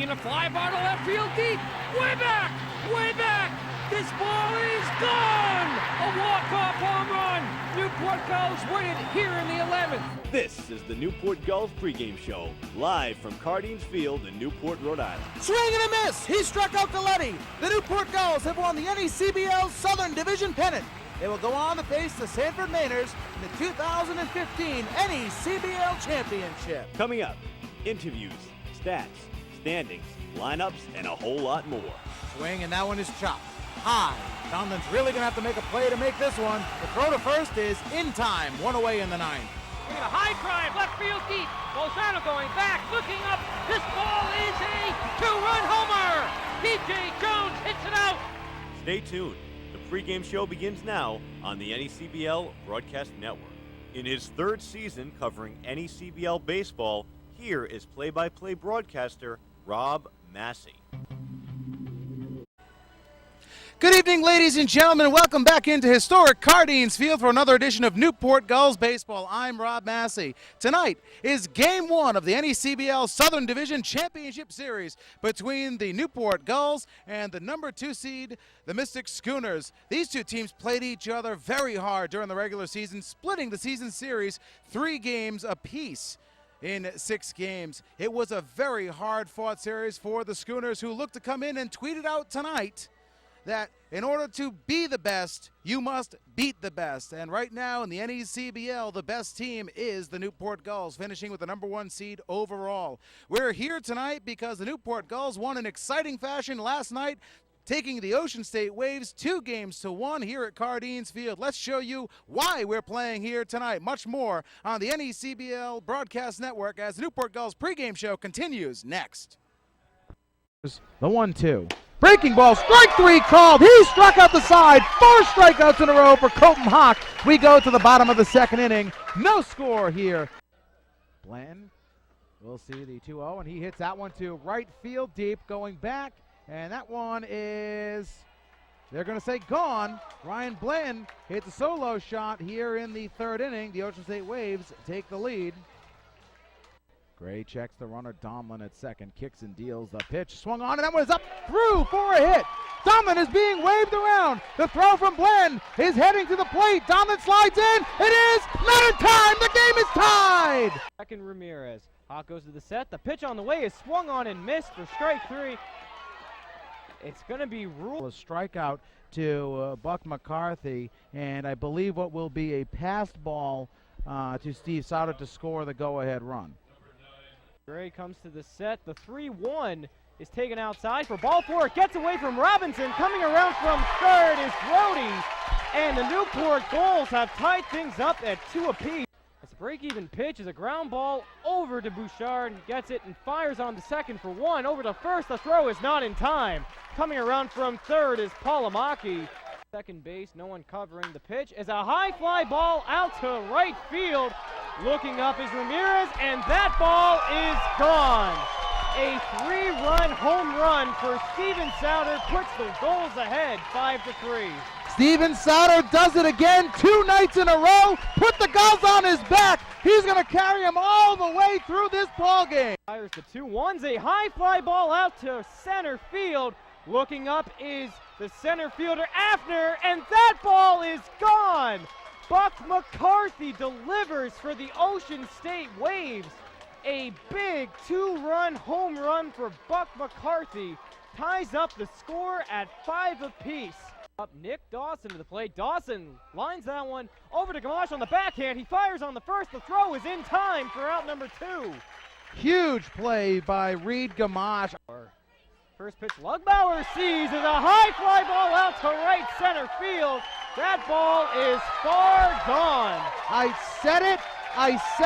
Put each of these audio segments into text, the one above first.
swinging a fly ball to left field deep. Way back! Way back! This ball is gone! A walk-off home run! Newport Gulls win it here in the 11th. This is the Newport Gulls pregame show, live from Cardines Field in Newport, Rhode Island. Swing and a miss! He struck out Galletti. The Newport Gulls have won the NECBL Southern Division pennant. They will go on to face the Sanford Mainers in the 2015 NECBL Championship. Coming up, interviews, stats, standings, lineups, and a whole lot more. Swing, and that one is chopped. High. Donlan's really going to have to make a play to make this one. The throw to first is in time. One away in the ninth. We got a high drive, left field deep. Bolzano going back, looking up. This ball is a two-run homer. DJ Jones hits it out. Stay tuned. The pregame show begins now on the NECBL Broadcast Network. In his third season covering NECBL baseball, here is play-by-play broadcaster Rob Massey. Good evening, ladies and gentlemen. Welcome back into historic Cardines Field for another edition of Newport Gulls Baseball. I'm Rob Massey. Tonight is Game 1 of the NECBL Southern Division Championship Series between the Newport Gulls and the number 2 seed, the Mystic Schooners. These two teams played each other very hard during the regular season, splitting the season series 3 games apiece in 6 games. It was a very hard-fought series for the Schooners, who looked to come in and tweeted out tonight that in order to be the best, you must beat the best. And right now in the NECBL, the best team is the Newport Gulls, finishing with the number 1 seed overall. We're here tonight because the Newport Gulls won in exciting fashion last night, taking the Ocean State Waves 2-1 here at Cardines Field. Let's show you why we're playing here tonight. Much more on the NECBL Broadcast Network as the Newport Gulls pregame show continues next. The 1-2. Breaking ball, strike 3 called. He struck out the side. 4 strikeouts in a row for Colton Hawk. We go to the bottom of the second inning. No score here. Bland, we'll see the 2-0, and he hits that one to right field deep, going back, and that one is, they're going to say gone. Ryan Bland hits a solo shot here in the 3rd inning. The Ocean State Waves take the lead. Gray checks the runner, Domlin at second, kicks and deals the pitch, swung on, and that one is up through for a hit. Domlin is being waved around. The throw from Bland is heading to the plate. Domlin slides in. It is not in time. The game is tied. Second Ramirez. Hawk goes to the set. The pitch on the way is swung on and missed for strike 3. It's going to be ruled a strikeout to Buck McCarthy, and I believe what will be a passed ball to Steve Sauter to score the go-ahead run. Gray comes to the set. The 3-1 is taken outside for ball 4. It gets away from Robinson. Coming around from third is Brody. And the Newport Gulls have tied things up at 2 apiece. It's a break-even pitch is a ground ball over to Bouchard, and gets it and fires on the second for 1. Over to first. The throw is not in time. Coming around from third is Palamaki. Second base, no one covering the pitch, as a high fly ball out to right field. Looking up is Ramirez, and that ball is gone. A 3-run home run for Steven Sauter puts the Gulls ahead 5-3. Steven Sauter does it again 2 nights in a row. Put the Gulls on his back. He's going to carry him all the way through this ball game. Fires the 2-1s, a high fly ball out to center field. Looking up is the center fielder Afner, and that ball is gone. Buck McCarthy delivers for the Ocean State Waves. A big 2-run home run for Buck McCarthy ties up the score at 5 apiece. Up Nick Dawson to the plate. Dawson lines that one over to Gamache on the backhand. He fires on the first. The throw is in time for out number 2. Huge play by Reed Gamache. First pitch, Lugbauer sees as a high fly ball out to right center field. That ball is far gone. I said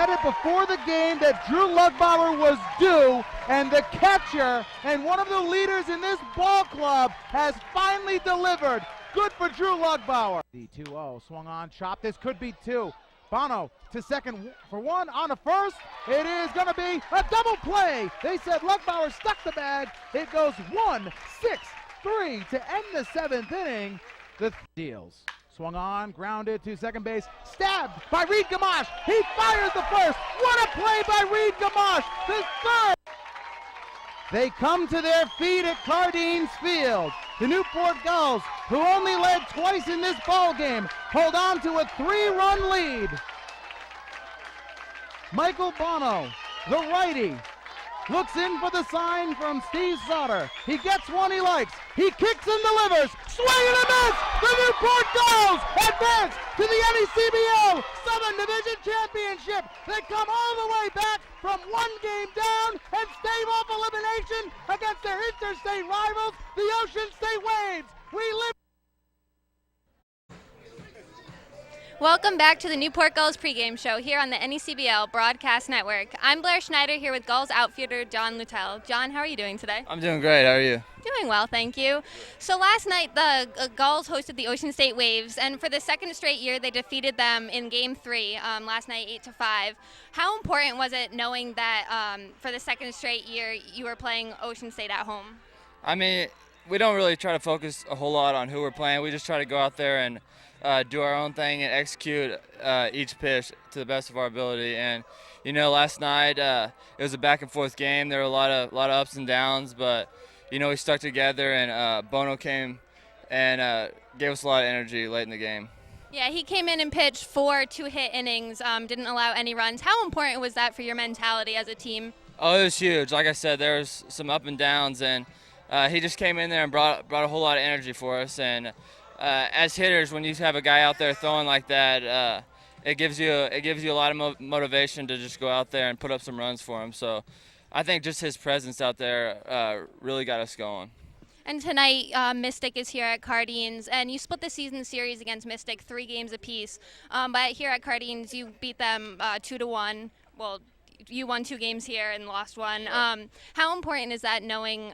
it before the game that Drew Lugbauer was due, and the catcher and one of the leaders in this ball club has finally delivered. Good for Drew Lugbauer. The 2-0 swung on, chopped. This could be 2. Bono to second for 1 on the first. It is going to be a double play. They said Lugbauer stuck the bag. It goes 1-6-3 to end the 7th inning. The deals. Swung on, grounded to second base, stabbed by Reed Gamache. He fires the first. What a play by Reed Gamache. The third. They come to their feet at Cardines Field. The Newport Gulls, who only led twice in this ball game, hold on to a 3-run lead. Michael Bono, the righty, looks in for the sign from Steve Sauter. He gets one he likes. He kicks and delivers. Swing and a miss. The Newport Gulls advance to the NECBL Southern Division Championship. They come all the way back from one game down and stave off elimination against their interstate rivals, the Ocean State Waves. We live. Welcome back to the Newport Gulls pregame show here on the NECBL Broadcast Network. I'm Blair Schneider here with Gulls outfielder John Luttel. John, how are you doing today? I'm doing great. How are you? Doing well, thank you. So last night the Gulls hosted the Ocean State Waves, and for the second straight year they defeated them in Game 3 last night 8-5. How important was it knowing that for the second straight year you were playing Ocean State at home? I mean, we don't really try to focus a whole lot on who we're playing. We just try to go out there and do our own thing and execute each pitch to the best of our ability. And you know, last night it was a back and forth game. There were a lot of ups and downs, but you know, we stuck together, and Bono came and gave us a lot of energy late in the game. Yeah, he came in and pitched 4 2-hit innings, didn't allow any runs. How important was that for your mentality as a team? Oh, it was huge. Like I said, there was some up and downs, and he just came in there and brought a whole lot of energy for us. And as hitters, when you have a guy out there throwing like that, it gives you a lot of motivation to just go out there and put up some runs for him. So I think just his presence out there really got us going. And tonight, Mystic is here at Cardines, and you split the season series against Mystic 3 games apiece. But here at Cardines, you beat them 2-1. Well, you won 2 games here and lost 1. How important is that, knowing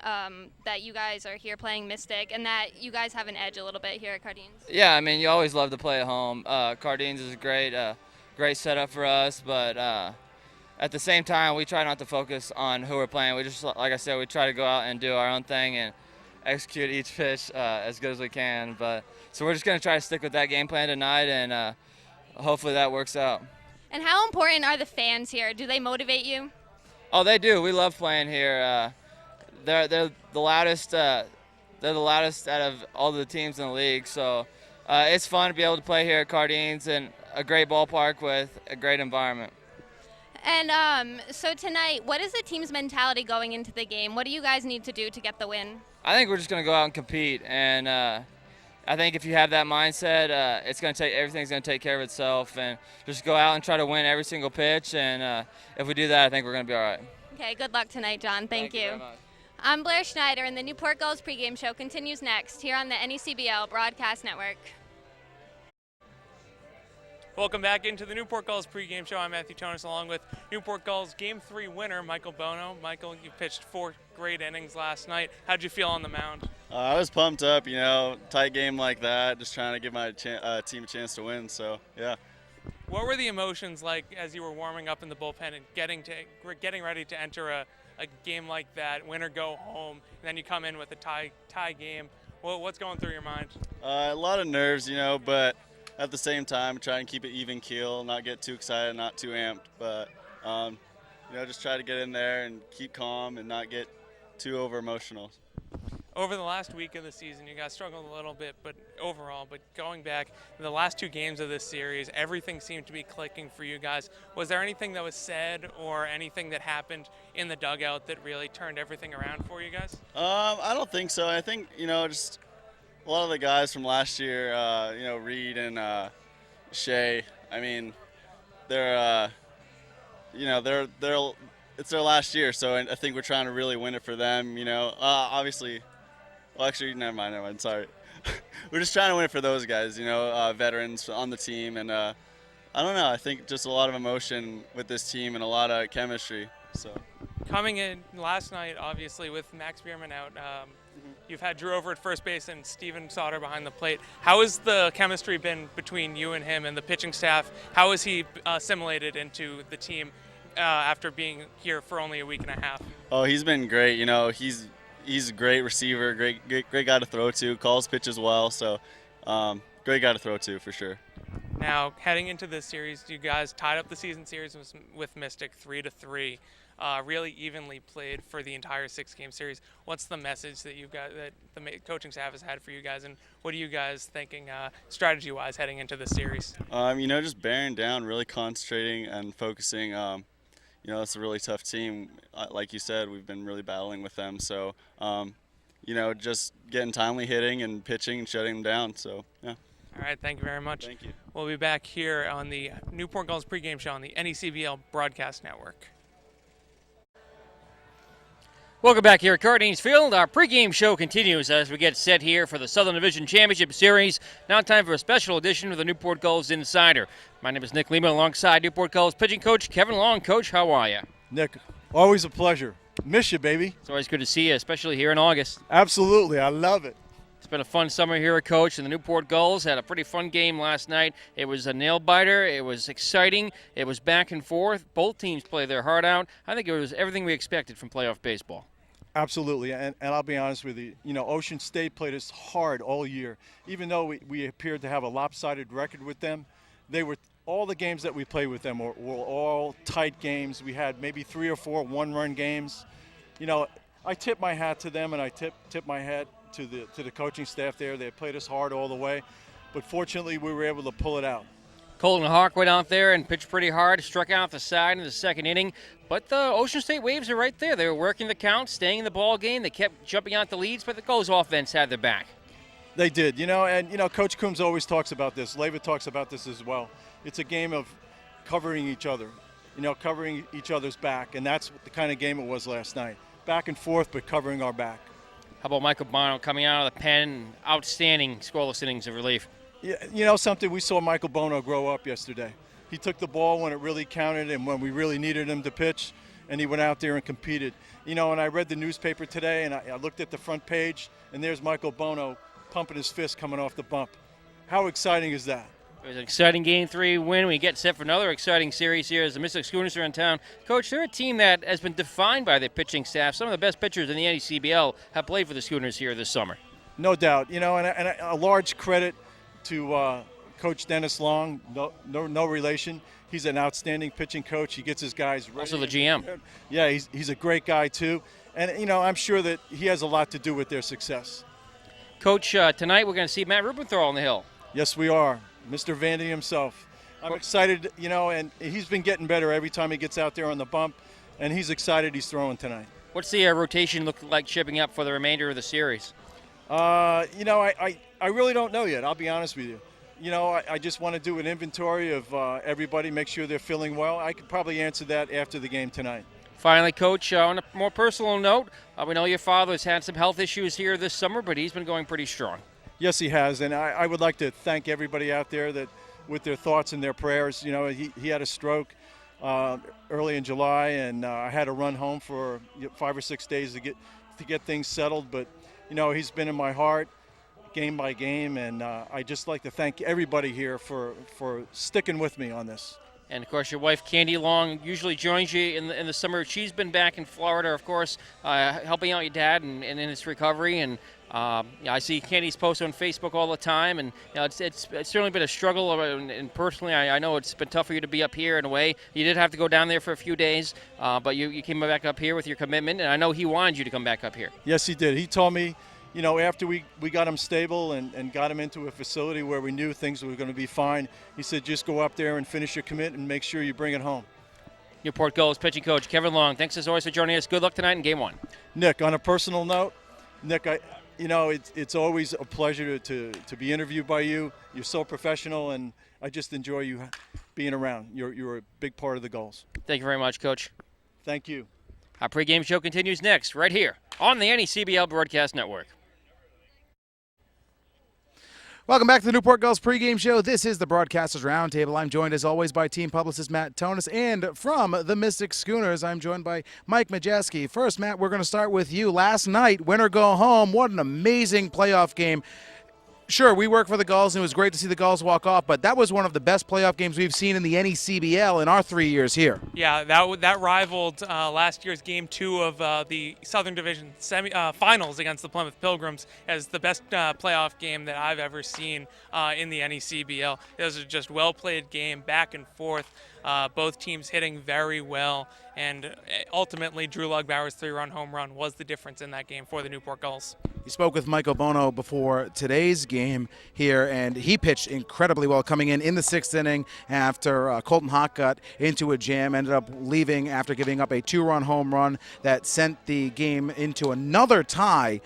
that you guys are here playing Mystic and that you guys have an edge a little bit here at Cardines? Yeah, I mean, you always love to play at home. Cardines is a great setup for us, but at the same time, we try not to focus on who we're playing. We just, like I said, we try to go out and do our own thing and execute each pitch as good as we can. So we're just going to try to stick with that game plan tonight, and hopefully that works out. And how important are the fans here? Do they motivate you? Oh, they do. We love playing here. They're the loudest. They're the loudest out of all the teams in the league. So it's fun to be able to play here at Cardines, and a great ballpark with a great environment. And so tonight, what is the team's mentality going into the game? What do you guys need to do to get the win? I think we're just going to go out and compete, and I think if you have that mindset, everything's going to take care of itself, and just go out and try to win every single pitch. And if we do that, I think we're going to be all right. Okay, good luck tonight, John. Thank you. Very much. I'm Blair Schneider, and the Newport Gulls pregame show continues next here on the NECBL Broadcast Network. Welcome back into the Newport Gulls pregame show. I'm Matthew Tonis along with Newport Gulls Game 3 winner, Michael Bono. Michael, you pitched 4 great innings last night. How'd you feel on the mound? I was pumped up, tight game like that, just trying to give my team a chance to win, so yeah. What were the emotions like as you were warming up in the bullpen and getting ready to enter a game like that, win or go home, and then you come in with a tie game? What's going through your mind? A lot of nerves, but at the same time, try and keep it even keel, not get too excited, not too amped, but just try to get in there and keep calm and not get too over emotional. Over the last week of the season, you guys struggled a little bit, but going back the last 2 games of this series, everything seemed to be clicking for you guys. Was there anything that was said or anything that happened in the dugout that really turned everything around for you guys? I don't think so. I think, just a lot of the guys from last year, Reed and Shea, I mean, they're it's their last year, so I think we're trying to really win it for them, obviously. Well, actually, never mind, sorry. We're just trying to win it for those guys, veterans on the team, and I don't know, I think just a lot of emotion with this team and a lot of chemistry, so. Coming in last night, obviously, with Max Bierman out, you've had Drew over at first base and Steven Sauter behind the plate. How has the chemistry been between you and him and the pitching staff? How has he assimilated into the team after being here for only a week and a half? Oh, he's been great. He's a great receiver, great guy to throw to, calls pitches well. So great guy to throw to for sure. Now, heading into this series, you guys tied up the season series with Mystic 3-3. Really evenly played for the entire 6-game series. What's the message that you've got, that the coaching staff has had for you guys, and what are you guys thinking strategy-wise heading into the series? Just bearing down, really concentrating and focusing. It's a really tough team. Like you said, we've been really battling with them. So, just getting timely hitting and pitching and shutting them down. So, yeah. All right, thank you very much. Thank you. We'll be back here on the Newport Gulls pregame show on the NECBL Broadcast Network. Welcome back here at Cardinals Field. Our pregame show continues as we get set here for the Southern Division Championship Series. Now time for a special edition of the Newport Gulls Insider. My name is Nick Lehman alongside Newport Gulls pitching coach Kevin Long. Coach, how are you? Nick, always a pleasure. Miss you, baby. It's always good to see you, especially here in August. Absolutely, I love it. It's been a fun summer here at Coach, and the Newport Gulls had a pretty fun game last night. It was a nail-biter. It was exciting. It was back and forth. Both teams played their heart out. I think it was everything we expected from playoff baseball. Absolutely, and I'll be honest with you. Ocean State played us hard all year. Even though we appeared to have a lopsided record with them, all the games that we played with them were all tight games. We had maybe 3 or 4 one-run games. I tip my hat to them, and I tip my hat to the coaching staff there. They played us hard all the way, but fortunately we were able to pull it out. Colton Hawk went out there and pitched pretty hard, struck out the side in the second inning, but the Ocean State Waves are right there. They were working the count, staying in the ball game. They kept jumping out the leads, but the Gulls offense had their back. They did, and Coach Coombs always talks about this. Leva talks about this as well. It's a game of covering each other, covering each other's back, and that's the kind of game it was last night. Back and forth, but covering our back. How about Michael Bono coming out of the pen, outstanding scoreless innings of relief? Yeah, something, we saw Michael Bono grow up yesterday. He took the ball when it really counted and when we really needed him to pitch, and he went out there and competed. And I read the newspaper today, and I looked at the front page, and there's Michael Bono pumping his fist coming off the bump. How exciting is that? It was an exciting Game 3 win. We get set for another exciting series here as the Mystic Schooners are in town. Coach, they're a team that has been defined by their pitching staff. Some of the best pitchers in the NECBL have played for the Schooners here this summer. No doubt. And a large credit to Coach Dennis Long, no relation. He's an outstanding pitching coach. He gets his guys ready. Also the GM. Yeah, he's a great guy too. And, I'm sure that he has a lot to do with their success. Coach, tonight we're going to see Matt Rubenthal on the hill. Yes, we are. Mr. Vandy himself. I'm excited, and he's been getting better every time he gets out there on the bump, and he's excited he's throwing tonight. What's the rotation look like shaping up for the remainder of the series? I really don't know yet. I'll be honest with you. I just want to do an inventory of everybody, make sure they're feeling well. I could probably answer that after the game tonight. Finally, Coach, on a more personal note, we know your father has had some health issues here this summer, but he's been going pretty strong. Yes, he has, and I would like to thank everybody out there that, with their thoughts and their prayers. He had a stroke early in July, and I had to run home for 5 or 6 days to get things settled. But he's been in my heart, game by game, and I just like to thank everybody here for sticking with me on this. And, of course, your wife, Candy Long, usually joins you in the summer. She's been back in Florida, of course, helping out your dad and in his recovery. And I see Candy's posts on Facebook all the time. And it's certainly been a struggle. And personally, I know it's been tough for you to be up here in a way. You did have to go down there for a few days, but you came back up here with your commitment. And I know he wanted you to come back up here. Yes, he did. He told me, after we got him stable and got him into a facility where we knew things were going to be fine, he said, just go up there and finish your commitment and make sure you bring it home. Newport Gulls pitching coach Kevin Long, thanks as always for joining us. Good luck tonight in Game 1. Nick, on a personal note, Nick, it's always a pleasure to be interviewed by you. You're so professional, and I just enjoy you being around. You're a big part of the Gulls. Thank you very much, Coach. Thank you. Our pregame show continues next, right here on the NECBL Broadcast Network. Welcome back to the Newport Gulls pregame show. This is the Broadcasters Roundtable. I'm joined as always by team publicist Matt Tonis, and from the Mystic Schooners, I'm joined by Mike Majeski. First, Matt, we're going to start with you. Last night, win or go home, what an amazing playoff game. Sure, we work for the Gulls, and it was great to see the Gulls walk off, but that was one of the best playoff games we've seen in the NECBL in our 3 years here. Yeah, that rivaled last year's Game 2 of the Southern Division finals against the Plymouth Pilgrims as the best playoff game that I've ever seen in the NECBL. It was a just well-played game, back and forth, both teams hitting very well, and ultimately Drew Lugbauer's 3-run home run was the difference in that game for the Newport Gulls. You spoke with Michael Bono before today's game here, and he pitched incredibly well, coming in the 6th inning after Colton Hawk got into a jam, ended up leaving after giving up a 2-run home run that sent the game into another tie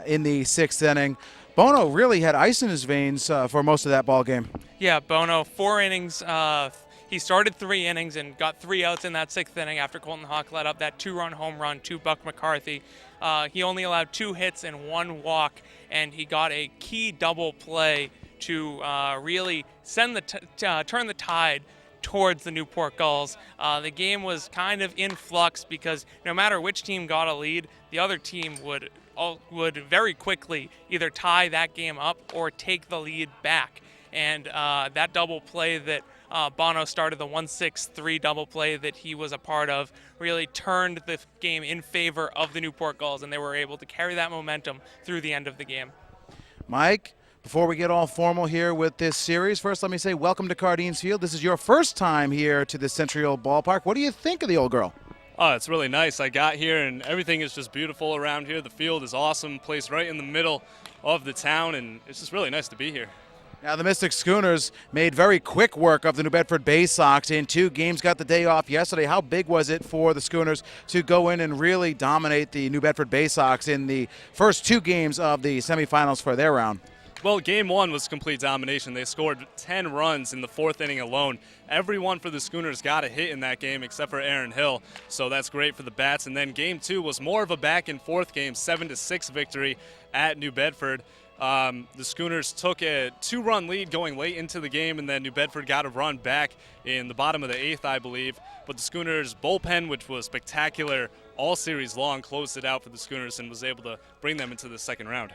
in the 6th inning. Bono really had ice in his veins for most of that ball game. Yeah, Bono, 4 innings. He started 3 innings and got 3 outs in that 6th inning after Colton Hawk let up that 2-run home run to Buck McCarthy. He only allowed 2 hits and 1 walk, and he got a key double play to really send turn the tide towards the Newport Gulls. The game was kind of in flux because no matter which team got a lead, the other team would very quickly either tie that game up or take the lead back. And that double play that Bono started, the 1-6-3 double play that he was a part of, really turned the game in favor of the Newport Gulls, and they were able to carry that momentum through the end of the game. Mike, before we get all formal here with this series, first let me say welcome to Cardines Field. This is your first time here to the Centennial Ballpark. What do you think of the old girl? Oh, it's really nice. I got here and everything is just beautiful around here. The field is awesome, placed right in the middle of the town, and it's just really nice to be here. Now, the Mystic Schooners made very quick work of the New Bedford Bay Sox in 2 games, got the day off yesterday. How big was it for the Schooners to go in and really dominate the New Bedford Bay Sox in the first 2 games of the semifinals for their round? Well, game 1 was complete domination. They scored 10 runs in the 4th inning alone. Everyone for the Schooners got a hit in that game except for Aaron Hill, so that's great for the Bats. And then game 2 was more of a back-and-forth game, 7-6 victory at New Bedford. The Schooners took a 2-run lead going late into the game, and then New Bedford got a run back in the bottom of the 8th, I believe. But the Schooners' bullpen, which was spectacular all series long, closed it out for the Schooners and was able to bring them into the second round.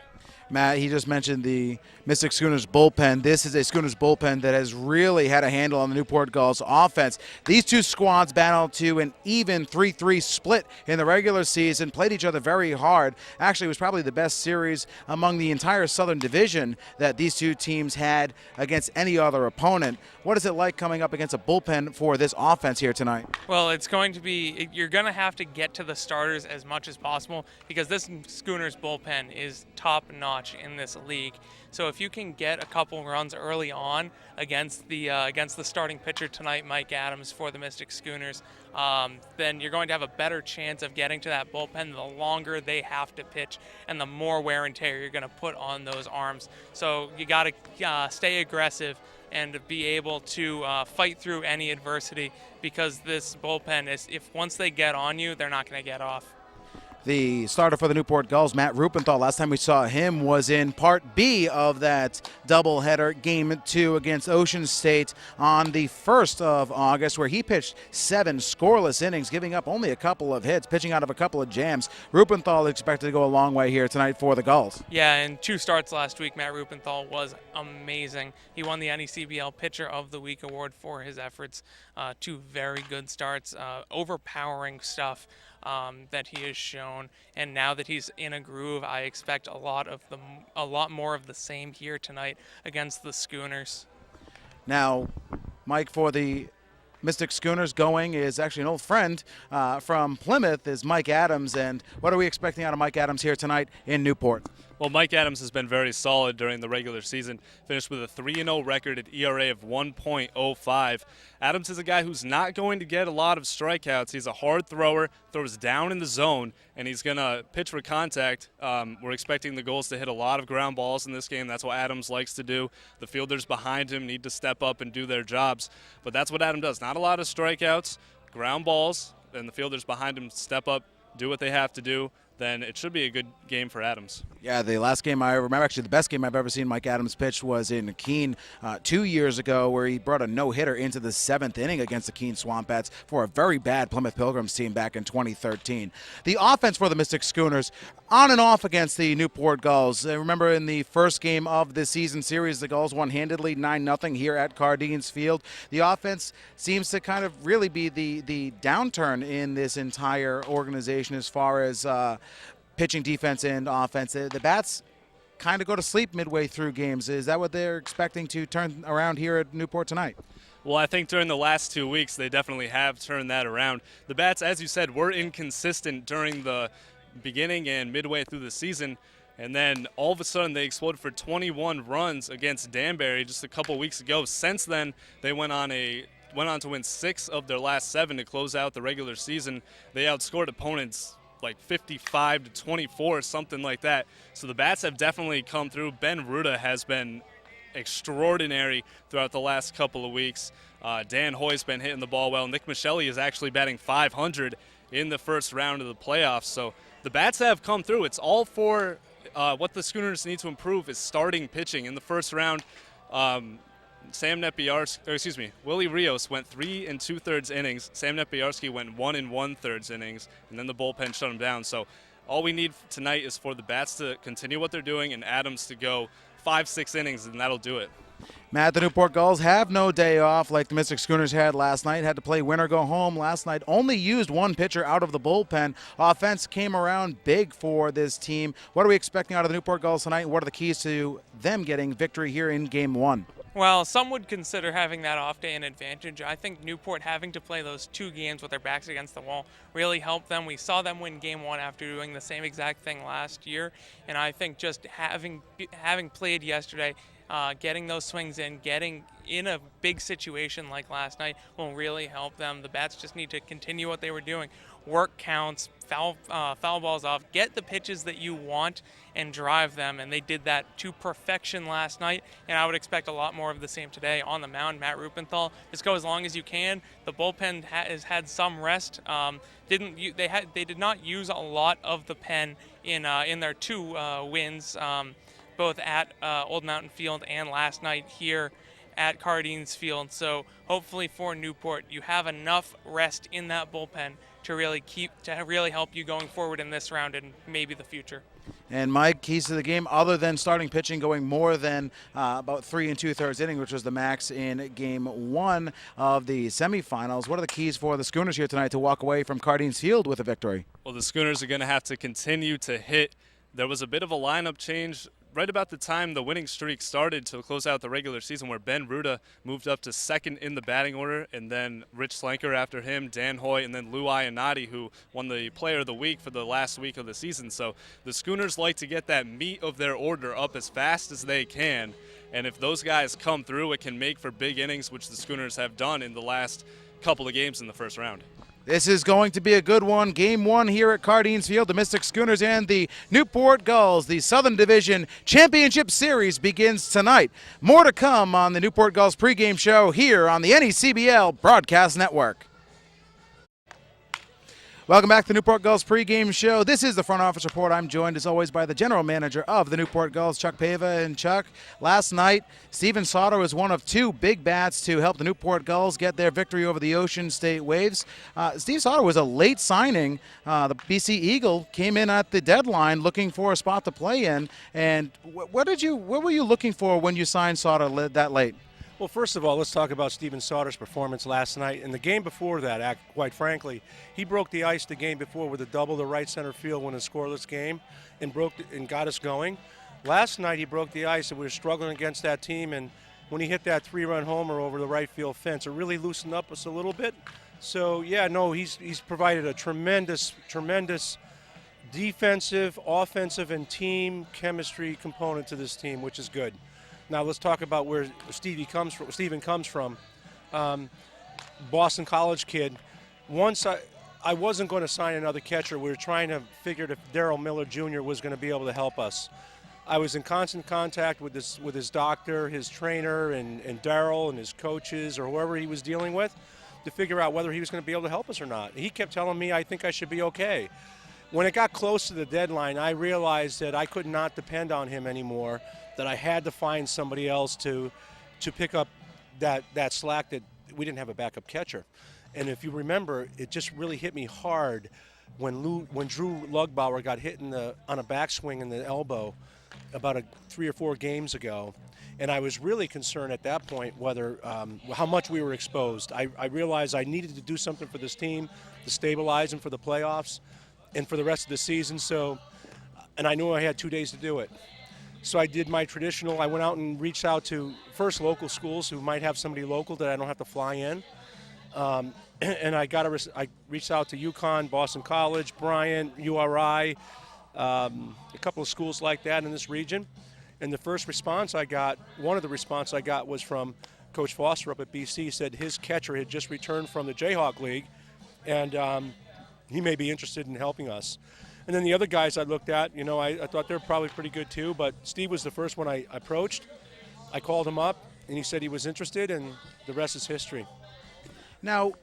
Matt, he just mentioned the Mystic Schooners bullpen. This is a Schooners bullpen that has really had a handle on the Newport Gulls offense. These 2 squads battled to an even 3-3 split in the regular season, played each other very hard. Actually, it was probably the best series among the entire Southern Division that these 2 teams had against any other opponent. What is it like coming up against a bullpen for this offense here tonight? Well, it's going to be, you're going to have to get to the starters as much as possible because this Schooners bullpen is top-notch in this league. So if you can get a couple runs early on against the starting pitcher tonight, Mike Adams, for the Mystic Schooners, then you're going to have a better chance of getting to that bullpen the longer they have to pitch and the more wear and tear you're going to put on those arms. So you got to stay aggressive and be able to fight through any adversity because this bullpen is, if once they get on you, they're not going to get off. The starter for the Newport Gulls, Matt Rupenthal, last time we saw him was in Part B of that doubleheader, Game 2 against Ocean State on the 1st of August, where he pitched 7 scoreless innings, giving up only a couple of hits, pitching out of a couple of jams. Rupenthal expected to go a long way here tonight for the Gulls. Yeah, in 2 starts last week, Matt Rupenthal was amazing. He won the NECBL Pitcher of the Week award for his efforts. 2 very good starts, overpowering stuff that he has shown, and now that he's in a groove, I expect a lot more of the same here tonight against the Schooners. Now, Mike, for the Mystic Schooners going is actually an old friend from Plymouth, is Mike Adams, and what are we expecting out of Mike Adams here tonight in Newport? Well, Mike Adams has been very solid during the regular season, finished with a 3-0 record at ERA of 1.05. Adams is a guy who's not going to get a lot of strikeouts. He's a hard thrower, throws down in the zone, and he's going to pitch for contact. We're expecting the Gulls to hit a lot of ground balls in this game. That's what Adams likes to do. The fielders behind him need to step up and do their jobs, but that's what Adams does. Not a lot of strikeouts, ground balls, and the fielders behind him step up, do what they have to do. then it should be a good game for Adams. Yeah, the last game I remember, actually the best game I've ever seen Mike Adams pitch was in Keene 2 years ago, where he brought a no-hitter into the 7th inning against the Keene Swamp Bats for a very bad Plymouth Pilgrims team back in 2013. The offense for the Mystic Schooners on and off against the Newport Gulls. Remember in the first game of the season series, the Gulls won handedly 9-0 here at Cardines Field. The offense seems to kind of really be the downturn in this entire organization as far as pitching, defense, and offense. The Bats kind of go to sleep midway through games. Is that what they're expecting to turn around here at Newport tonight? Well, I think during the last 2 weeks, they definitely have turned that around. The Bats, as you said, were inconsistent during the beginning and midway through the season, and then all of a sudden they exploded for 21 runs against Danbury just a couple weeks ago. Since then, they went on to win 6 of their last 7 to close out the regular season. They outscored opponents like 55-24, something like that. So the Bats have definitely come through. Ben Ruda has been extraordinary throughout the last couple of weeks. Dan Hoy's been hitting the ball well. Nick Michelli is actually batting .500 in the first round of the playoffs. So the Bats have come through. It's all for what the Schooners need to improve is starting pitching. In the first round, Willie Rios went 3 2/3 innings. Sam Nepiarski went 1 1/3 innings, and then the bullpen shut him down. So all we need tonight is for the Bats to continue what they're doing and Adams to go 5-6 innings, and that'll do it. Matt, the Newport Gulls have no day off like the Mystic Schooners had last night. Had to play win or go home last night. Only used one pitcher out of the bullpen. Offense came around big for this team. What are we expecting out of the Newport Gulls tonight, and what are the keys to them getting victory here in Game 1? Well, some would consider having that off day an advantage. I think Newport having to play those 2 games with their backs against the wall really helped them. We saw them win Game 1 after doing the same exact thing last year, and I think just having played yesterday, getting those swings in, getting in a big situation like last night will really help them. The Bats just need to continue what they were doing. Work counts, foul balls off, get the pitches that you want and drive them, and they did that to perfection last night, and I would expect a lot more of the same today. On the mound, Matt Rupenthal, just go as long as you can. The bullpen has had some rest. They did not use a lot of the pen in their 2 wins, both at Old Mountain Field and last night here at Cardines Field. So hopefully for Newport, you have enough rest in that bullpen to really help you going forward in this round and maybe the future. And Mike, keys to the game, other than starting pitching, going more than about 3 2/3 inning, which was the max in Game 1 of the semifinals. What are the keys for the Schooners here tonight to walk away from Cardines Field with a victory? Well, the Schooners are going to have to continue to hit. There was a bit of a lineup change right about the time the winning streak started to close out the regular season, where Ben Ruda moved up to 2nd in the batting order, and then Rich Slanker after him, Dan Hoy, and then Lou Iannotti, who won the Player of the Week for the last week of the season. So the Schooners like to get that meat of their order up as fast as they can, and if those guys come through, it can make for big innings, which the Schooners have done in the last couple of games in the first round. This is going to be a good one. Game 1 here at Cardines Field. The Mystic Schooners and the Newport Gulls. The Southern Division Championship Series begins tonight. More to come on the Newport Gulls pregame show here on the NECBL Broadcast Network. Welcome back to the Newport Gulls pregame show. This is the Front Office Report. I'm joined, as always, by the general manager of the Newport Gulls, Chuck Pava. And Chuck, last night, Steven Sauter was one of 2 big bats to help the Newport Gulls get their victory over the Ocean State Waves. Steve Sauter was a late signing. The BC Eagle came in at the deadline looking for a spot to play in. And what were you looking for when you signed Sauter that late? Well, first of all, let's talk about Steven Sauter's performance last night. In the game before that, quite frankly, he broke the ice the game before with a double to right center field when a scoreless game and got us going. Last night he broke the ice and we were struggling against that team, and when he hit that 3-run homer over the right field fence, it really loosened up us a little bit. So, yeah, no, he's provided a tremendous defensive, offensive, and team chemistry component to this team, which is good. Now let's talk about where Steven comes from. Boston College kid. Once I wasn't going to sign another catcher. We were trying to figure if Darryl Miller Jr. was going to be able to help us. I was in constant contact with his doctor, his trainer, and Darryl and his coaches or whoever he was dealing with to figure out whether he was going to be able to help us or not. He kept telling me, I think I should be okay. When it got close to the deadline, I realized that I could not depend on him anymore, that I had to find somebody else to pick up that slack that we didn't have a backup catcher. And if you remember, it just really hit me hard when Drew Lugbauer got hit on a backswing in the elbow about 3 or 4 games ago. And I was really concerned at that point whether how much we were exposed. I realized I needed to do something for this team to stabilize them for the playoffs and for the rest of the season. And I knew I had 2 days to do it. So I did my traditional. I went out and reached out to first local schools who might have somebody local that I don't have to fly in. And I reached out to UConn, Boston College, Bryant, URI, a couple of schools like that in this region. And the first response I got, one of the responses I got was from Coach Foster up at BC. He said his catcher had just returned from the Jayhawk League, and he may be interested in helping us. And then the other guys I looked at, I thought they were probably pretty good too, but Steve was the first one I approached. I called him up, and he said he was interested, and the rest is history. Now,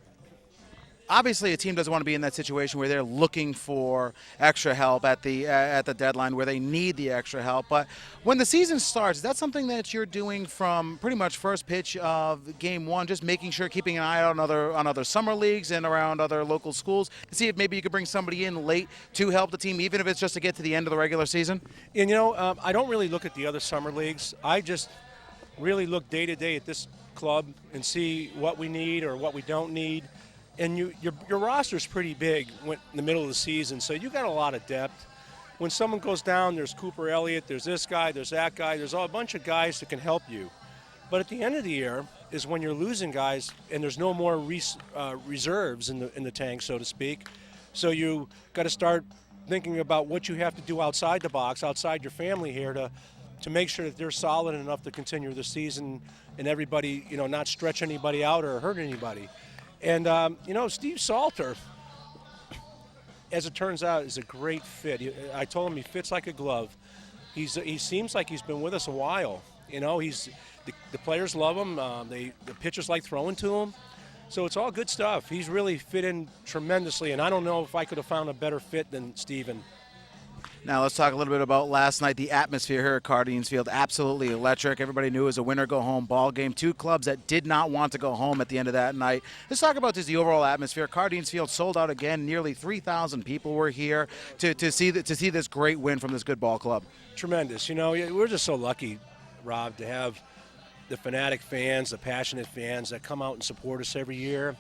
obviously, a team doesn't want to be in that situation where they're looking for extra help at the deadline, where they need the extra help. But when the season starts, is that something that you're doing from pretty much first pitch of game one, just making sure, keeping an eye out on other summer leagues and around other local schools to see if maybe you could bring somebody in late to help the team, even if it's just to get to the end of the regular season? And I don't really look at the other summer leagues. I just really look day to day at this club and see what we need or what we don't need. And your roster's pretty big in the middle of the season, so you got a lot of depth. When someone goes down, there's Cooper Elliott, there's this guy, there's that guy, there's a bunch of guys that can help you. But at the end of the year is when you're losing guys and there's no more reserves in the tank, so to speak. So you got to start thinking about what you have to do outside the box, outside your family here to make sure that they're solid enough to continue the season and everybody, not stretch anybody out or hurt anybody. And, Steve Salter, as it turns out, is a great fit. I told him he fits like a glove. He seems like he's been with us a while. The players love him. The pitchers like throwing to him. So it's all good stuff. He's really fit in tremendously, and I don't know if I could have found a better fit than Steven. Now let's talk a little bit about last night. The atmosphere here at Cardines Field, absolutely electric. Everybody knew it was a winner-go-home ball game. 2 clubs that did not want to go home at the end of that night. Let's talk about just the overall atmosphere. Cardines Field sold out again. Nearly 3,000 people were here to see this great win from this good ball club. Tremendous. We're just so lucky, Rob, to have the fanatic fans, the passionate fans that come out and support us every year.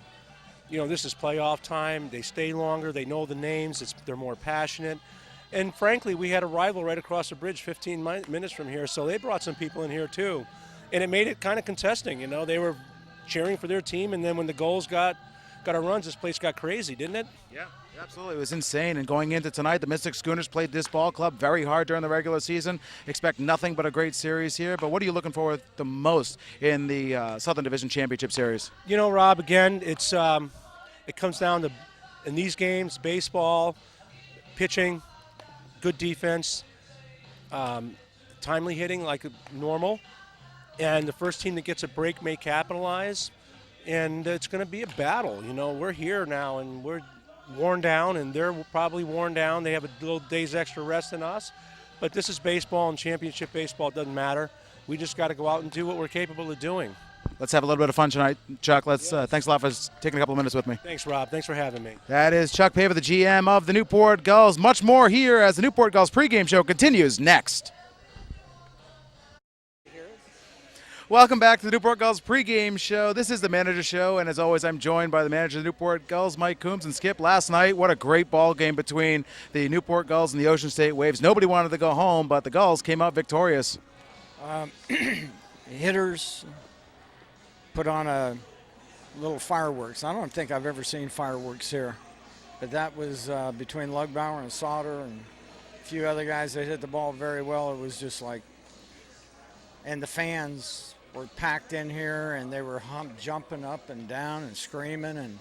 This is playoff time. They stay longer. They know the names. They're more passionate. And frankly, we had a rival right across the bridge 15 minutes from here, so they brought some people in here too. And it made it kind of contesting, They were cheering for their team, and then when the Gulls got our runs, this place got crazy, didn't it? Yeah, absolutely. It was insane. And going into tonight, the Mystic Schooners played this ball club very hard during the regular season. Expect nothing but a great series here. But what are you looking for the most in the Southern Division Championship Series? Rob, again, it comes down to, in these games, baseball, pitching, good defense, timely hitting like normal, and the first team that gets a break may capitalize, and it's going to be a battle. We're here now, and we're worn down, and they're probably worn down. They have a little day's extra rest than us, but this is baseball, and championship baseball. It doesn't matter. We just got to go out and do what we're capable of doing. Let's have a little bit of fun tonight, Chuck. Thanks a lot for taking a couple of minutes with me. Thanks, Rob. Thanks for having me. That is Chuck Paver, the GM of the Newport Gulls. Much more here as the Newport Gulls pregame show continues next. Welcome back to the Newport Gulls pregame show. This is the manager show, and as always, I'm joined by the manager of the Newport Gulls, Mike Coombs. And Skip, last night, what a great ball game between the Newport Gulls and the Ocean State Waves. Nobody wanted to go home, but the Gulls came out victorious. Hitters put on a little fireworks. I don't think I've ever seen fireworks here, but that was between Lugbauer and Sauter and a few other guys that hit the ball very well. It was just like, and the fans were packed in here, and they were jumping up and down and screaming, and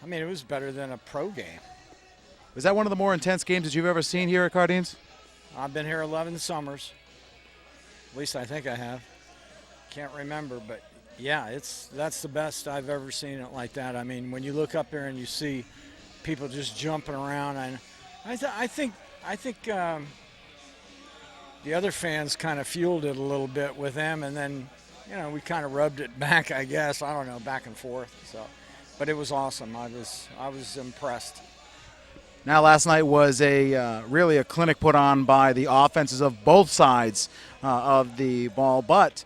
I mean, it was better than a pro game. Was that one of the more intense games that you've ever seen here at Cardines? I've been here 11 summers. At least I think I have. Can't remember, but yeah, that's the best I've ever seen it like that. I mean, when you look up here and you see people just jumping around, and I think the other fans kind of fueled it a little bit with them, and then, we kind of rubbed it back, I guess. I don't know, back and forth. So, but it was awesome. I was impressed. Now, last night was really a clinic put on by the offenses of both sides of the ball. But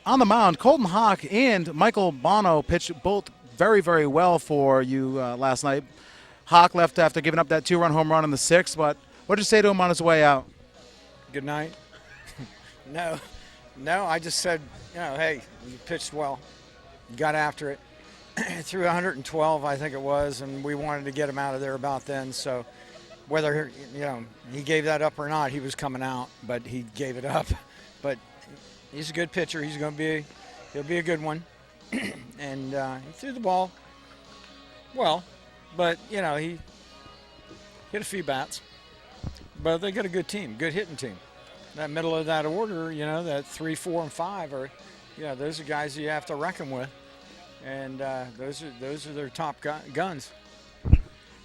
on the mound, Colton Hawk and Michael Bono pitched both very, very well for you last night. Hawk left after giving up that 2-run home run in the 6th, but what did you say to him on his way out? Good night. No, I just said, hey, you pitched well. You got after it. Threw 112, I think it was, and we wanted to get him out of there about then. So whether, he gave that up or not, he was coming out, but he gave it up. But he's a good pitcher. He'll be a good one. And he threw the ball well, but, he hit a few bats. But they got a good team, good hitting team. That middle of that order, that 3, 4, and 5 are, those are guys you have to reckon with. And those are their top guns.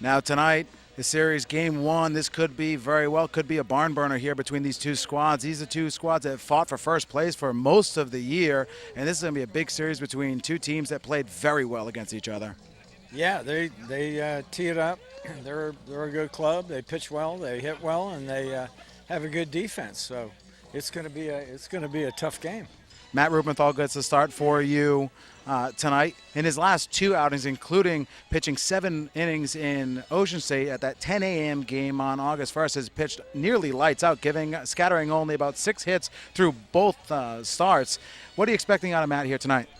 Now tonight, the series game 1, this could be a barn burner here between these two squads. These are two squads that fought for first place for most of the year, and this is going to be a big series between two teams that played very well against each other. Yeah, they tee it up. They're a good club. They pitch well, they hit well, and they have a good defense. So it's going to be a tough game. Matt Rubenthal gets the start for you tonight. In his last 2 outings, including pitching 7 innings in Ocean State at that 10 a.m. game on August 1st, has pitched nearly lights out, scattering only about 6 hits through both starts. What are you expecting out of Matt here tonight?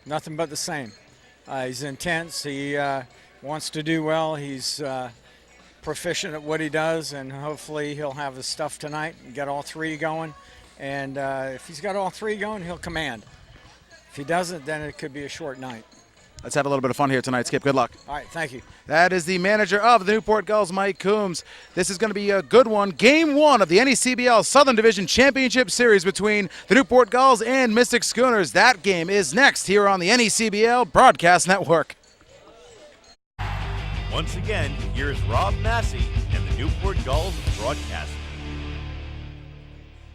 Nothing but the same. He's intense. He wants to do well. He's proficient at what he does, and hopefully he'll have his stuff tonight and get all 3 going. And if he's got all 3 going, he'll command. If he doesn't, then it could be a short night. Let's have a little bit of fun here tonight, Skip. Good luck. All right, thank you. That is the manager of the Newport Gulls, Mike Coombs. This is going to be a good one. Game 1 of the NECBL Southern Division Championship Series between the Newport Gulls and Mystic Schooners. That game is next here on the NECBL Broadcast Network. Once again, here's Rob Massey and the Newport Gulls broadcast.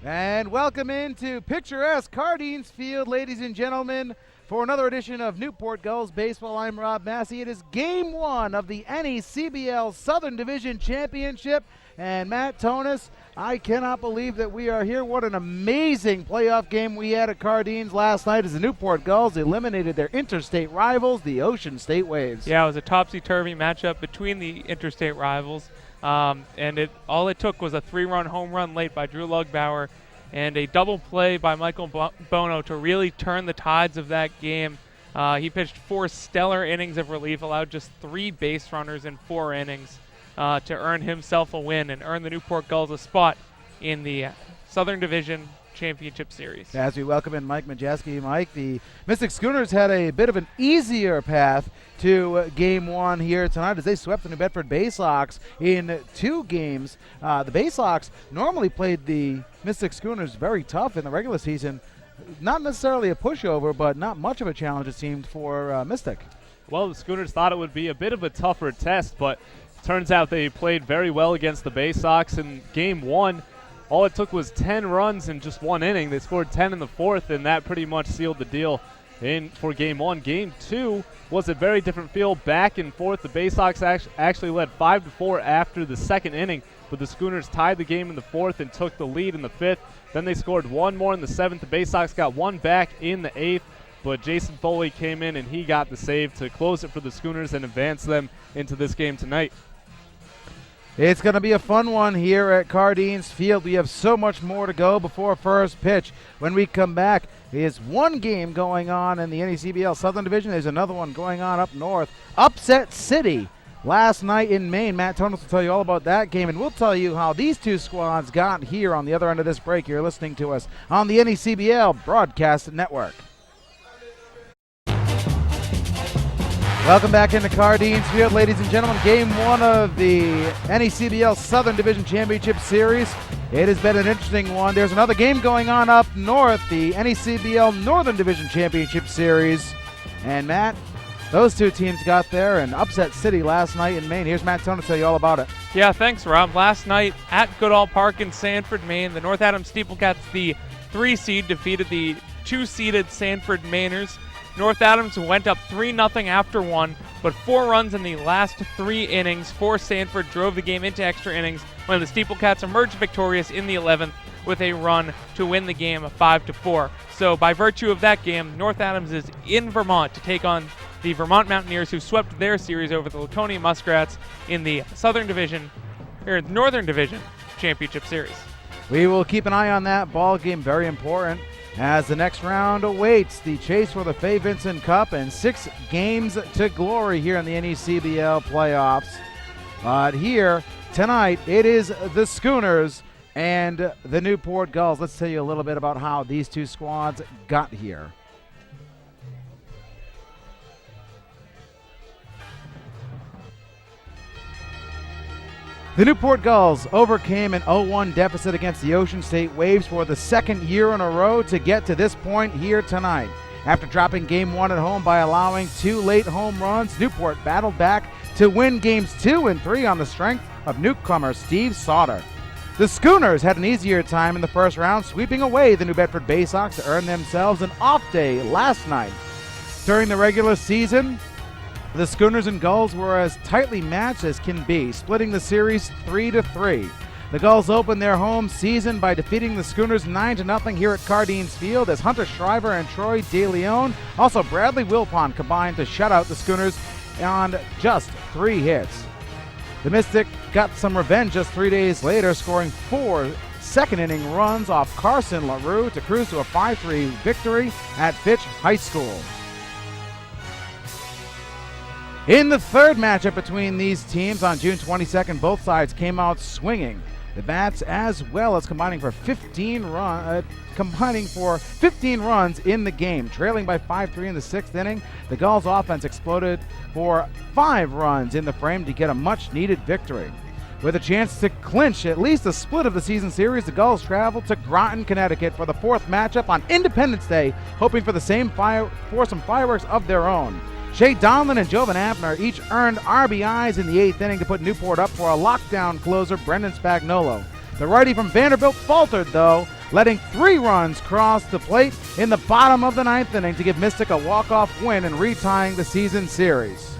And welcome into picturesque Cardines Field, ladies and gentlemen, for another edition of Newport Gulls Baseball. I'm Rob Massey. It is Game 1 of the NECBL Southern Division Championship. And Matt Tonis, I cannot believe that we are here. What an amazing playoff game we had at Cardines last night as the Newport Gulls eliminated their interstate rivals, the Ocean State Waves. Yeah, it was a topsy-turvy matchup between the interstate rivals. And all it took was a 3-run home run late by Drew Lugbauer and a double play by Michael Bono to really turn the tides of that game. He pitched 4 stellar innings of relief, allowed just 3 base runners in 4 innings to earn himself a win and earn the Newport Gulls a spot in the Southern Division Championship Series. As we welcome in Mike Majeski. Mike, the Mystic Schooners had a bit of an easier path to Game 1 here tonight as they swept the New Bedford Baysox in 2 games. The Baysox normally played the Mystic Schooners very tough in the regular season. Not necessarily a pushover, but not much of a challenge, it seemed, for Mystic. Well, the Schooners thought it would be a bit of a tougher test, but turns out they played very well against the Baysox in Game 1. All it took was 10 runs in just 1 inning. They scored 10 in the 4th, and that pretty much sealed the deal for Game 1. Game 2 was a very different feel, back and forth. The Baysox actually led 5-4 after the 2nd inning, but the Schooners tied the game in the 4th and took the lead in the 5th. Then they scored 1 more in the 7th. The Baysox got 1 back in the 8th, but Jason Foley came in and he got the save to close it for the Schooners and advance them into this game tonight. It's going to be a fun one here at Cardines Field. We have so much more to go before first pitch. When we come back, there's 1 game going on in the NECBL Southern Division. There's another one going on up north. Upset City last night in Maine. Matt Tonis will tell you all about that game, and we'll tell you how these 2 squads got here on the other end of this break. You're listening to us on the NECBL Broadcast Network. Welcome back into Cardines Field, ladies and gentlemen. Game 1 of the NECBL Southern Division Championship Series. It has been an interesting one. There's another game going on up north, the NECBL Northern Division Championship Series. And Matt, those two teams got there and upset City last night in Maine. Here's Matt Tone to tell you all about it. Yeah, thanks, Rob. Last night at Goodall Park in Sanford, Maine, the North Adams Steeplecats, the 3 seed, defeated the 2-seeded Sanford Mainers. North Adams went up 3-0 after 1, but 4 runs in the last 3 innings for Sanford drove the game into extra innings when the Steeplecats emerged victorious in the 11th with a run to win the game 5-4. So by virtue of that game, North Adams is in Vermont to take on the Vermont Mountaineers, who swept their series over the Laconia Muskrats in the Northern Division Championship Series. We will keep an eye on that ball game, very important, as the next round awaits the chase for the Fay Vincent Cup and 6 games to glory here in the NECBL playoffs. But here tonight, it is the Schooners and the Newport Gulls. Let's tell you a little bit about how these two squads got here. The Newport Gulls overcame an 0-1 deficit against the Ocean State Waves for the 2nd year in a row to get to this point here tonight. After dropping Game 1 at home by allowing 2 late home runs, Newport battled back to win Games 2 and 3 on the strength of newcomer Steve Sauter. The Schooners had an easier time in the first round, sweeping away the New Bedford Bay Sox to earn themselves an off day last night. During the regular season, the Schooners and Gulls were as tightly matched as can be, splitting the series 3-3. The Gulls opened their home season by defeating the Schooners 9-0 here at Cardines Field as Hunter Shriver and Troy DeLeon, also Bradley Wilpon, combined to shut out the Schooners on just 3 hits. The Mystic got some revenge just 3 days later, scoring 4 second-inning runs off Carson LaRue to cruise to a 5-3 victory at Fitch High School. In the third matchup between these teams on June 22nd, both sides came out swinging. The Bats, as well as combining for 15 runs in the game. Trailing by 5-3 in the 6th inning, the Gulls offense exploded for 5 runs in the frame to get a much-needed victory. With a chance to clinch at least a split of the season series, the Gulls traveled to Groton, Connecticut for the 4th matchup on Independence Day, hoping for some fireworks of their own. Shea Donlin and Jovan Abner each earned RBIs in the 8th inning to put Newport up for a lockdown closer, Brendan Spagnolo. The righty from Vanderbilt faltered, though, letting 3 runs cross the plate in the bottom of the 9th inning to give Mystic a walk-off win and retying the season series.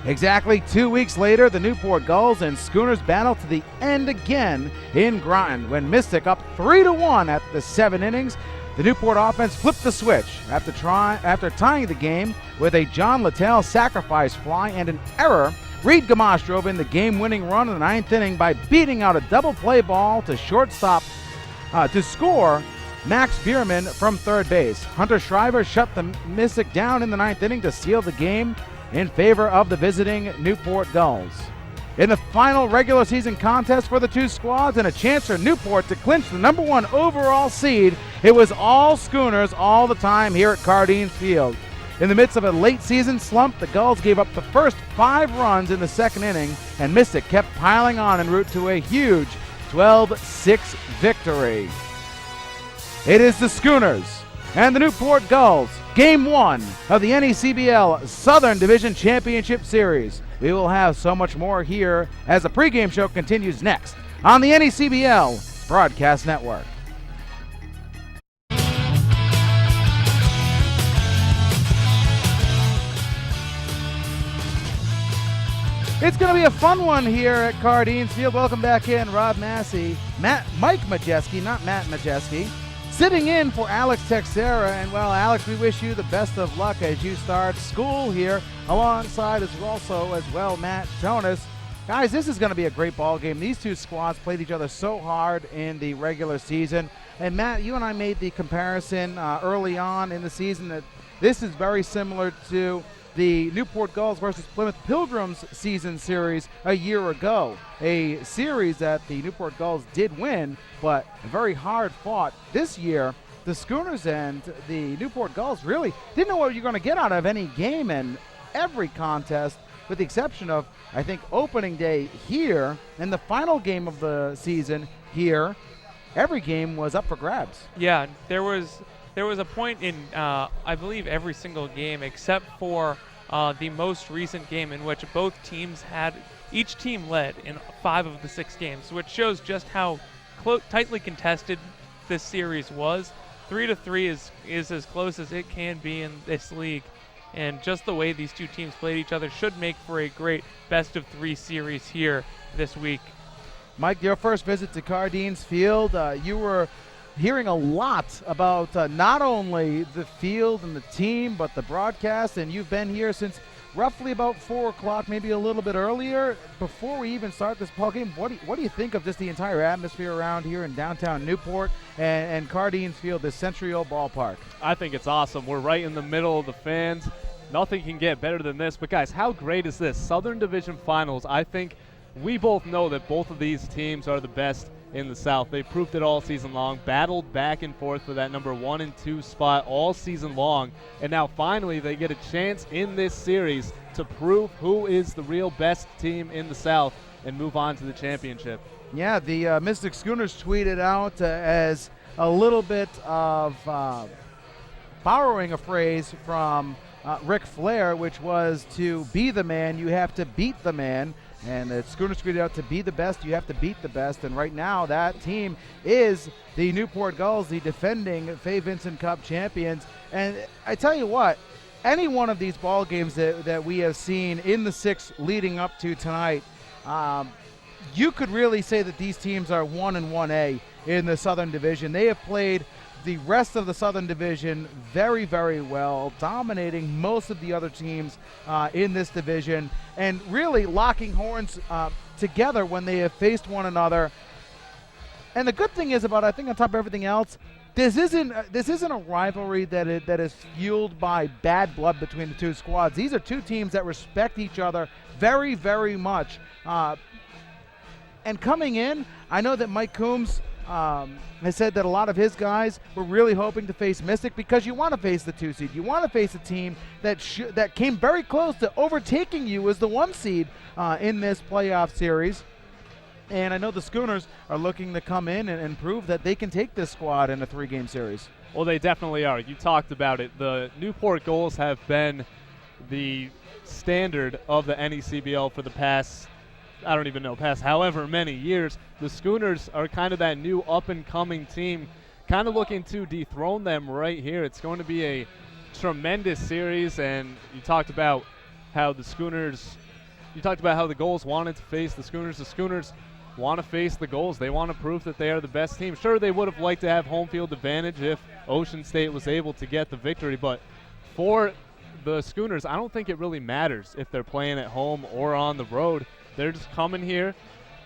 Exactly 2 weeks later, the Newport Gulls and Schooners battled to the end again in Groton when Mystic up 3-1 at the 7 innings. The Newport offense flipped the switch after tying the game with a John Littell sacrifice fly and an error. Reed Gamache drove in the game-winning run in the 9th inning by beating out a double play ball to shortstop to score Max Bierman from third base. Hunter Shriver shut the Mystic down in the 9th inning to seal the game in favor of the visiting Newport Gulls. In the final regular season contest for the two squads and a chance for Newport to clinch the #1 overall seed, it was all Schooners all the time here at Cardines Field. In the midst of a late season slump, the Gulls gave up the first 5 runs in the 2nd inning, and Mystic kept piling on en route to a huge 12-6 victory. It is the Schooners and the Newport Gulls, Game 1 of the NECBL Southern Division Championship Series. We will have so much more here as the pregame show continues next on the NECBL Broadcast Network. It's going to be a fun one here at Cardines Field. Welcome back in, Rob Massey. Mike Majeski, not Matt Majeski, sitting in for Alex Texera. And, well, Alex, we wish you the best of luck as you start school here, alongside as well Matt Jonas. Guys, this is going to be a great ball game. These two squads played each other so hard in the regular season. And, Matt, you and I made the comparison early on in the season that this is very similar to the Newport Gulls versus Plymouth Pilgrims season series a year ago. A series that the Newport Gulls did win, but very hard fought. This year, the Schooners and the Newport Gulls really didn't know what you're going to get out of any game, and every contest, with the exception of, I think, opening day here and the final game of the season here, every game was up for grabs. Yeah, there was there was a point in, I believe, every single game except for the most recent game in which each team led in 5 of the 6 games, which shows just how tightly contested this series was. 3-3 is as close as it can be in this league. And just the way these two teams played each other should make for a great best-of-3 series here this week. Mike, your first visit to Cardines Field, you were hearing a lot about not only the field and the team, but the broadcast, and you've been here since roughly about 4 o'clock, maybe a little bit earlier. Before we even start this ball game, what do you think of just the entire atmosphere around here in downtown Newport and Cardines Field, this century-old ballpark? I think it's awesome. We're right in the middle of the fans. Nothing can get better than this. But, guys, how great is this? Southern Division Finals. I think we both know that both of these teams are the best in the South. They proved it all season long, battled back and forth for that number 1 and 2 spot all season long, and now finally they get a chance in this series to prove who is the real best team in the South and move on to the championship. Yeah, the Mystic Schooners tweeted out as a little bit of borrowing a phrase from Ric Flair, which was to be the man, you have to beat the man. And the Schooners tweeted out, to be the best, you have to beat the best. And right now, that team is the Newport Gulls, the defending Fay Vincent Cup champions. And I tell you what, any one of these ball games that we have seen in the 6 leading up to tonight, you could really say that these teams are 1 and 1A in the Southern Division. They have played the rest of the Southern Division very, very well, dominating most of the other teams in this division, and really locking horns together when they have faced one another. And the good thing is about, I think on top of everything else, this isn't a rivalry that is fueled by bad blood between the two squads. These are two teams that respect each other very, very much. And coming in, I know that Mike Coombs has said that a lot of his guys were really hoping to face Mystic, because you want to face the 2 seed. You want to face a team that came very close to overtaking you as the 1 seed in this playoff series. And I know the Schooners are looking to come in and prove that they can take this squad in a 3-game series. Well, they definitely are. You talked about it. The Newport Gulls have been the standard of the NECBL for the past, I don't even know, past however many years. The Schooners are kind of that new up-and-coming team, kind of looking to dethrone them right here. It's going to be a tremendous series, and you talked about how the Gulls wanted to face the Schooners. The Schooners want to face the Gulls. They want to prove that they are the best team. Sure, they would have liked to have home field advantage if Ocean State was able to get the victory, but for the Schooners, I don't think it really matters if they're playing at home or on the road. They're just coming here.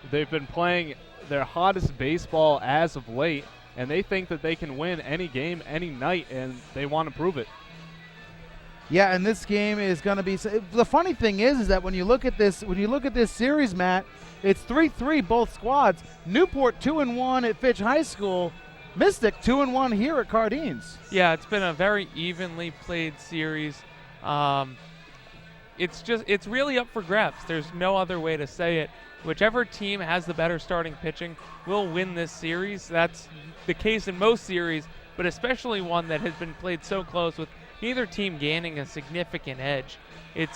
They've been playing their hottest baseball as of late, and they think that they can win any game, any night, and they want to prove it. Yeah, and this game is going to be. The funny thing is that when you look at this series, Matt, it's 3-3 both squads. Newport 2-1 at Fitch High School. Mystic 2-1 here at Cardines. Yeah, it's been a very evenly played series. It's really up for grabs. There's no other way to say it. Whichever team has the better starting pitching will win this series. That's the case in most series, but especially one that has been played so close with neither team gaining a significant edge. It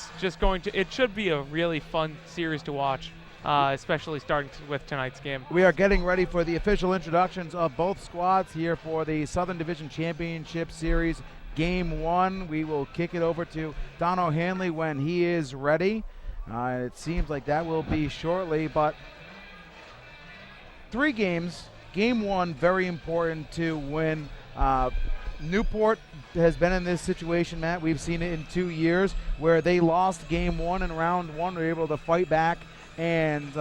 should be a really fun series to watch, especially starting with tonight's game. We are getting ready for the official introductions of both squads here for the Southern Division Championship Series Game 1. We will kick it over to Don O'Hanley when he is ready. It seems like that will be shortly, but 3 games. Game 1, very important to win. Newport has been in this situation, Matt. We've seen it in 2 years where they lost Game 1 in round 1. They were able to fight back and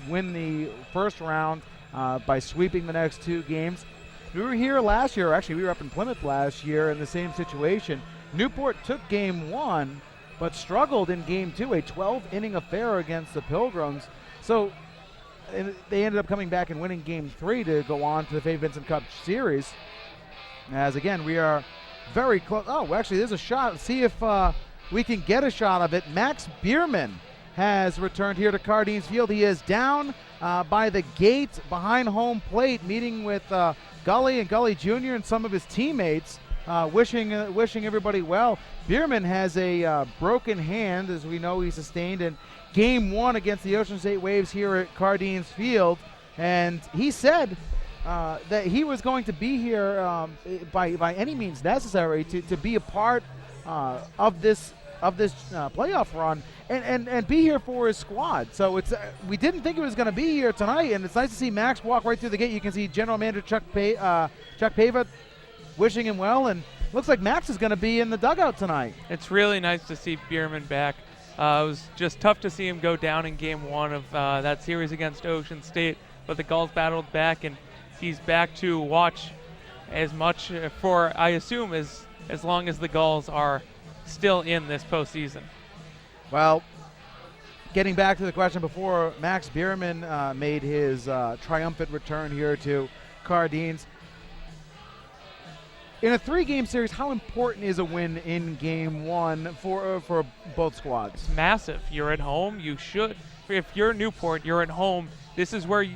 win the first round by sweeping the next 2 games. We were here last year. Actually, we were up in Plymouth last year in the same situation. Newport took Game 1, but struggled in Game 2, a 12-inning affair against the Pilgrims. So they ended up coming back and winning Game 3 to go on to the Fay Vincent Cup Series. As, again, we are very close. Oh, actually, there's a shot. Let's see if we can get a shot of it. Max Bierman has returned here to Cardines Field. He is down by the gate behind home plate, meeting with Gully and Gully Jr. and some of his teammates. wishing everybody well. Bierman has a broken hand, as we know he sustained in Game 1 against the Ocean State Waves here at Cardines Field, and he said that he was going to be here by any means necessary to be a part of this playoff run and be here for his squad. So it's we didn't think he was going to be here tonight, and it's nice to see Max walk right through the gate. You can see General Manager Chuck Pava wishing him well, and looks like Max is going to be in the dugout tonight. It's really nice to see Bierman back. It was just tough to see him go down in Game 1 of that series against Ocean State, but the Gulls battled back, and he's back to watch as much for, I assume, as long as the Gulls are still in this postseason. Well, getting back to the question before, Max Bierman made his triumphant return here to Cardines. In a 3-game series, how important is a win in Game 1 for both squads? It's massive. You're at home. You should. If you're Newport, you're at home. This is where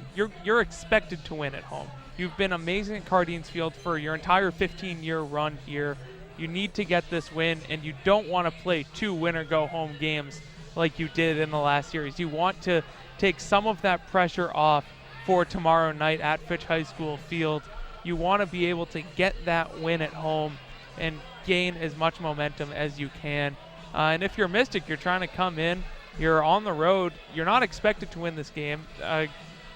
you're expected to win at home. You've been amazing at Cardines Field for your entire 15-year run here. You need to get this win, and you don't want to play 2 win-or-go-home games like you did in the last series. You want to take some of that pressure off for tomorrow night at Fitch High School Field. You want to be able to get that win at home and gain as much momentum as you can. And if you're Mystic, you're trying to come in. You're on the road. You're not expected to win this game.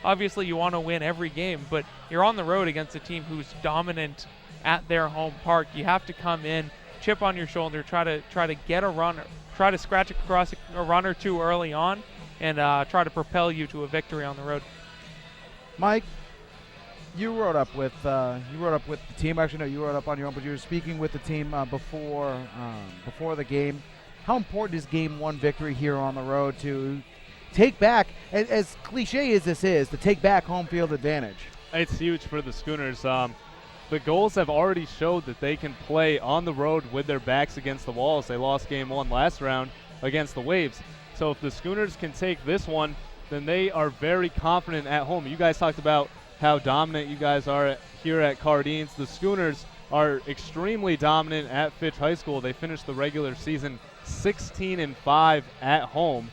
Obviously, you want to win every game, but you're on the road against a team who's dominant at their home park. You have to come in, chip on your shoulder, try to get a run, try to scratch across a run or two early on, and try to propel you to a victory on the road. Mike, you rode up with the team. Actually, no, you rode up on your own, but you were speaking with the team before the game. How important is Game 1 victory here on the road to take back, as cliche as this is, to take back home field advantage? It's huge for the Schooners. The Gulls have already showed that they can play on the road with their backs against the walls. They lost Game 1 last round against the Waves. So if the Schooners can take this one, then they are very confident at home. You guys talked about how dominant you guys are here at Cardines. The Schooners are extremely dominant at Fitch High School. They finished the regular season 16-5 at home.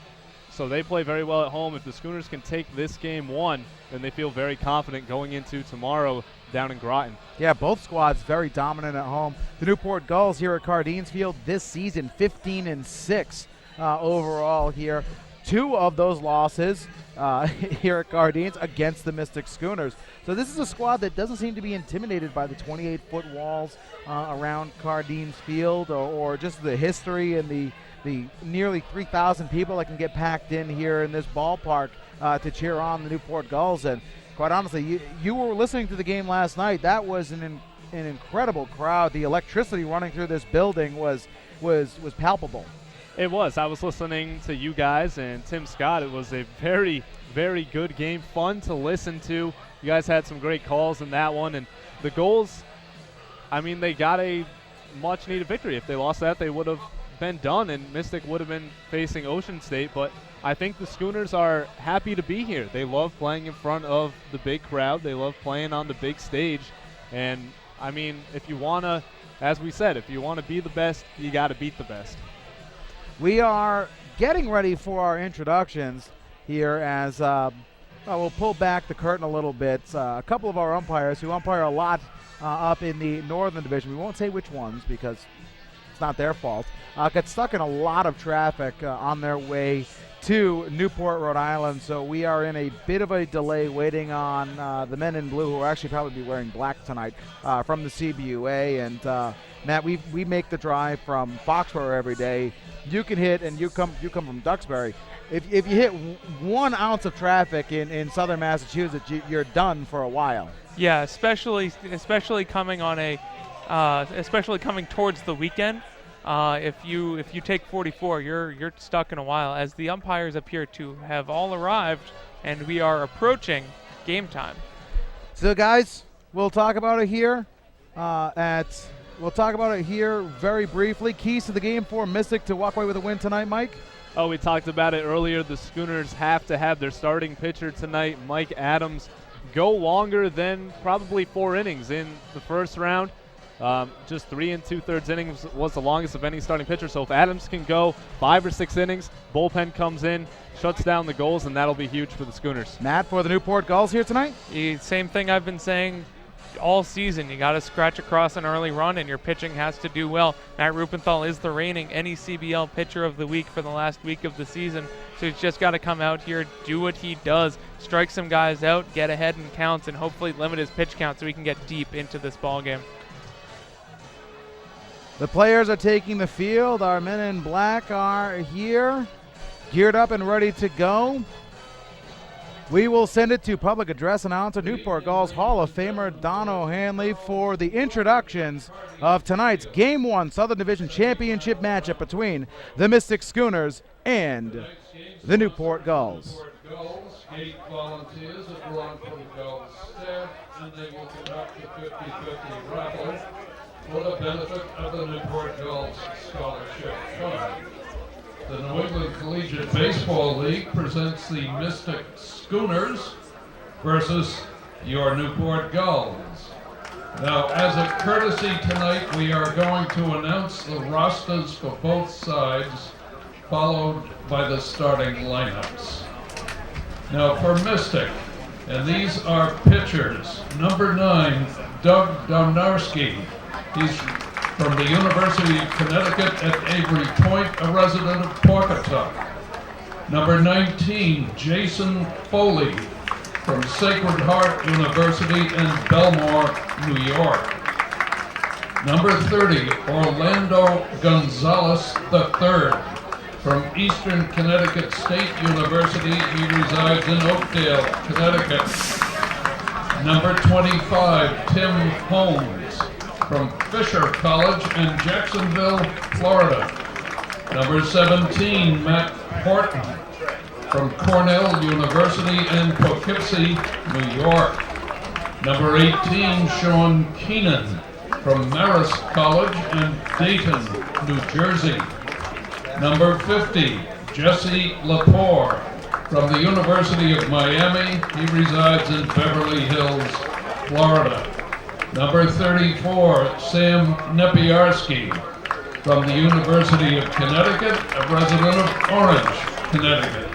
So they play very well at home. If the Schooners can take this Game 1, then they feel very confident going into tomorrow down in Groton. Yeah, both squads very dominant at home. The Newport Gulls here at Cardines Field this season 15-6 overall here. 2 of those losses here at Cardines against the Mystic Schooners. So this is a squad that doesn't seem to be intimidated by the 28-foot walls around Cardines Field or just the history and the nearly 3,000 people that can get packed in here in this ballpark to cheer on the Newport Gulls. And quite honestly, you were listening to the game last night. That was an incredible crowd. The electricity running through this building was palpable. It was. I was listening to you guys and Tim Scott. It was a very, very good game. Fun to listen to. You guys had some great calls in that one. And the Gulls, I mean, they got a much-needed victory. If they lost that, they would have been done, and Mystic would have been facing Ocean State. But I think the Schooners are happy to be here. They love playing in front of the big crowd. They love playing on the big stage. And, I mean, if you want to, as we said, if you want to be the best, you got to beat the best. We are getting ready for our introductions here as we'll pull back the curtain a little bit. A couple of our umpires who umpire a lot up in the Northern Division, we won't say which ones because it's not their fault, got stuck in a lot of traffic on their way to Newport, Rhode Island. So we are in a bit of a delay waiting on the men in blue, who will actually probably be wearing black tonight, from the CBUA. And Matt, we make the drive from Foxborough every day. You can hit, and you come from Duxbury. If you hit 1 ounce of traffic in southern Massachusetts, you're done for a while. Yeah, especially coming on especially coming towards the weekend. If you take 44, you're stuck in a while, as the umpires appear to have all arrived, and we are approaching game time. So, guys, we'll talk about it here. We'll talk about it here very briefly. Keys to the game for Mystic to walk away with a win tonight, Mike? Oh, we talked about it earlier. The Schooners have to have their starting pitcher tonight, Mike Adams, go longer than probably 4 innings in the first round. Just 3 2/3 innings was the longest of any starting pitcher. So if Adams can go 5 or 6 innings, bullpen comes in, shuts down the Gulls, and that'll be huge for the Schooners. Matt, for the Newport Gulls here tonight? Same thing I've been saying all season. You got to scratch across an early run, and your pitching has to do well. Matt Rupenthal is the reigning NECBL pitcher of the week for the last week of the season, so he's just got to come out here, do what he does, strike some guys out, get ahead in counts, and hopefully limit his pitch count so he can get deep into this ball game. The players are taking the field. Our men in black are here, geared up and ready to go. We will send it to public address announcer, Newport Gulls Hall of Famer Don O'Hanley, for the introductions of tonight's Game 1 Southern Division Championship matchup between the Mystic Schooners and the Newport Gulls. Eight volunteers have run for the Gulls staff, and they will conduct the 50-50 raffle for the benefit of the Newport Gulls Scholarship Fund. The New England Collegiate Baseball League presents the Mystic Schooners versus your Newport Gulls. Now, as a courtesy tonight, we are going to announce the rosters for both sides, followed by the starting lineups. Now, for Mystic, and these are pitchers. Number 9, Doug Donarski. He's from the University of Connecticut at Avery Point, a resident of Pawcatuck. Number 19, Jason Foley from Sacred Heart University in Belmore, New York. Number 30, Orlando Gonzalez III from Eastern Connecticut State University. He resides in Oakdale, Connecticut. Number 25, Tim Holmes from Fisher College in Jacksonville, Florida. Number 17, Matt Horton from Cornell University in Poughkeepsie, New York. Number 18, Sean Keenan from Marist College in Dayton, New Jersey. Number 50, Jesse Lepore from the University of Miami. He resides in Beverly Hills, Florida. Number 34, Sam Nepiarski from the University of Connecticut, a resident of Orange, Connecticut.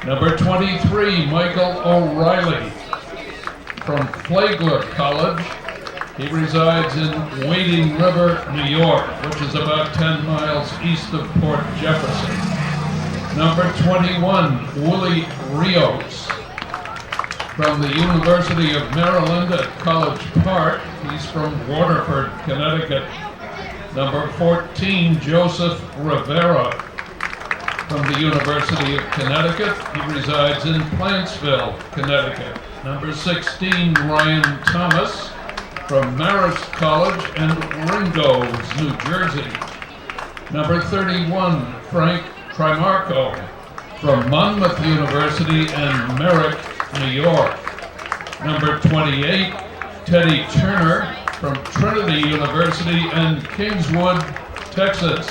Number 23, Michael O'Reilly from Flagler College. He resides in Wading River, New York, which is about 10 miles east of Port Jefferson. Number 21, Willie Rios from the University of Maryland at College Park. He's from Waterford, Connecticut. Number 14, Joseph Rivera from the University of Connecticut. He resides in Plantsville, Connecticut. Number 16, Ryan Thomas from Marist College in Ringgoes, New Jersey. Number 31, Frank Trimarco from Monmouth University in Merrick, New York. Number 28, Teddy Turner from Trinity University in Kingswood, Texas.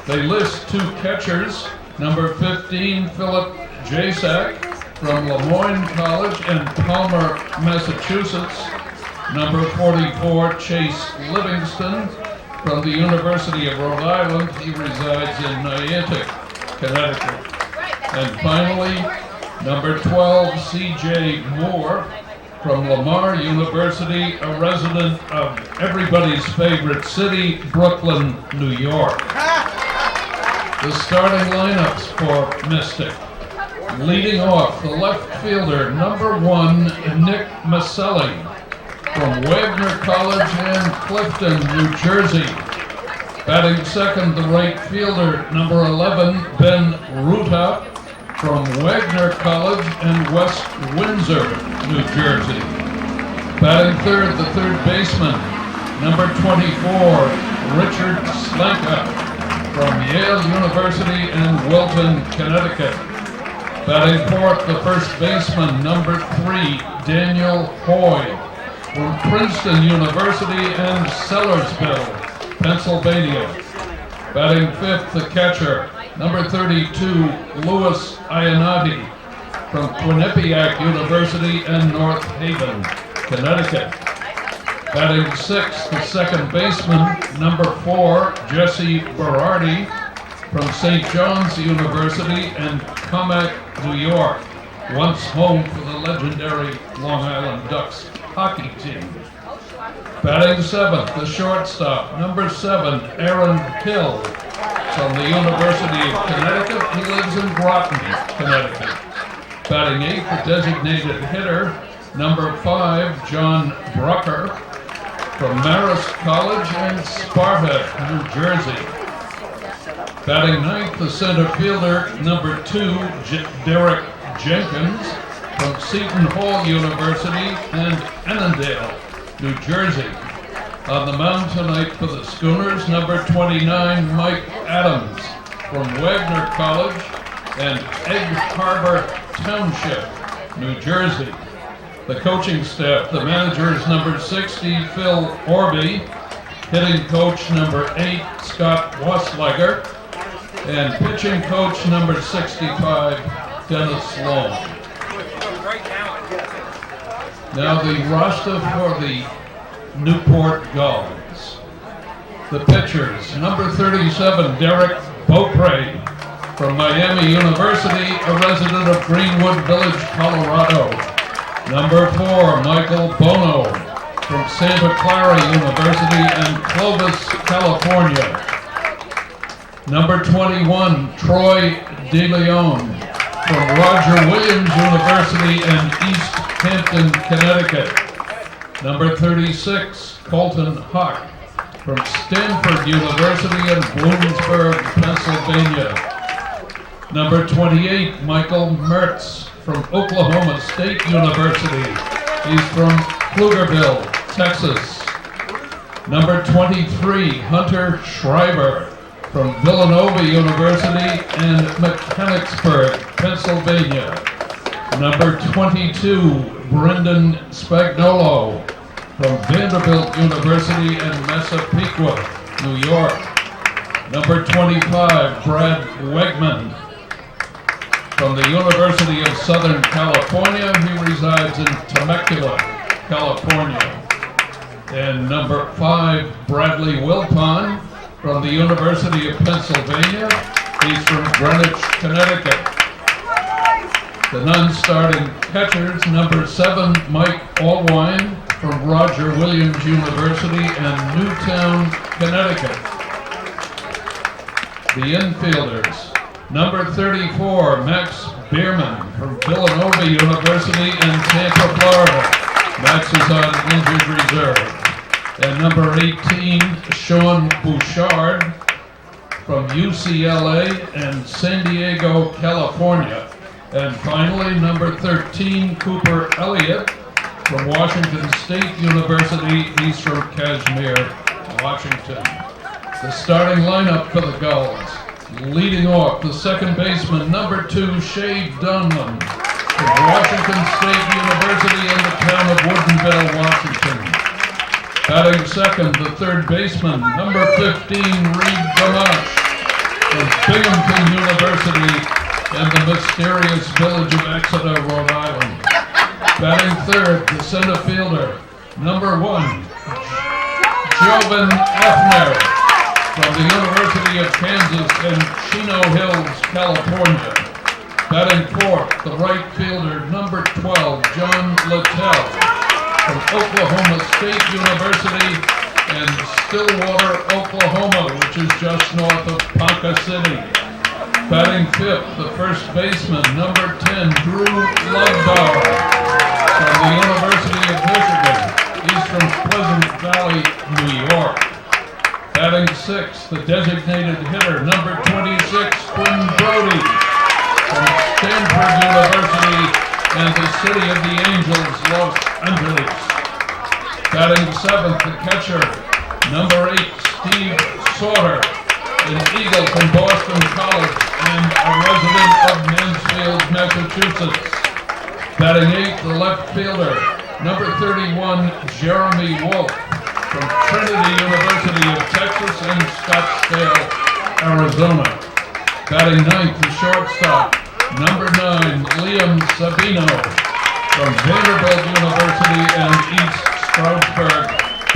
They list 2 catchers. Number 15, Philip Jasak from Lemoyne College in Palmer, Massachusetts. Number 44, Chase Livingston from the University of Rhode Island. He resides in Niantic, Connecticut. And finally, number 12, C.J. Moore from Lamar University, a resident of everybody's favorite city, Brooklyn, New York. The starting lineups for Mystic. Leading off, the left fielder, number 1, Nick Maselli from Wagner College in Clifton, New Jersey. Batting second, the right fielder, number 11, Ben Ruta from Wagner College in West Windsor, New Jersey. Batting third, the third baseman, number 24, Richard Slanka from Yale University in Wilton, Connecticut. Batting fourth, the first baseman, number 3, Daniel Hoy from Princeton University in Sellersville, Pennsylvania. Batting fifth, the catcher, number 32, Louis Iannotti from Quinnipiac University in North Haven, Connecticut. Batting sixth, the second baseman, number 4, Jesse Berardi from St. John's University and Commack, New York, once home for the legendary Long Island Ducks hockey team. Batting seventh, the shortstop, number 7, Aaron Hill from the University of Connecticut. He lives in Groton, Connecticut. Batting eighth, the designated hitter, number 5, John Brucker from Marist College and Sparta, New Jersey. Batting ninth, the center fielder, number 2, Derek Jenkins from Seton Hall University and Annandale, New Jersey. On the mound tonight for the Schooners, number 29, Mike Adams from Wagner College and Egg Harbor Township, New Jersey. The coaching staff, the manager is number 60, Phil Orby, hitting coach number 8, Scott Wasslager, and pitching coach number 65, Dennis Long. Now the roster for the Newport Gulls. The pitchers, number 37, Derek Beaupre from Miami University, a resident of Greenwood Village, Colorado. Number 4, Michael Bono from Santa Clara University and Clovis, California. Number 21, Troy DeLeon from Roger Williams University and East Hampton, Connecticut. Number 36, Colton Hawk from Stanford University in Bloomsburg, Pennsylvania. Number 28, Michael Mertz from Oklahoma State University. He's from Pflugerville, Texas. Number 23, Hunter Schreiber from Villanova University and Mechanicsburg, Pennsylvania. Number 22, Brendan Spagnolo from Vanderbilt University and Massapequa, New York. Number 25, Brad Wegman from the University of Southern California. He resides in Temecula, California. And number 5, Bradley Wilpon from the University of Pennsylvania. He's from Greenwich, Connecticut. The non-starting catchers, number 7, Mike Allwine from Roger Williams University and Newtown, Connecticut. The infielders, number 34, Max Bierman from Villanova University in Tampa, Florida. Max is on injured reserve. And number 18, Sean Bouchard from UCLA and San Diego, California. And finally, number 13, Cooper Elliott from Washington State University. He's from Kashmir, Washington. The starting lineup for the Gulls. Leading off, the second baseman, number 2, Shay Dunlin from Washington State University in the town of Woodinville, Washington. Batting second, the third baseman, number 15, Reed Gamache from Binghamton University in the mysterious village of Exeter, Rhode Island. Batting third, the center fielder, number 1, Jovan Afner from the University of Kansas in Chino Hills, California. Batting fourth, the right fielder, number 12, John Littell from Oklahoma State University in Stillwater, Oklahoma, which is just north of Ponca City. Batting fifth, the first baseman, number 10, Drew Lovedower from the University of Michigan. He's from Pleasant Valley, New York. Batting sixth, the designated hitter, number 26, Quinn Brody from Stanford University and the City of the Angels, Los Angeles. Batting seventh, the catcher, number 8, Steve Sauter, an Eagle from Boston College and a resident of Mansfield, Massachusetts. Batting eighth, the left fielder, number 31, Jeremy Wolf from Trinity University of Texas in Scottsdale, Arizona. Batting ninth, the shortstop, number 9, Liam Sabino from Vanderbilt University and East Stroudsburg,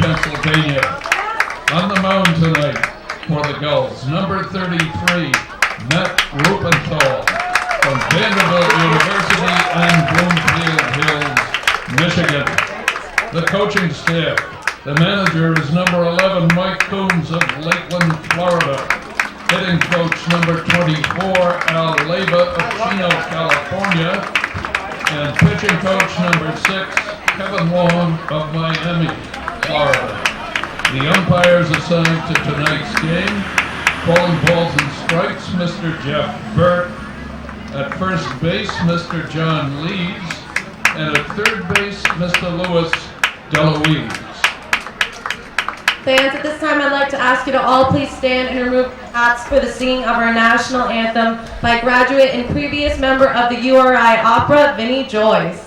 Pennsylvania. On the mound tonight for the Gulls, number 33, Matt Rupenthal from Vanderbilt University and Bloomfield Hills, Michigan. The coaching staff, the manager is number 11, Mike Coombs of Lakeland, Florida. Hitting coach number 24, Al Leyva of Chino, California. And pitching coach number 6, Kevin Long of Miami, Florida. The umpires assigned to tonight's game, calling balls and strikes, Mr. Jeff Burt. At first base, Mr. John Leeds. And at third base, Mr. Louis DeLuise. Fans, at this time I'd like to ask you to all please stand and remove your hats for the singing of our national anthem by graduate and previous member of the URI Opera, Vinnie Joyce.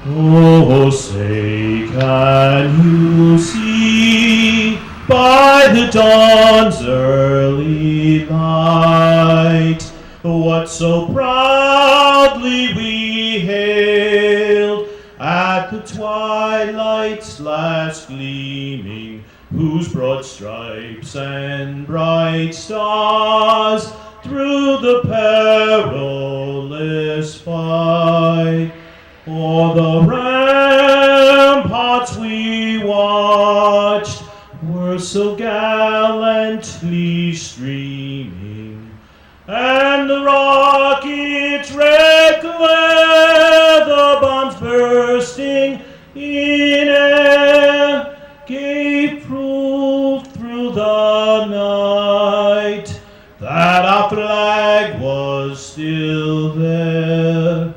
Oh, say can you see by the dawn's early light what so proudly we hailed at the twilight's last gleaming, whose broad stripes and bright stars through the perilous fight o'er the ramparts we watched were so gallantly streaming, and the rocket's red glare, the bombs bursting in air, gave proof through the night that our flag was still there.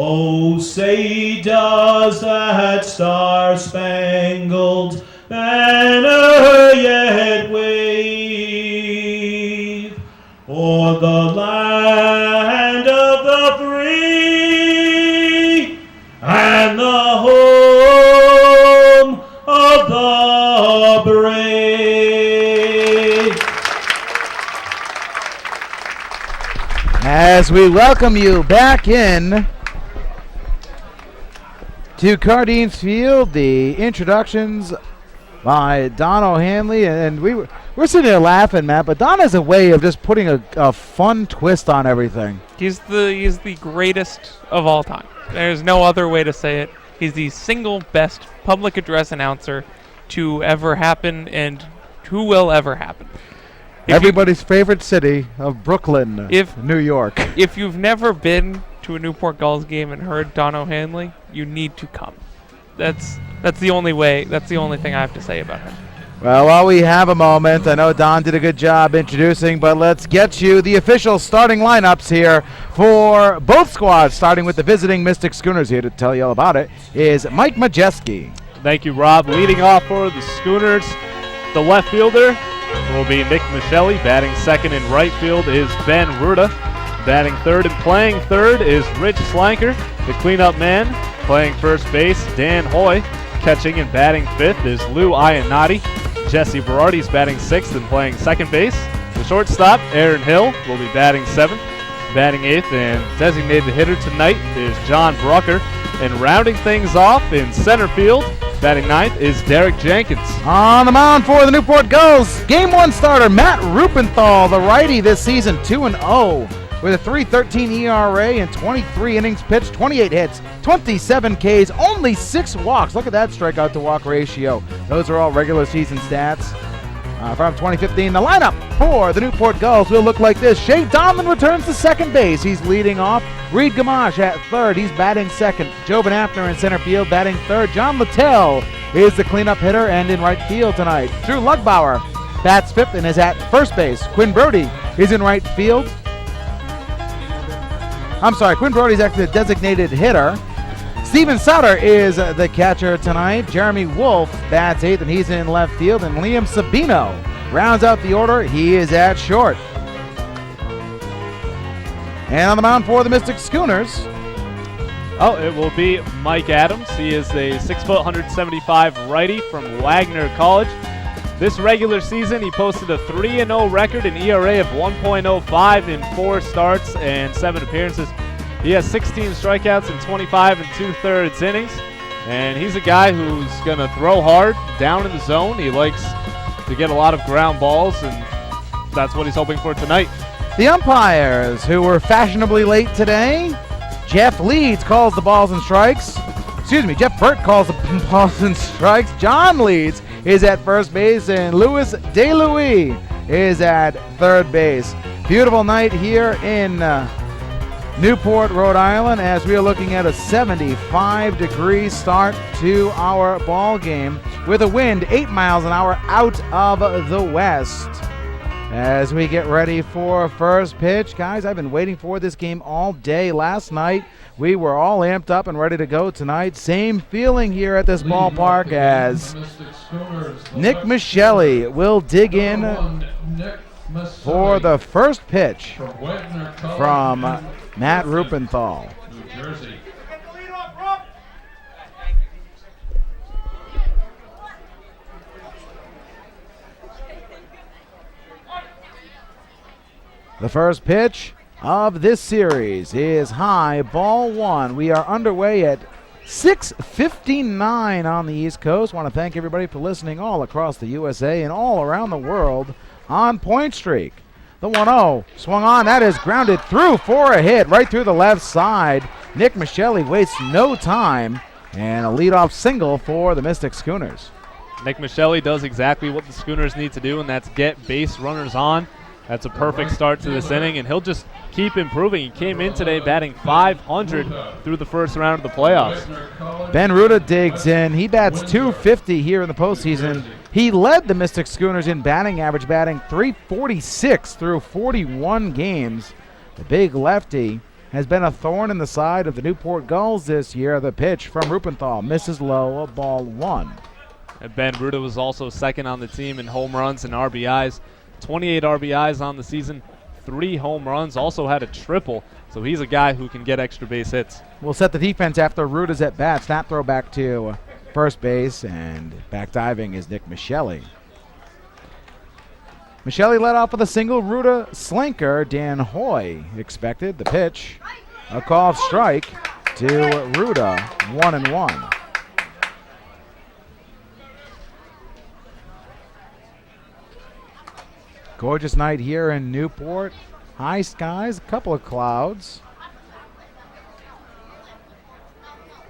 Oh, say does that star-spangled banner yet wave o'er the land of the free and the home of the brave? As we welcome you back in to Cardines Field, the introductions by Don O'Hanley, and we're sitting there laughing, Matt, but Don has a way of just putting a fun twist on everything. He's the greatest of all time. There's no other way to say it. He's the single best public address announcer to ever happen and who will ever happen. Everybody's favorite city of Brooklyn, New York. If you've never been to a Newport Gulls game and heard Don O'Hanley, you need to come. That's the only way. That's the only thing I have to say about him. Well, while we have a moment, I know Don did a good job introducing, but let's get you the official starting lineups here for both squads, starting with the visiting Mystic Schooners. Here to tell you all about it is Mike Majeski. Thank you, Rob. Leading off for the Schooners, the left fielder will be Nick Michelli. Batting second in right field is Ben Ruda. Batting third and playing third is Rich Slanker. The cleanup man playing first base, Dan Hoy. Catching and batting fifth is Lou Iannotti. Jesse Berardi's batting sixth and playing second base. The shortstop, Aaron Hill, will be batting seventh. Batting eighth and designated hitter tonight is John Brucker. And rounding things off in center field, batting ninth is Derek Jenkins. On the mound for the Newport Gulls, Game 1 starter Matt Rupenthal, the righty this season, 2-0. With a 3.13 ERA and 23 innings pitched, 28 hits, 27 Ks, only 6 walks. Look at that strikeout to walk ratio. Those are all regular season stats from 2015. The lineup for the Newport Gulls will look like this. Shea Donlin returns to second base. He's leading off. Reed Gamache at third. He's batting second. Jovan Afner in center field batting third. John Littell is the cleanup hitter and in right field tonight. Drew Lugbauer bats fifth and is at first base. Quinn Brody is in right field. Quinn Brody's actually the designated hitter. Steven Sutter is the catcher tonight. Jeremy Wolf bats eighth, and he's in left field. And Liam Sabino rounds out the order. He is at short. And on the mound for the Mystic Schooners. Oh, it will be Mike Adams. He is a 6', 175 righty from Wagner College. This regular season, he posted a 3-0 record, an ERA of 1.05 in 4 starts and 7 appearances. He has 16 strikeouts in 25 and 2/3 innings. And he's a guy who's going to throw hard down in the zone. He likes to get a lot of ground balls, and that's what he's hoping for tonight. The umpires, who were fashionably late today. Jeff Leeds calls the balls and strikes. Jeff Burt calls the balls and strikes. John Leeds is at first base, and Louis DeLuis is at third base. Beautiful night here in Newport, Rhode Island, as we are looking at a 75-degree start to our ball game with a wind 8 miles an hour out of the west. As we get ready for first pitch, guys, I've been waiting for this game all day. Last night, we were all amped up and ready to go tonight. Same feeling here at this ballpark as Nick Michelli will dig in for the first pitch from Matt Rupenthal. The first pitch of this series is high, ball one. We are underway at 6:59 on the East Coast. Want to thank everybody for listening all across the USA and all around the world on Point Streak. The 1-0 swung on. That is grounded through for a hit right through the left side. Nick Michelli wastes no time, and a leadoff single for the Mystic Schooners. Nick Michelli does exactly what the Schooners need to do, and that's get base runners on. That's a perfect start to this inning, and he'll just keep improving. He came in today batting .500 through the first round of the playoffs. Ben Ruda digs in. He bats .250 here in the postseason. He led the Mystic Schooners in batting average, batting .346 through 41 games. The big lefty has been a thorn in the side of the Newport Gulls this year. The pitch from Rupenthal misses low, a ball one. And Ben Ruda was also second on the team in home runs and RBIs. 28 RBIs on the season, 3 home runs, also had a triple, so he's a guy who can get extra base hits. We'll set the defense after Ruda's at bat. Snap throw back to first base, and back diving is Nick Michelli. Michelli led off with a single. Ruda slinker. Dan Hoy expected. The pitch, a called strike to Ruda, 1-1. Gorgeous night here in Newport. High skies, a couple of clouds.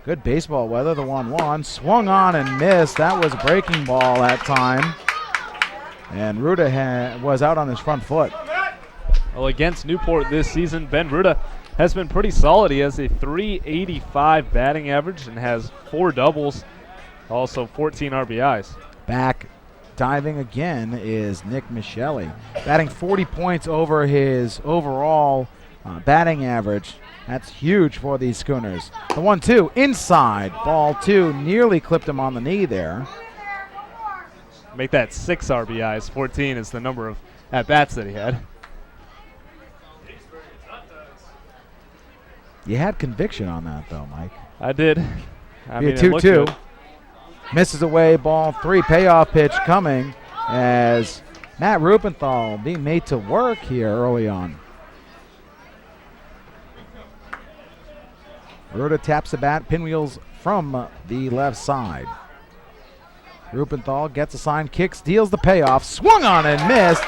Good baseball weather, the 1-1. Swung on and missed. That was a breaking ball that time. And Ruda was out on his front foot. Well, against Newport this season, Ben Ruda has been pretty solid. He has a .385 batting average and has 4 doubles, also 14 RBIs. Back diving again is Nick Michelli, batting 40 points over his overall batting average. That's huge for these Schooners. The 1-2 inside, ball 2, nearly clipped him on the knee there. Make that 6 RBIs. 14 is the number of at-bats that he had. You had conviction on that though, Mike. I did. I mean, 2-2. Misses away, ball 3. Payoff pitch coming as Matt Rupenthal being made to work here early on. Ruda taps the bat, pinwheels from the left side. Rupenthal gets a sign, kicks, deals the payoff, swung on and missed.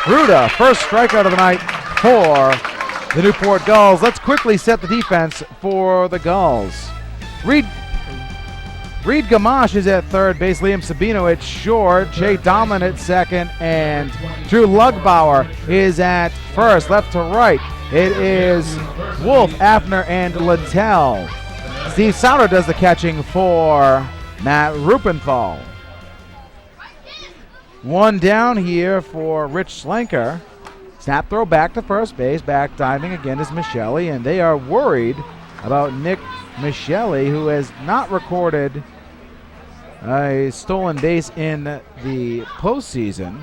Ruda, first strikeout of the night for the Newport Gulls. Let's quickly set the defense for the Gulls. Reed Gamache is at third base. Liam Sabino at short. Jay Domlin at second. And Drew Lugbauer is at first. Left to right, it is Wolf, Afner, and Littell. Steve Sauter does the catching for Matt Rupenthal. One down here for Rich Slenker. Snap throw back to first base. Back diving again is Michelli. And they are worried about Nick Michelli, who has not recorded a stolen base in the postseason,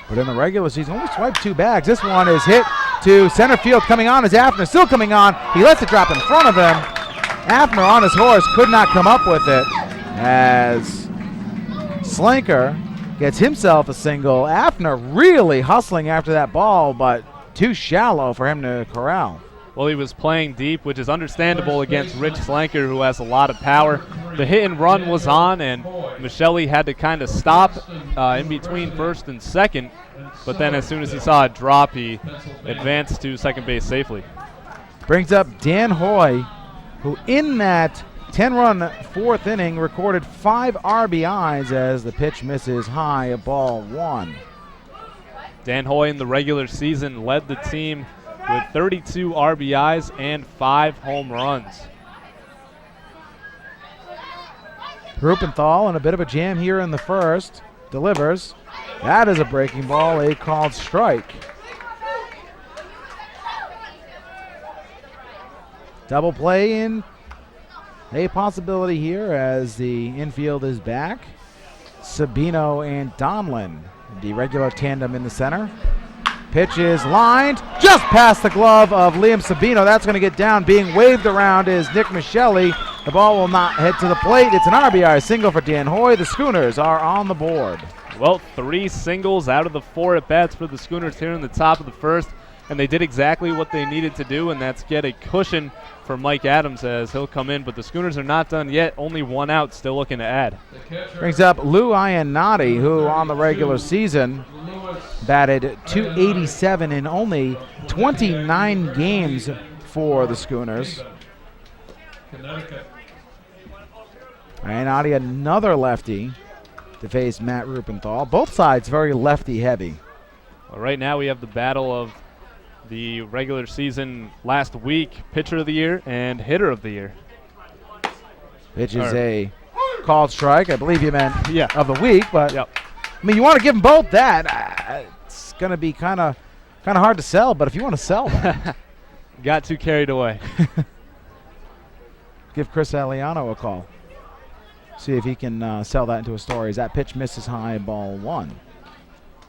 but in the regular season only swiped 2 bags. This one is hit to center field. Coming on is Afner, still coming on. He lets it drop in front of him. Afner on his horse could not come up with it as Slinker gets himself a single. Afner really hustling after that ball, but too shallow for him to corral. Well, he was playing deep, which is understandable against Rich Slanker, who has a lot of power. The hit and run was on, and Michele had to kind of stop in between first and second. But then as soon as he saw a drop, he advanced to second base safely. Brings up Dan Hoy, who in that 10-run fourth inning recorded 5 RBIs as the pitch misses high, ball 1. Dan Hoy in the regular season led the team with 32 RBIs and 5 home runs. Rupenthal in a bit of a jam here in the first. Delivers. That is a breaking ball, a called strike. Double play in a possibility here as the infield is back. Sabino and Donlin, the regular tandem in the center. Pitch is lined just past the glove of Liam Sabino. That's going to get down. Being waved around is Nick Michele. The ball will not head to the plate. It's an RBI single for Dan Hoy. The Schooners are on the board. Well, 3 singles out of the 4 at-bats for the Schooners here in the top of the first, and they did exactly what they needed to do, and that's get a cushion for Mike Adams as he'll come in. But the Schooners are not done yet. Only 1 out, still looking to add. Brings up Lou Iannotti, who on the regular season batted .287 in only 29 games for the Schooners. Iannotti, another lefty to face Matt Rupenthal. Both sides very lefty heavy. Well, right now we have the battle of the regular season last week, pitcher of the year and hitter of the year. Pitch is a called strike. I believe you meant of the week, but yep. I mean, you want to give them both that. It's going to be kind of hard to sell, but if you want to sell that. Got too carried away. Give Chris Aliano a call. See if he can sell that into a story. As that pitch misses high, ball 1.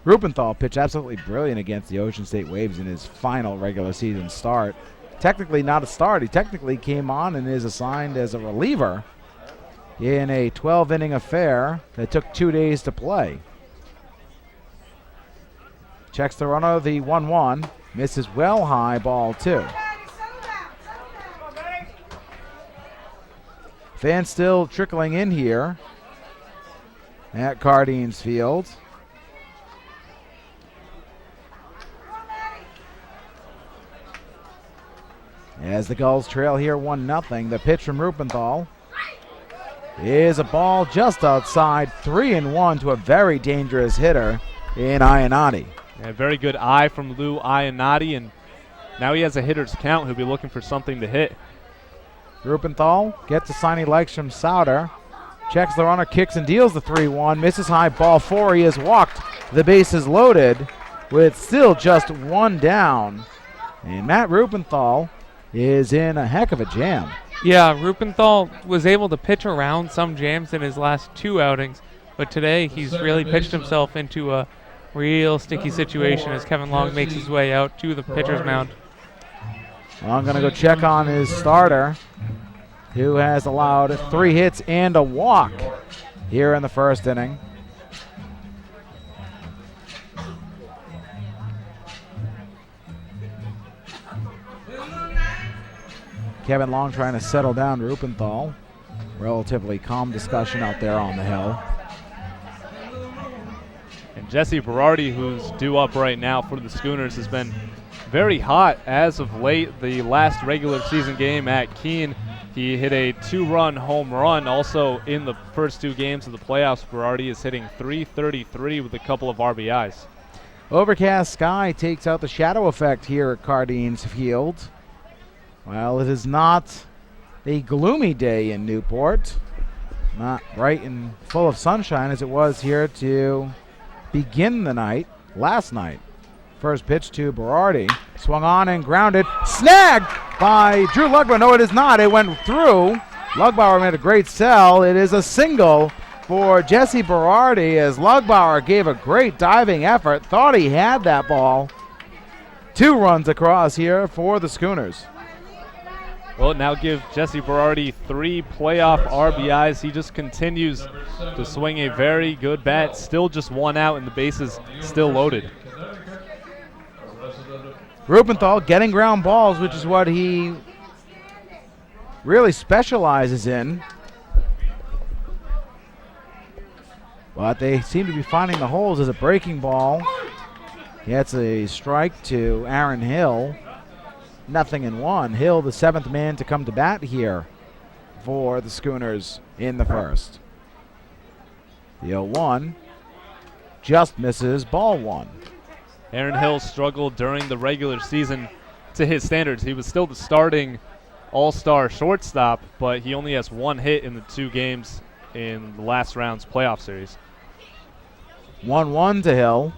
Rupenthal pitched absolutely brilliant against the Ocean State Waves in his final regular season start. Technically not a start. He technically came on and is assigned as a reliever in a 12-inning affair that took 2 days to play. Checks the runner, the 1-1. Misses well high, ball 2. Fans still trickling in here at Cardines Field. As the Gulls trail here 1-0, the pitch from Rupenthal is a ball just outside, 3-1 to a very dangerous hitter in Iannotti. A very good eye from Lou Iannotti, and now he has a hitter's count. He'll be looking for something to hit. Rupenthal gets a sign he likes from Sauter. Checks the runner, kicks and deals the 3-1. Misses high, ball 4. He has walked. The bases loaded with still just 1 down. And Matt Rupenthal is in a heck of a jam. Yeah, Rupenthal was able to pitch around some jams in his last 2 outings, but today he's really pitched himself into a real sticky situation as Kevin Long makes his way out to the pitcher's mound. Well, I'm going to go check on his starter, who has allowed 3 hits and a walk here in the first inning. Kevin Long trying to settle down Rupenthal. Relatively calm discussion out there on the hill. And Jesse Berardi, who's due up right now for the Schooners, has been very hot as of late. The last regular season game at Keene, he hit a 2-run home run. Also in the first 2 games of the playoffs, Berardi is hitting .333 with a couple of RBIs. Overcast sky takes out the shadow effect here at Cardines Field. Well, it is not a gloomy day in Newport. Not bright and full of sunshine as it was here to begin the night last night. First pitch to Berardi. Swung on and grounded. Snagged by Drew Lugbauer. No, it is not. It went through. Lugbauer made a great sell. It is a single for Jesse Berardi as Lugbauer gave a great diving effort. Thought he had that ball. 2 runs across here for the Schooners. Well, now give Jesse Berardi 3 playoff RBIs. He just continues to swing a very good bat. Still just 1 out and the bases still loaded. Rubenthal getting ground balls, which is what he really specializes in. But they seem to be finding the holes as a breaking ball. Gets a strike to Aaron Hill. 0-1. Hill, the 7th man to come to bat here for the Schooners in the first. The 0-1 just misses, ball 1. Aaron Hill struggled during the regular season to his standards. He was still the starting all-star shortstop, but he only has 1 hit in the 2 games in the last round's playoff series. 1-1 to Hill.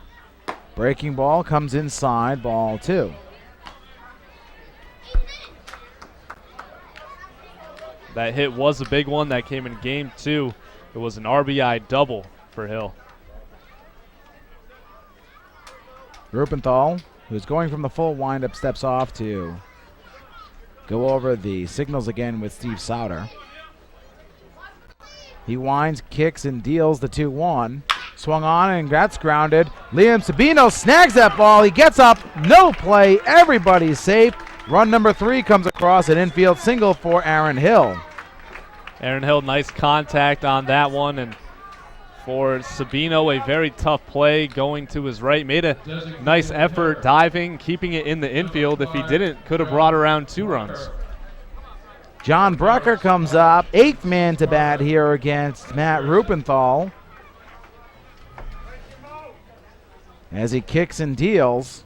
Breaking ball comes inside, ball 2. That hit was a big one that came in game 2. It was an RBI double for Hill. Rubenthal, who's going from the full windup, steps off to go over the signals again with Steve Sauter. He winds, kicks, and deals the 2-1. Swung on and that's grounded. Liam Sabino snags that ball. He gets up, no play, everybody's safe. Run number 3 comes across, an infield single for Aaron Hill. Aaron Hill, nice contact on that one, and for Sabino, a very tough play going to his right. Made a nice effort diving, keeping it in the infield. If he didn't, could have brought around 2 runs. John Brucker comes up, 8th man to bat here against Matt Rubenthal. As he kicks and deals,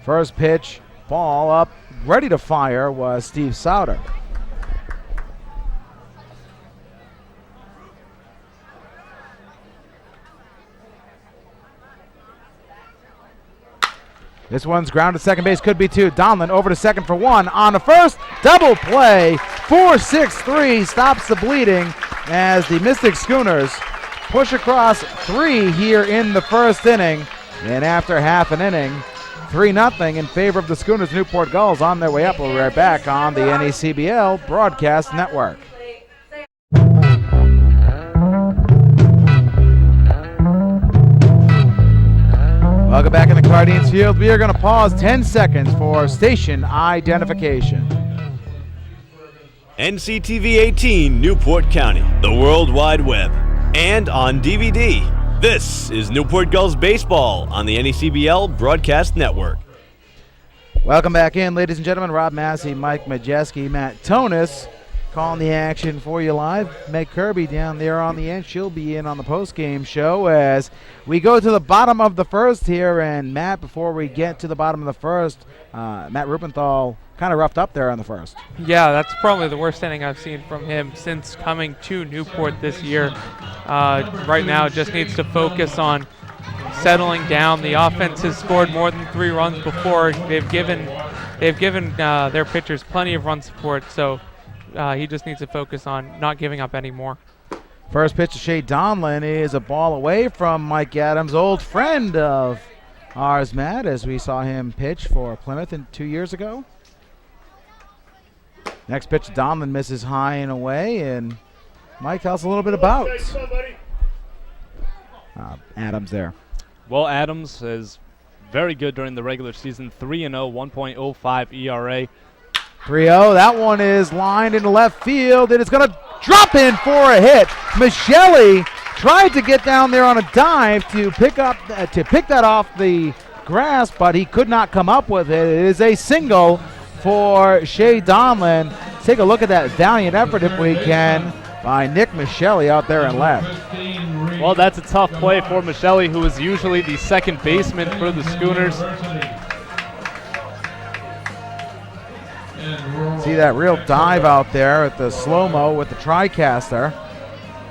first pitch, ball up, ready to fire was Steve Sauter. This one's grounded second base, could be 2. Donlin over to second for 1. On the first, double play, 4-6-3 stops the bleeding as the Mystic Schooners push across 3 here in the first inning. And after half an inning, 3-0 in favor of the Schooners. Newport Gulls on their way up. We'll be right back on the NECBL Broadcast Network. Welcome back in the Cardines field. We are going to pause 10 seconds for station identification. NCTV 18 Newport County, the World Wide Web, and on DVD. This is Newport Gulls Baseball on the NECBL Broadcast Network. Welcome back in, ladies and gentlemen. Rob Massey, Mike Majeski, Matt Tonis calling the action for you live. Meg Kirby down there on the end. She'll be in on the post-game show as we go to the bottom of the first here. And, Matt, before we get to the bottom of the first, Matt Rubenthal kind of roughed up there on the first. Yeah, that's probably the worst inning I've seen from him since coming to Newport this year. Right now just needs to focus on settling down. The offense has scored more than 3 runs before. They've given their pitchers plenty of run support, so he just needs to focus on not giving up any more. First pitch to Shea Donlin is a ball away from Mike Adams, old friend of ours, Matt, as we saw him pitch for Plymouth 2 years ago. Next pitch, Donlin misses high and away, and Mike, tell us a little bit about Adams there. Well, Adams is very good during the regular season, 3-0, 1.05 ERA. 3-0, that one is lined into left field, and it's going to drop in for a hit. Michele tried to get down there on a dive to pick that off the grass, but he could not come up with it. It is a single for Shea Donlin. Take a look at that valiant effort, if we can, by Nick Michele out there in left. Well, that's a tough play for Michele, who is usually the second baseman for the Schooners. See that real dive out there at the slow-mo with the TriCaster.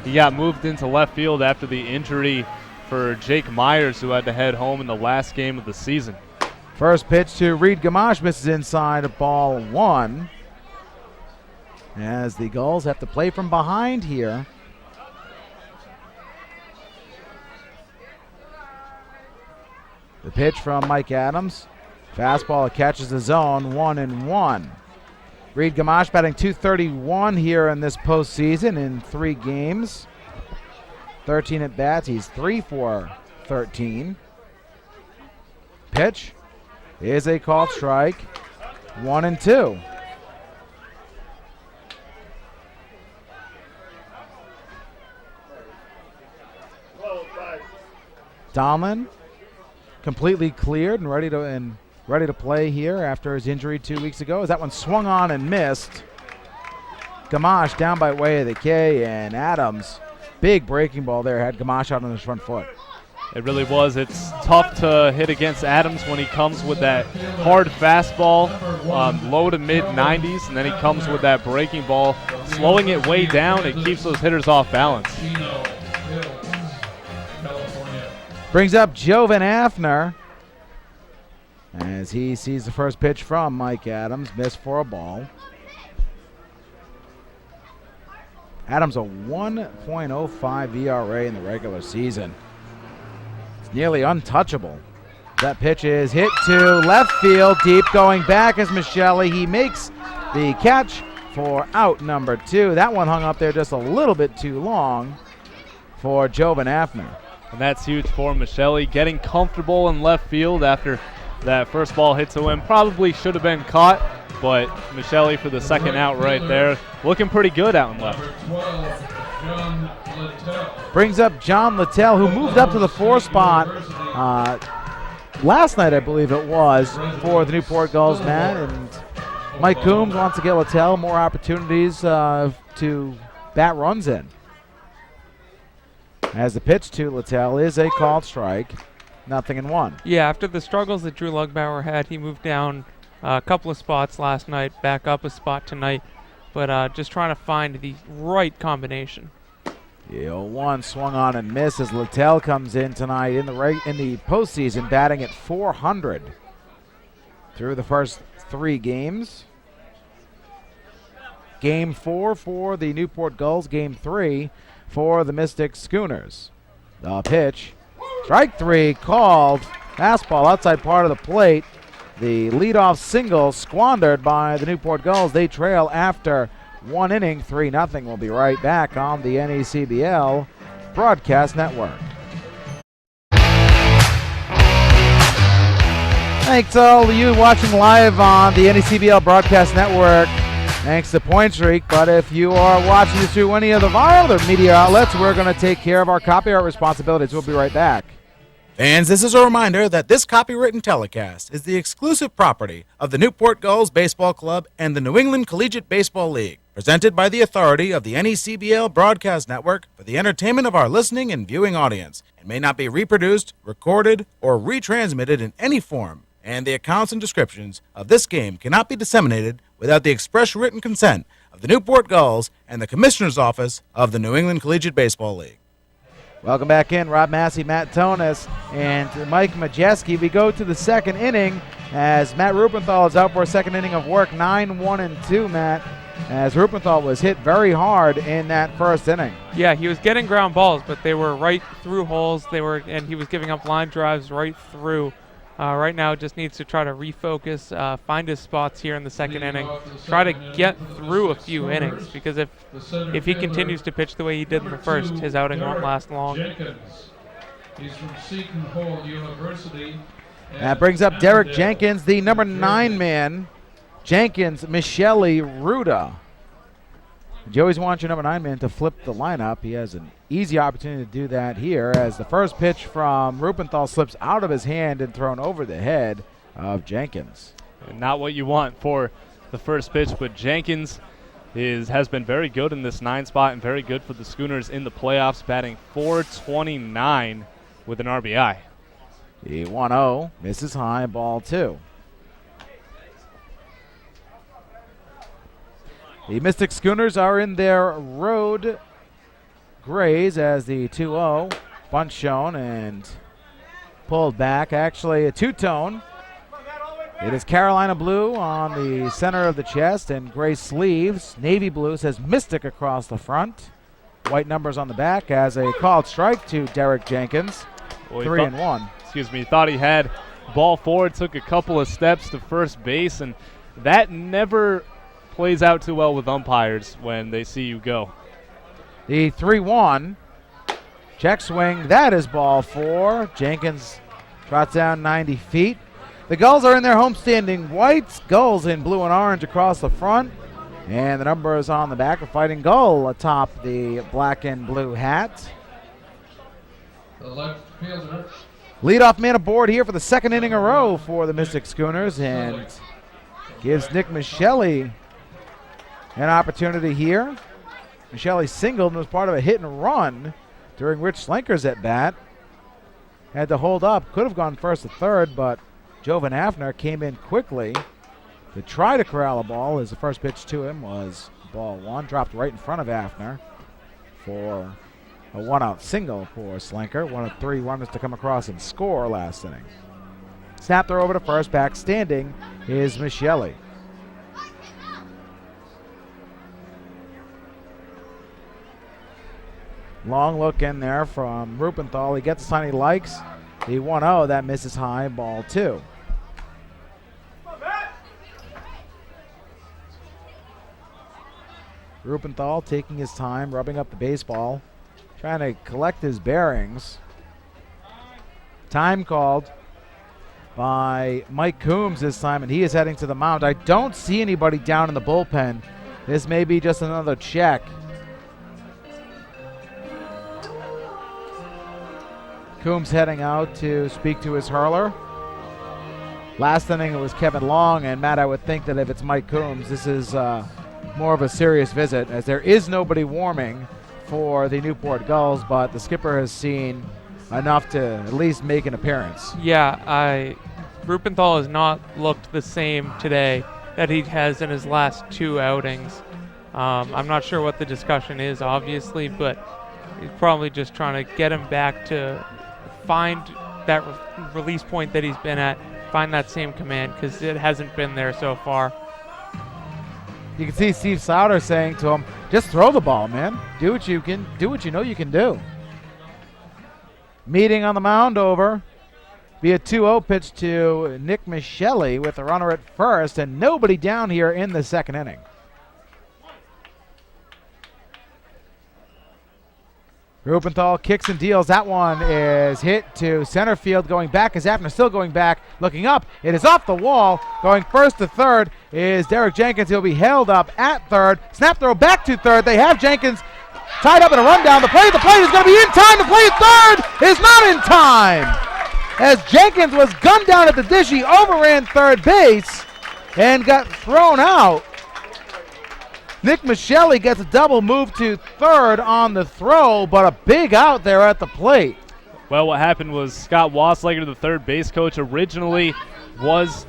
He got moved into left field after the injury for Jake Myers, who had to head home in the last game of the season. First pitch to Reed Gamache misses inside of ball 1. As the Gulls have to play from behind here. The pitch from Mike Adams. Fastball catches the zone, 1-1. Reed Gamache batting .231 here in this postseason in 3 games. 13 at bats. He's 3 for 13. Pitch. is a called strike. 1-2. Dahlman completely cleared and ready to play here after his injury 2 weeks ago. As that one swung on and missed. Gamache down by way of the K, and Adams, big breaking ball there, had Gamache out on his front foot. It really was. It's tough to hit against Adams when he comes with that hard fastball, low to mid 90s, and then he comes with that breaking ball, slowing it way down. It keeps those hitters off balance. Brings up Jovan Afner as he sees the first pitch from Mike Adams, missed for a ball. Adams a 1.05 ERA in the regular season. It's nearly untouchable. That pitch is hit to left field, deep, going back is Michele. He makes the catch for out number 2. That one hung up there just a little bit too long for Jovan Afner. And that's huge for Michele, getting comfortable in left field after that first ball hit to him. Probably should have been caught, but Michele for the second out right there. Looking pretty good out in left. Brings up John Littell, who moved up to the 4 spot last night, I believe it was, for the Newport Gulls, Matt. And Mike Coombs wants to get Littell more opportunities to bat runs in. As the pitch to Littell is a called strike, 0-1. Yeah, after the struggles that Drew Lugbauer had, he moved down a couple of spots last night, back up a spot tonight, but just trying to find the right combination. The 0-1 swung on and missed as Littell comes in tonight in the postseason, batting at .400 through the first 3 games. Game 4 for the Newport Gulls, Game 3 for the Mystic Schooners. The pitch, strike 3 called, fastball outside part of the plate. The leadoff single squandered by the Newport Gulls. They trail after 1 inning, 3-0. We'll be right back on the NECBL Broadcast Network. Thanks to all of you watching live on the NECBL Broadcast Network. Thanks to Point Streak, but if you are watching this through any of our other media outlets, we're going to take care of our copyright responsibilities. We'll be right back. Fans, this is a reminder that this copywritten telecast is the exclusive property of the Newport Gulls Baseball Club and the New England Collegiate Baseball League, presented by the authority of the NECBL Broadcast Network for the entertainment of our listening and viewing audience, and may not be reproduced, recorded, or retransmitted in any form, and the accounts and descriptions of this game cannot be disseminated without the express written consent of the Newport Gulls and the Commissioner's Office of the New England Collegiate Baseball League. Welcome back in. Rob Massey, Matt Tonis, and Mike Majeski. We go to the second inning as Matt Rubenthal is out for a second inning of work, 9-1-2, Matt, as Rubenthal was hit very hard in that first inning. Yeah, he was getting ground balls, but they were right through holes. And he was giving up line drives right through. Right now, just needs to try to refocus, find his spots here in the second inning, try to get through a few innings, because if he continues to pitch the way he did in the first, his outing won't last long. He's from Seton Hall University. That brings up Derek Jenkins, the number 9 man. Jenkins, Michele, Ruda. You always want your number 9 man to flip the lineup. He has an easy opportunity to do that here as the first pitch from Rubenthal slips out of his hand and thrown over the head of Jenkins. And not what you want for the first pitch, but Jenkins has been very good in this 9 spot and very good for the Schooners in the playoffs, batting .429 with an RBI. The 1-0 misses high, ball 2. The Mystic Schooners are in their road grays as the 2-0 bunt shown and pulled back. Actually a two-tone. It is Carolina blue on the center of the chest and gray sleeves. Navy blue says Mystic across the front. White numbers on the back as a called strike to Derek Jenkins. 3-1. Thought he had ball forward, took a couple of steps to first base, and that never plays out too well with umpires when they see you go. The 3-1 check swing, that is ball 4. Jenkins trots down 90 feet. The Gulls are in their homestanding whites, Gulls in blue and orange across the front, and the numbers on the back are Fighting Gull atop the black and blue hat. The left fielder. Leadoff man aboard here for the second inning in a row for the Mystic Schooners, and gives Nick Michelli an opportunity here. Michelli singled and was part of a hit and run during Rich Slenker's at bat. Had to hold up, could have gone first to third, but Jovan Hafner came in quickly to try to corral a ball as the first pitch to him was ball one. Dropped right in front of Hafner for a one-out single for Slenker. One of three runners to come across and score last inning. Snap throw over to first, back standing is Michelli. Long look in there from Rupenthal. He gets the sign he likes. The 1-0, that misses high, ball two. Rupenthal taking his time, rubbing up the baseball, trying to collect his bearings. Time called by Mike Coombs this time, and he is heading to the mound. I don't see anybody down in the bullpen. This may be just another check. Coombs heading out to speak to his hurler. Last inning it was Kevin Long, and Matt, I would think that if it's Mike Coombs, this is more of a serious visit, as there is nobody warming for the Newport Gulls, but the skipper has seen enough to at least make an appearance. Yeah, Rupenthal has not looked the same today that he has in his last two outings. I'm not sure what the discussion is, obviously, but he's probably just trying to get him back to find that release point that he's been at, find that same command, because it hasn't been there so far. You can see Steve Sauter saying to him, just throw the ball, man. Do what you can, do what you know you can do. Meeting on the mound over. Be a 2-0 pitch to Nick Michelli with the runner at first, and nobody down here in the second inning. Rupenthal kicks and deals. That one is hit to center field. Going back is Hafner, still going back. Looking up. It is off the wall. Going first to third is Derek Jenkins. He'll be held up at third. Snap throw back to third. They have Jenkins tied up in a rundown. The plate is going to be in time. The play at third is not in time, as Jenkins was gunned down at the dish. He overran third base and got thrown out. Nick Michelli gets a double move to third on the throw, but a big out there at the plate. Well, what happened was Scott Wasslager, the third base coach, originally was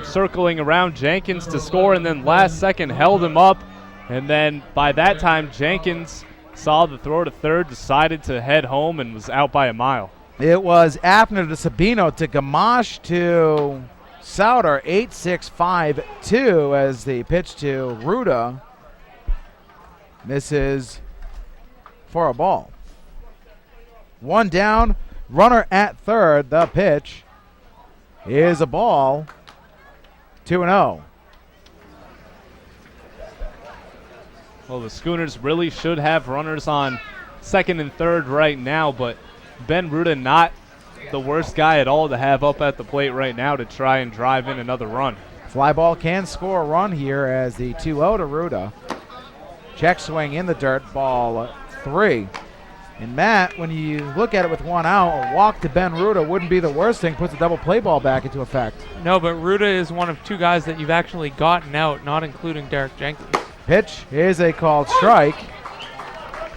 circling around Jenkins to score, and then last second held him up. And then by that time, Jenkins saw the throw to third, decided to head home, and was out by a mile. It was Hafner to Sabino to Gamache to Sauter, 8-6-5-2 as the pitch to Ruda misses for a ball. One down, runner at third. The pitch is a ball, 2-0. Well, the Schooners really should have runners on second and third right now, but Ben Ruda not the worst guy at all to have up at the plate right now to try and drive in another run. Fly ball can score a run here as the 2-0 to Ruda. Check swing in the dirt, ball 3. And Matt, when you look at it with one out, a walk to Ben Ruda wouldn't be the worst thing, puts a double play ball back into effect. No, but Ruda is one of two guys that you've actually gotten out, not including Derek Jenkins. Pitch is a called strike.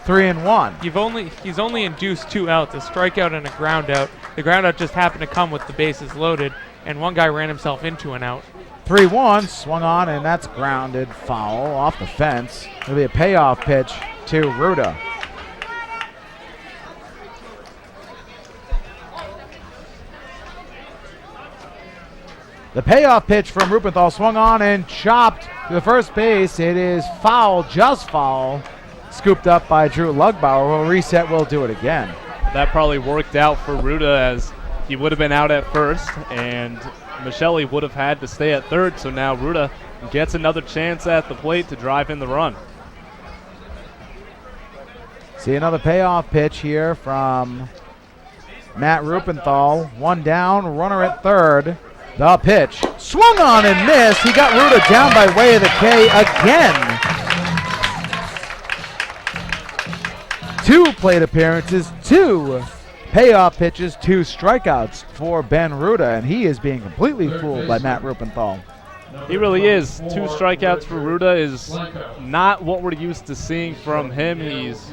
3-1. He's only induced two outs, a strikeout and a ground out. The ground out just happened to come with the bases loaded, and one guy ran himself into an out. 3-1, swung on, and that's grounded foul off the fence. It'll be a payoff pitch to Ruda. The payoff pitch from Rupenthal swung on and chopped to the first base. It is foul, just foul. Scooped up by Drew Lugbauer. We'll reset, we'll do it again. That probably worked out for Ruda, as he would have been out at first, and Michelli would have had to stay at third, so now Ruda gets another chance at the plate to drive in the run. See another payoff pitch here from Matt Rupenthal. One down, runner at third. The pitch, swung on and missed. He got Ruda down by way of the K again. 2 plate appearances, 2 payoff pitches, 2 strikeouts for Ben Ruda, and he is being completely fooled by Matt Rupenthal. He really is. 2 strikeouts for Ruda is not what we're used to seeing from him. He's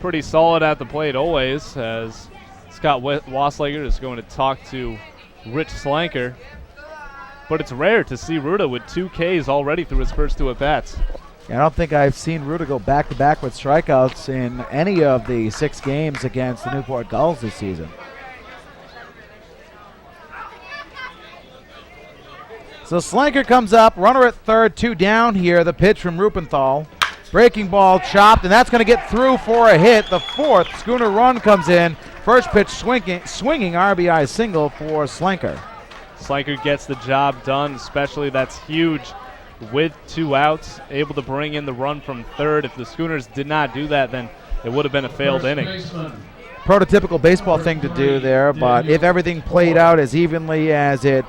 pretty solid at the plate always, as Scott Wasslager is going to talk to Rich Slanker. But it's rare to see Ruda with 2 Ks already through his first 2 at-bats. I don't think I've seen Ruda go back-to-back with strikeouts in any of the 6 games against the Newport Gulls this season. So Slanker comes up, runner at third, 2 down here. The pitch from Rupenthal. Breaking ball chopped, and that's going to get through for a hit. The 4th Schooner run comes in. First pitch swinging RBI single for Slanker. Slanker gets the job done, especially that's huge with 2 outs, able to bring in the run from third. If the Schooners did not do that, then it would have been a failed inning. Prototypical baseball thing to do there, but if everything played out as evenly as it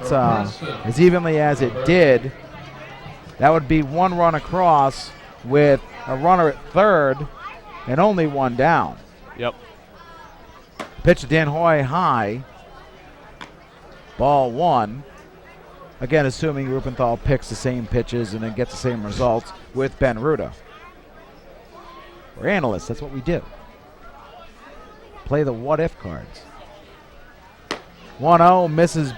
did, that would be 1 run across with a runner at third and only 1 down. Yep. Pitch to Dan Hoy high. Ball 1. Again, assuming Rupenthal picks the same pitches and then gets the same results with Ben Ruda. We're analysts. That's what we do. Play the what-if cards. 1-0, misses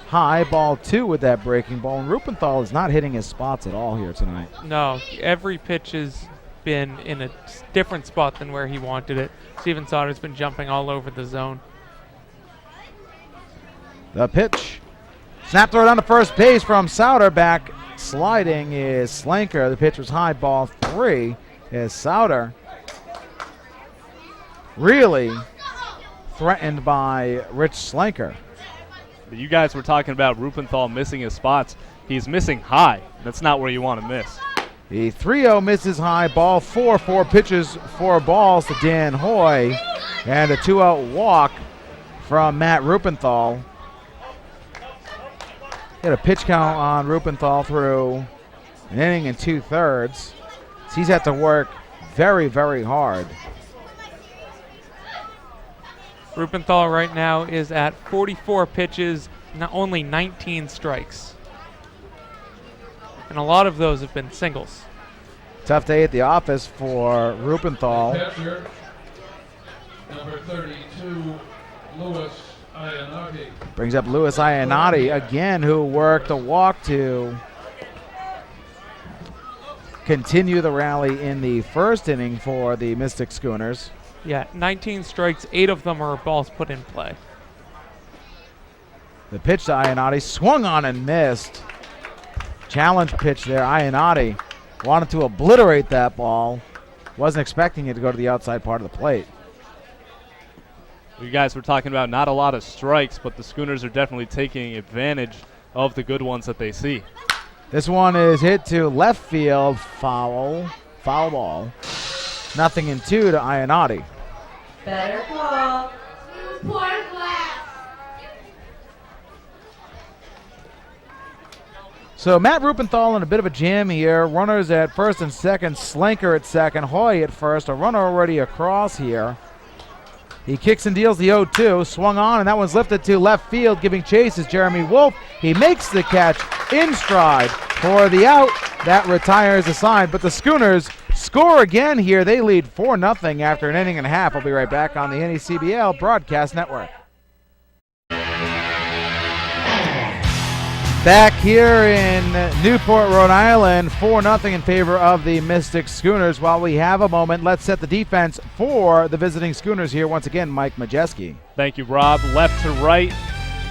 high. Ball 2 with that breaking ball. And Rupenthal is not hitting his spots at all here tonight. No, every pitch has been in a different spot than where he wanted it. Steven Sauter's been jumping all over the zone. The pitch. Snap throw down to first base from Sauter. Back sliding is Slanker. The pitch was high. Ball 3 is Sauter. Really threatened by Rich Slanker. But you guys were talking about Rupenthal missing his spots. He's missing high. That's not where you want to miss. The 3-0 misses high. Ball 4. 4 pitches, 4 balls to Dan Hoy. And a 2-out walk from Matt Rupenthal. Get a pitch count on Rupenthal through an inning and 2/3. He's had to work very, very hard. Rupenthal right now is at 44 pitches, only 19 strikes. And a lot of those have been singles. Tough day at the office for Rupenthal. Catcher, number 32, Louis Iannotti. Brings up Louis Iannotti again, who worked a walk to continue the rally in the first inning for the Mystic Schooners. Yeah, 19 strikes, 8 of them are balls put in play. The pitch to Iannotti, swung on and missed. Challenge pitch there. Iannotti wanted to obliterate that ball. Wasn't expecting it to go to the outside part of the plate. You guys were talking about not a lot of strikes, but the Schooners are definitely taking advantage of the good ones that they see. This one is hit to left field, foul ball. 0-2 to Iannotti. Better call. Newport Glass. So Matt Rupenthal in a bit of a jam here. Runners at first and second. Slanker at second. Hoy at first. A runner already across here. He kicks and deals the 0-2. Swung on, and that one's lifted to left field. Giving chase is Jeremy Wolf. He makes the catch in stride for the out. That retires the side, but the Schooners score again here. They lead 4-0 after an inning and a half. I'll be right back on the NECBL Broadcast Network. Back here in Newport, Rhode Island, 4-0 in favor of the Mystic Schooners. While we have a moment, let's set the defense for the visiting Schooners here. Once again, Mike Majeski. Thank you, Rob. Left to right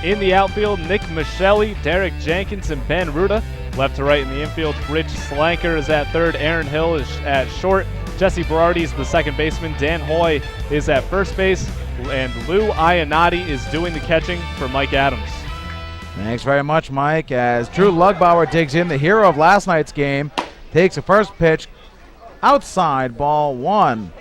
in the outfield, Nick Michelli, Derek Jenkins, and Ben Ruda. Left to right in the infield, Rich Slanker is at third. Aaron Hill is at short. Jesse Berardi is the second baseman. Dan Hoy is at first base. And Lou Iannotti is doing the catching for Mike Adams. Thanks very much, Mike. As Drew Lugbauer digs in, the hero of last night's game, takes a first pitch outside, ball 1.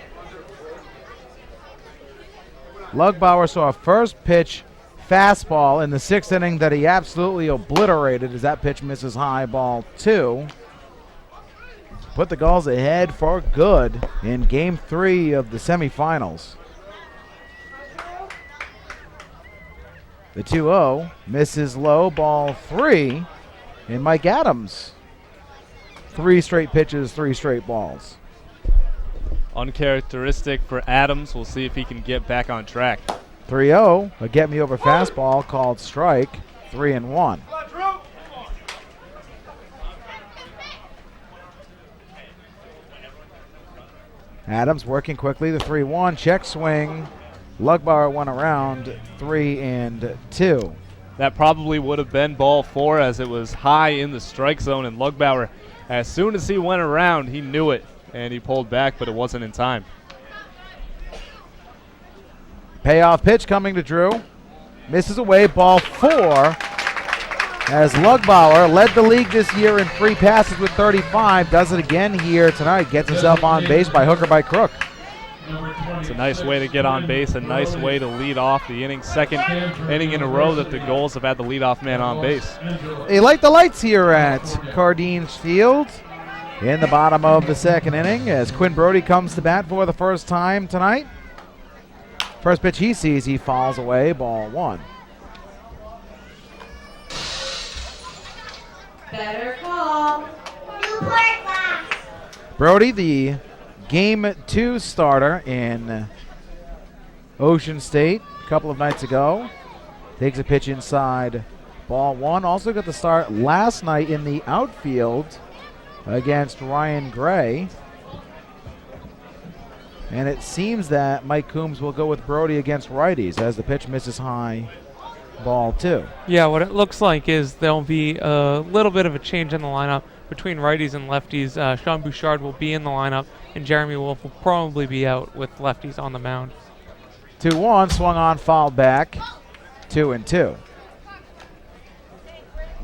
Lugbauer saw a first pitch fastball in the 6th inning that he absolutely obliterated as that pitch misses high, ball 2. Put the Gulls ahead for good in Game 3 of the semifinals. The 2-0 misses low, ball 3, and Mike Adams. 3 straight pitches, 3 straight balls. Uncharacteristic for Adams. We'll see if he can get back on track. 3-0, a get-me-over fastball called strike, 3-1. Adams working quickly, the 3-1, check swing. Lugbauer went around, 3-2. That probably would have been ball 4 as it was high in the strike zone, and Lugbauer, as soon as he went around, he knew it, and he pulled back, but it wasn't in time. Payoff pitch coming to Drew. Misses away, ball 4. As Lugbauer led the league this year in free passes with 35, does it again here tonight. Gets himself on base by hook or by crook. It's a nice way to get on base, a nice way to lead off the inning. Second inning in a row that the Gulls have had the leadoff man on base. They light the lights here at Cardines Field in the bottom of the 2nd inning as Quinn Brody comes to bat for the first time tonight. First pitch he sees, he fouls away, ball 1. Better call. Newport Glass. Brody, the Game 2 starter in Ocean State a couple of nights ago, takes a pitch inside, ball 1. Also got the start last night in the outfield against Ryan Gray. And it seems that Mike Coombs will go with Brody against righties as the pitch misses high, ball 2. Yeah, what it looks like is there'll be a little bit of a change in the lineup between righties and lefties. Sean Bouchard will be in the lineup, and Jeremy Wolf will probably be out with lefties on the mound. 2-1, swung on, fouled back, 2-2.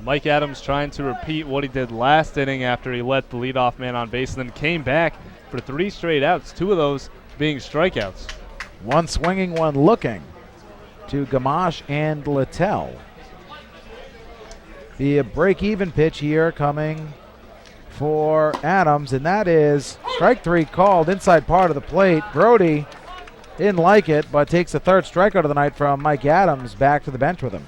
Mike Adams trying to repeat what he did last inning after he let the leadoff man on base and then came back for 3 straight outs, 2 of those being strikeouts. One swinging, one looking to Gamache and Littell. The break-even pitch here coming for Adams, and that is strike 3 called inside part of the plate. Brody didn't like it, but takes the 3rd strikeout of the night from Mike Adams back to the bench with him.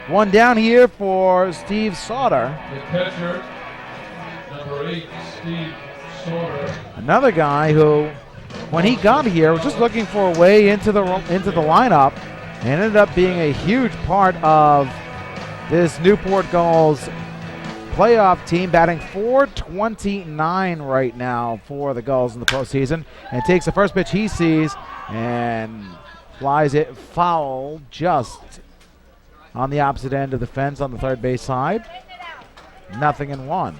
One down here for Steve Sauter. The catcher, number 8, Steve Sauter. Another guy who, when he got here, was just looking for a way into the lineup, and ended up being a huge part of this Newport Gulls playoff team, batting .429 right now for the Gulls in the postseason, and takes the first pitch he sees and flies it foul just on the opposite end of the fence on the 3rd base side. 0-1.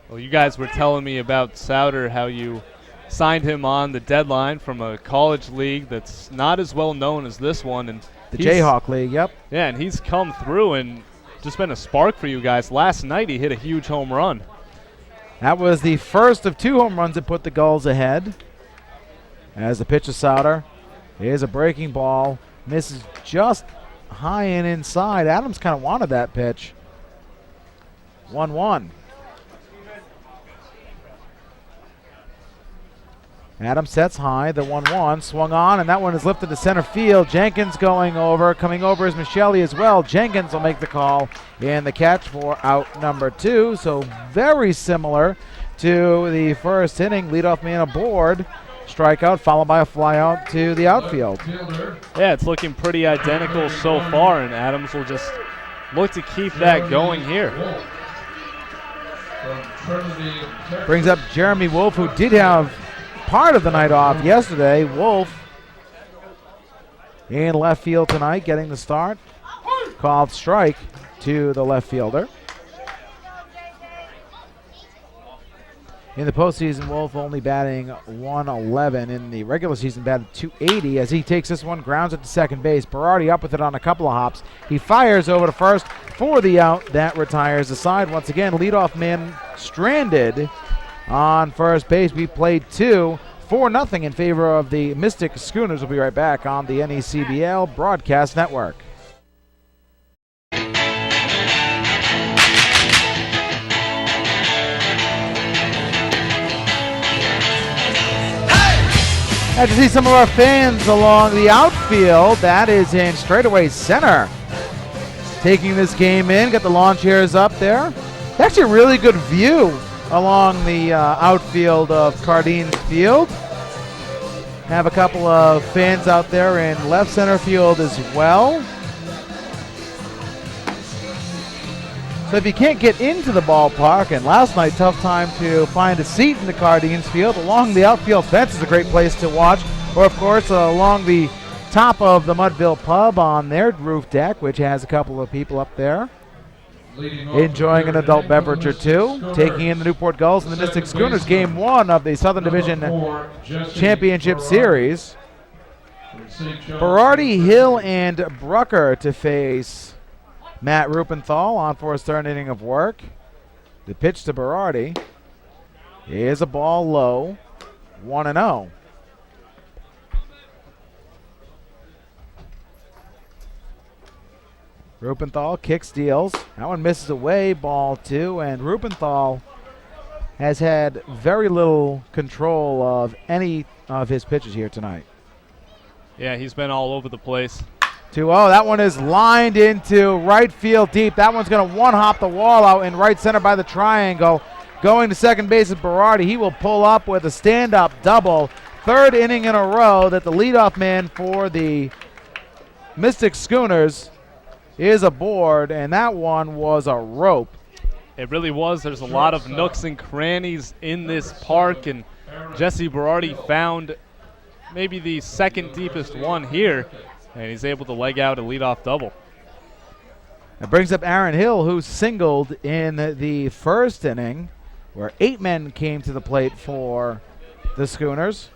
Well, you guys were telling me about Sauter, how you signed him on the deadline from a college league that's not as well known as this one. And the Jayhawk League, yep. Yeah, and he's come through and just been a spark for you guys. Last night he hit a huge home run. That was the first of 2 home runs that put the Gulls ahead. As the pitch to Sauter is a breaking ball, misses just high and inside. Adams kind of wanted that pitch. 1-1. Adams sets high, the 1-1, swung on, and that one is lifted to center field. Jenkins coming over is Michelli as well. Jenkins will make the call and the catch for out number 2. So very similar to the first inning. Leadoff man aboard. Strikeout followed by a fly out to the outfield. Yeah, it's looking pretty identical so far, and Adams will just look to keep that going here. Brings up Jeremy Wolf, who did have part of the night off yesterday. Wolf in left field tonight, getting the start. Called strike to the left fielder. In the postseason, Wolf only batting .111. In the regular season, batted .280 as he takes this one, grounds it to second base. Berardi up with it on a couple of hops. He fires over to first for the out. That retires the side. Once again, leadoff man stranded on first base. We played 2. 4-0 in favor of the Mystic Schooners. We'll be right back on the NECBL Broadcast Network. Glad to see some of our fans along the outfield. That is in straightaway center. Taking this game in, got the lawn chairs up there. Actually a really good view along the outfield of Cardines Field. Have a couple of fans out there in left center field as well. So if you can't get into the ballpark, and last night tough time to find a seat in the Cardines Field, along the outfield fence is a great place to watch. Or of course along the top of the Mudville Pub on their roof deck, which has a couple of people up there enjoying an adult beverage or two. Taking in the Newport Gulls and the Mystic Schooners, game 1 of the Southern Division Championship Series. Berardi, Hill, and Brucker to face Matt Rupenthal on for his third inning of work. The pitch to Berardi is a ball low, 1-0. Rupenthal kicks, deals. That one misses away, ball 2, and Rupenthal has had very little control of any of his pitches here tonight. Yeah, he's been all over the place. 2-0. That one is lined into right field deep. That one's going to one-hop the wall out in right center by the triangle. Going to second base is Berardi. He will pull up with a stand-up double. Third inning in a row that the leadoff man for the Mystic Schooners is aboard, and that one was a rope. It really was. There's a lot of nooks and crannies in this park, and Jesse Berardi found maybe the second deepest one here, and he's able to leg out a leadoff double. That brings up Aaron Hill, who singled in the first inning, where 8 men came to the plate for the Schooners.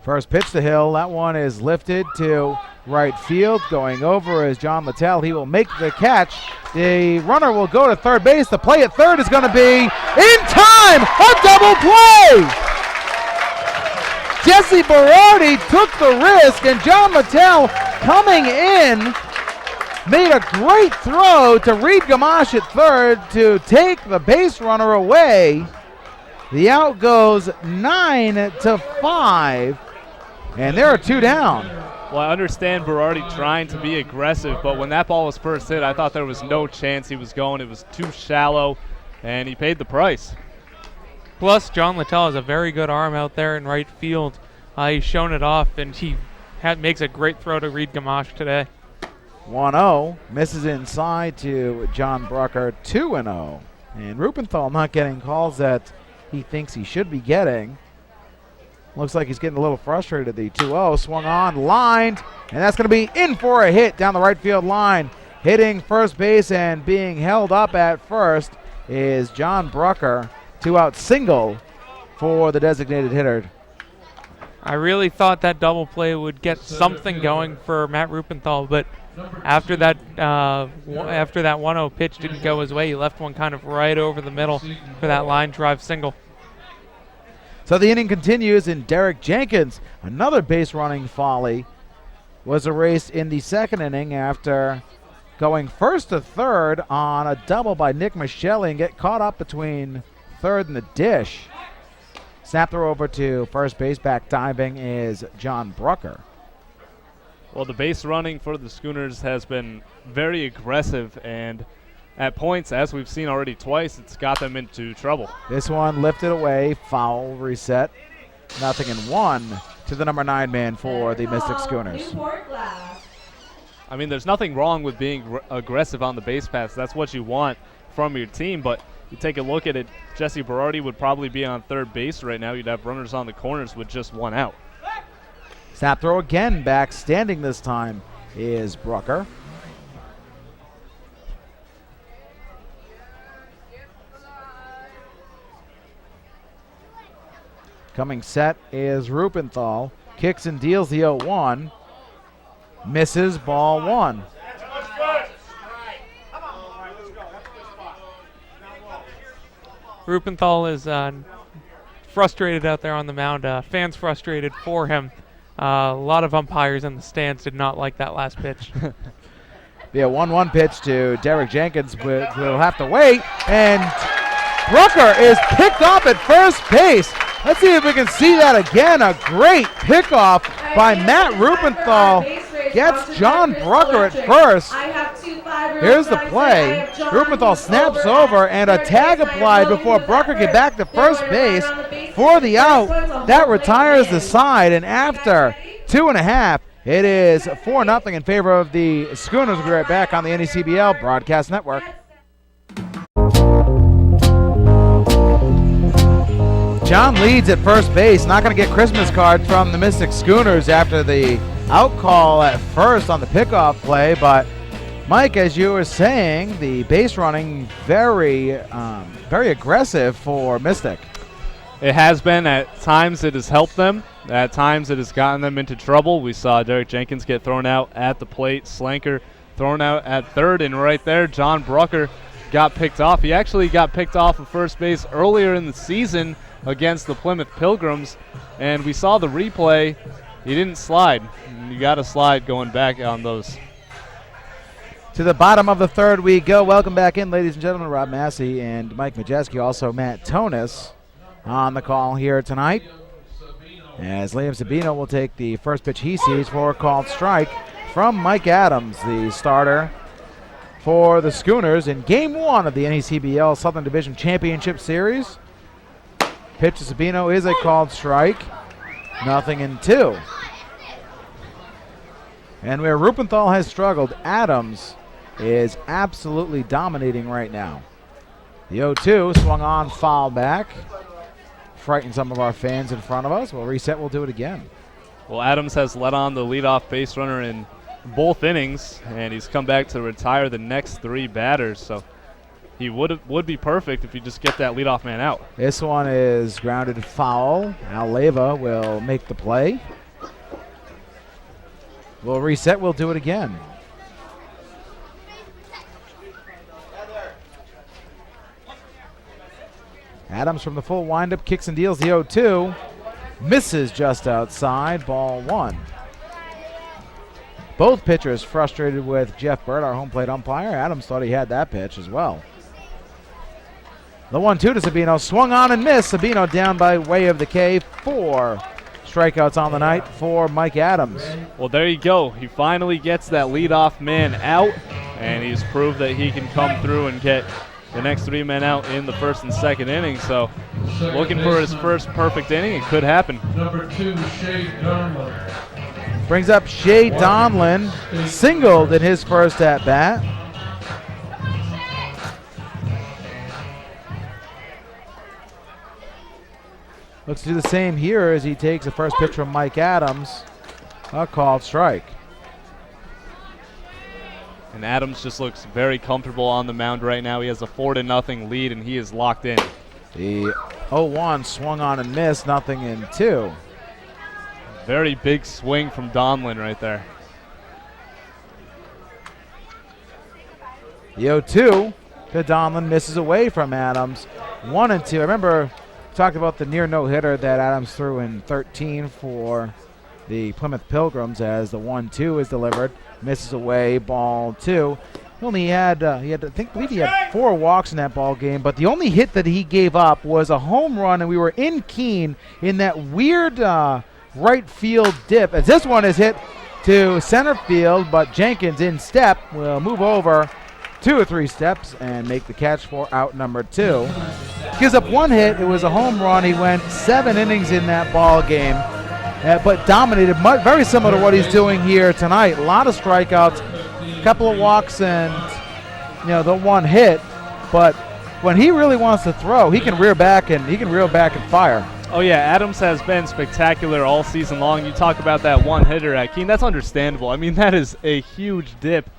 First pitch to Hill. That one is lifted to right field. Going over is John Littell. He will make the catch. The runner will go to third base. The play at third is going to be in time. A double play. Jesse Berardi took the risk, and John Littell coming in made a great throw to Reed Gamache at third to take the base runner away. The out goes 9-5. And there are 2 down. Well, I understand Berardi trying to be aggressive, but when that ball was first hit, I thought there was no chance he was going. It was too shallow, and he paid the price. Plus, John Littell has a very good arm out there in right field. He's shown it off, and he makes a great throw to Reed Gamache today. 1-0. Misses inside to John Brucker. 2-0. And Rupenthal not getting calls that he thinks he should be getting. Looks like he's getting a little frustrated. The 2-0 swung on, lined, and that's going to be in for a hit down the right field line. Hitting first base and being held up at first is John Brucker. 2-out single for the designated hitter. I really thought that double play would get something going for Matt Rupenthal, but after that 1-0 pitch didn't go his way, he left one kind of right over the middle for that line drive single. So the inning continues, and Derek Jenkins, another base running folly, was erased in the second inning after going first to third on a double by Nick Michelli and get caught up between third and the dish. Snap throw over to first base. Back diving is John Brucker. Well, the base running for the Schooners has been very aggressive, and at points, as we've seen already twice, it's got them into trouble. This one lifted away, foul, reset. 0-1 to the number 9 man for the Mystic Schooners. I mean, there's nothing wrong with being aggressive on the base paths. That's what you want from your team, but you take a look at it, Jesse Berardi would probably be on third base right now. You'd have runners on the corners with just 1 out. Snap throw again, back standing this time is Brucker. Coming set is Rupenthal. Kicks and deals the 0-1. Misses, ball 1. Rupenthal is frustrated out there on the mound. Fans frustrated for him. A lot of umpires in the stands did not like that last pitch. Be a 1-1 pitch to Derek Jenkins, but we'll have to wait. And Brooker is picked off at first base. Let's see if we can see that again. A great pickoff by Matt Rubenthal. Gets John Brooker at first. Here's the play. Rubenthal snaps over and a tag applied before Brooker get back to first base for the out. That retires the side, and after 2.5, it is 4-0 in favor of the Schooners. We'll be right back on the NECBL Broadcast Network. John leads at first base. Not going to get Christmas cards from the Mystic Schooners after the out call at first on the pickoff play. But, Mike, as you were saying, the base running very aggressive for Mystic. It has been. At times it has helped them. At times it has gotten them into trouble. We saw Derek Jenkins get thrown out at the plate. Slanker thrown out at third. And right there, John Brooker got picked off. He actually got picked off of first base earlier in the season against the Plymouth Pilgrims. And we saw the replay. He didn't slide. You got to slide going back on those. To the bottom of the third we go. Welcome back in, ladies and gentlemen. Rob Massey and Mike Majeski, also Matt Tonis on the call here tonight. As Liam Sabino will take the first pitch he sees for a called strike from Mike Adams, the starter for the Schooners in Game 1 of the NECBL Southern Division Championship Series. Pitch to Sabino is a called strike. 0-2. And where Rubenthal has struggled, Adams is absolutely dominating right now. The 0-2 swung on, foul back. Frightened some of our fans in front of us. We'll reset, we'll do it again. Well, Adams has led on the leadoff base runner in both innings, and he's come back to retire the next 3 batters. So he would be perfect if you just get that leadoff man out. This one is grounded foul. Al Leyva will make the play. We'll reset, we'll do it again. Adams from the full windup kicks and deals the 0-2. Misses just outside, ball 1. Both pitchers frustrated with Jeff Bird, our home plate umpire. Adams thought he had that pitch as well. The 1-2 to Sabino, swung on and missed. Sabino down by way of the K. 4 strikeouts on the night for Mike Adams. Well, there you go. He finally gets that leadoff man out, and he's proved that he can come through and get the next 3 men out in the first and second inning. So looking for his first perfect inning. It could happen. Number 2, Shea Donlin. Brings up Shea Donlin, singled in his first at-bat. Looks to do the same here as he takes the first pitch from Mike Adams. A called strike. And Adams just looks very comfortable on the mound right now. He has a 4-0 lead, and he is locked in. The 0-1 swung on and missed, 0-2. Very big swing from Donlin right there. The 0-2 to Donlin, misses away from Adams. 1-2. I remember talked about the near no-hitter that Adams threw in 13 for the Plymouth Pilgrims as the 1-2 is delivered. Misses away, ball 2. He only had, I believe he had 4 walks in that ball game, but the only hit that he gave up was a home run, and we were in Keene in that weird right field dip. As this one is hit to center field, but Jenkins in step will move over 2 or 3 steps and make the catch for out number 2. Gives up 1 hit. It was a home run. He went 7 innings in that ball game, but dominated, very similar to what he's doing here tonight. A lot of strikeouts, a couple of walks, and the 1 hit. But when he really wants to throw, he can reel back and fire. Oh yeah, Adams has been spectacular all season long. You talk about that 1 hitter at Keene. That's understandable. I mean, that is a huge dip.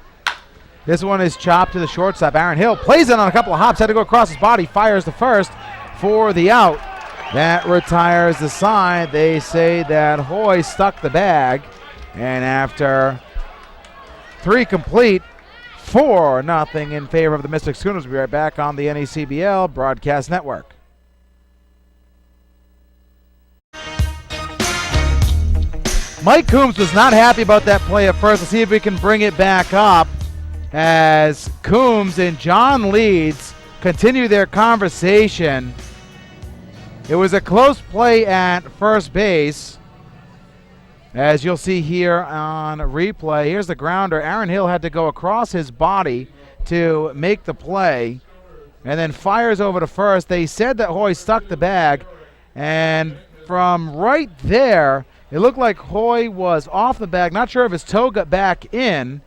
This one is chopped to the shortstop. Aaron Hill plays it on a couple of hops. Had to go across his body. Fires the first for the out. That retires the side. They say that Hoy stuck the bag. And after 3 complete, 4-0 in favor of the Mystic Schooners. We'll be right back on the NECBL Broadcast Network. Mike Coombs was not happy about that play at first. Let's see if we can bring it back up as Coombs and John Leeds continue their conversation. It was a close play at first base. As you'll see here on replay, here's the grounder. Aaron Hill had to go across his body to make the play and then fires over to first. They said that Hoy stuck the bag, and from right there, it looked like Hoy was off the bag. Not sure if his toe got back in.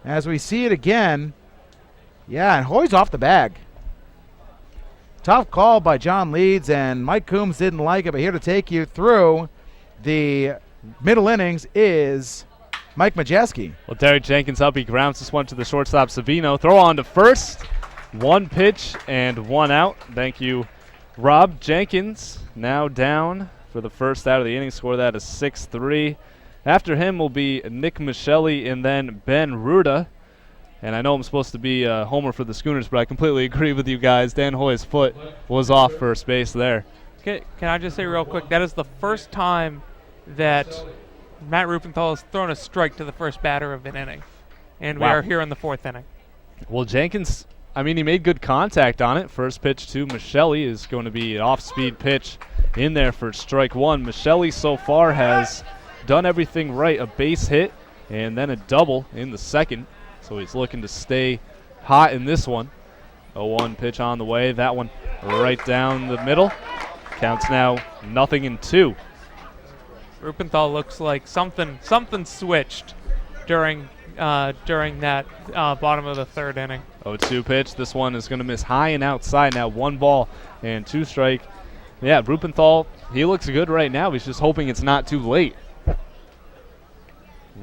As we see it again, yeah, and Hoy's off the bag. Tough call by John Leeds, and Mike Coombs didn't like it, but here to take you through the middle innings is Mike Majeski. Well, Derek Jenkins up. He grounds this one to the shortstop, Savino. Throw on to first. One pitch and one out. Thank you, Rob. Jenkins now down for the first out of the inning. Score that is 6-3. After him will be Nick Michelli and then Ben Ruda. And I know I'm supposed to be a homer for the Schooners, but I completely agree with you guys. Dan Hoy's foot was off first base there. Can I just say real quick, that is the first time that Matt Rupenthal has thrown a strike to the first batter of an inning. And we are here in the fourth inning. Well, Jenkins, I mean, he made good contact on it. First pitch to Michelli is going to be an off-speed pitch in there for strike one. Michelli so far has done everything right. A base hit and then a double in the second. So he's looking to stay hot in this one. 0-1 pitch on the way. That one right down the middle. Counts now 0-2. Rupenthal looks like something switched during that bottom of the third inning. 0-2 pitch. This one is going to miss high and outside. Now 1 ball and 2 strike. Yeah, Rupenthal, he looks good right now. He's just hoping it's not too late.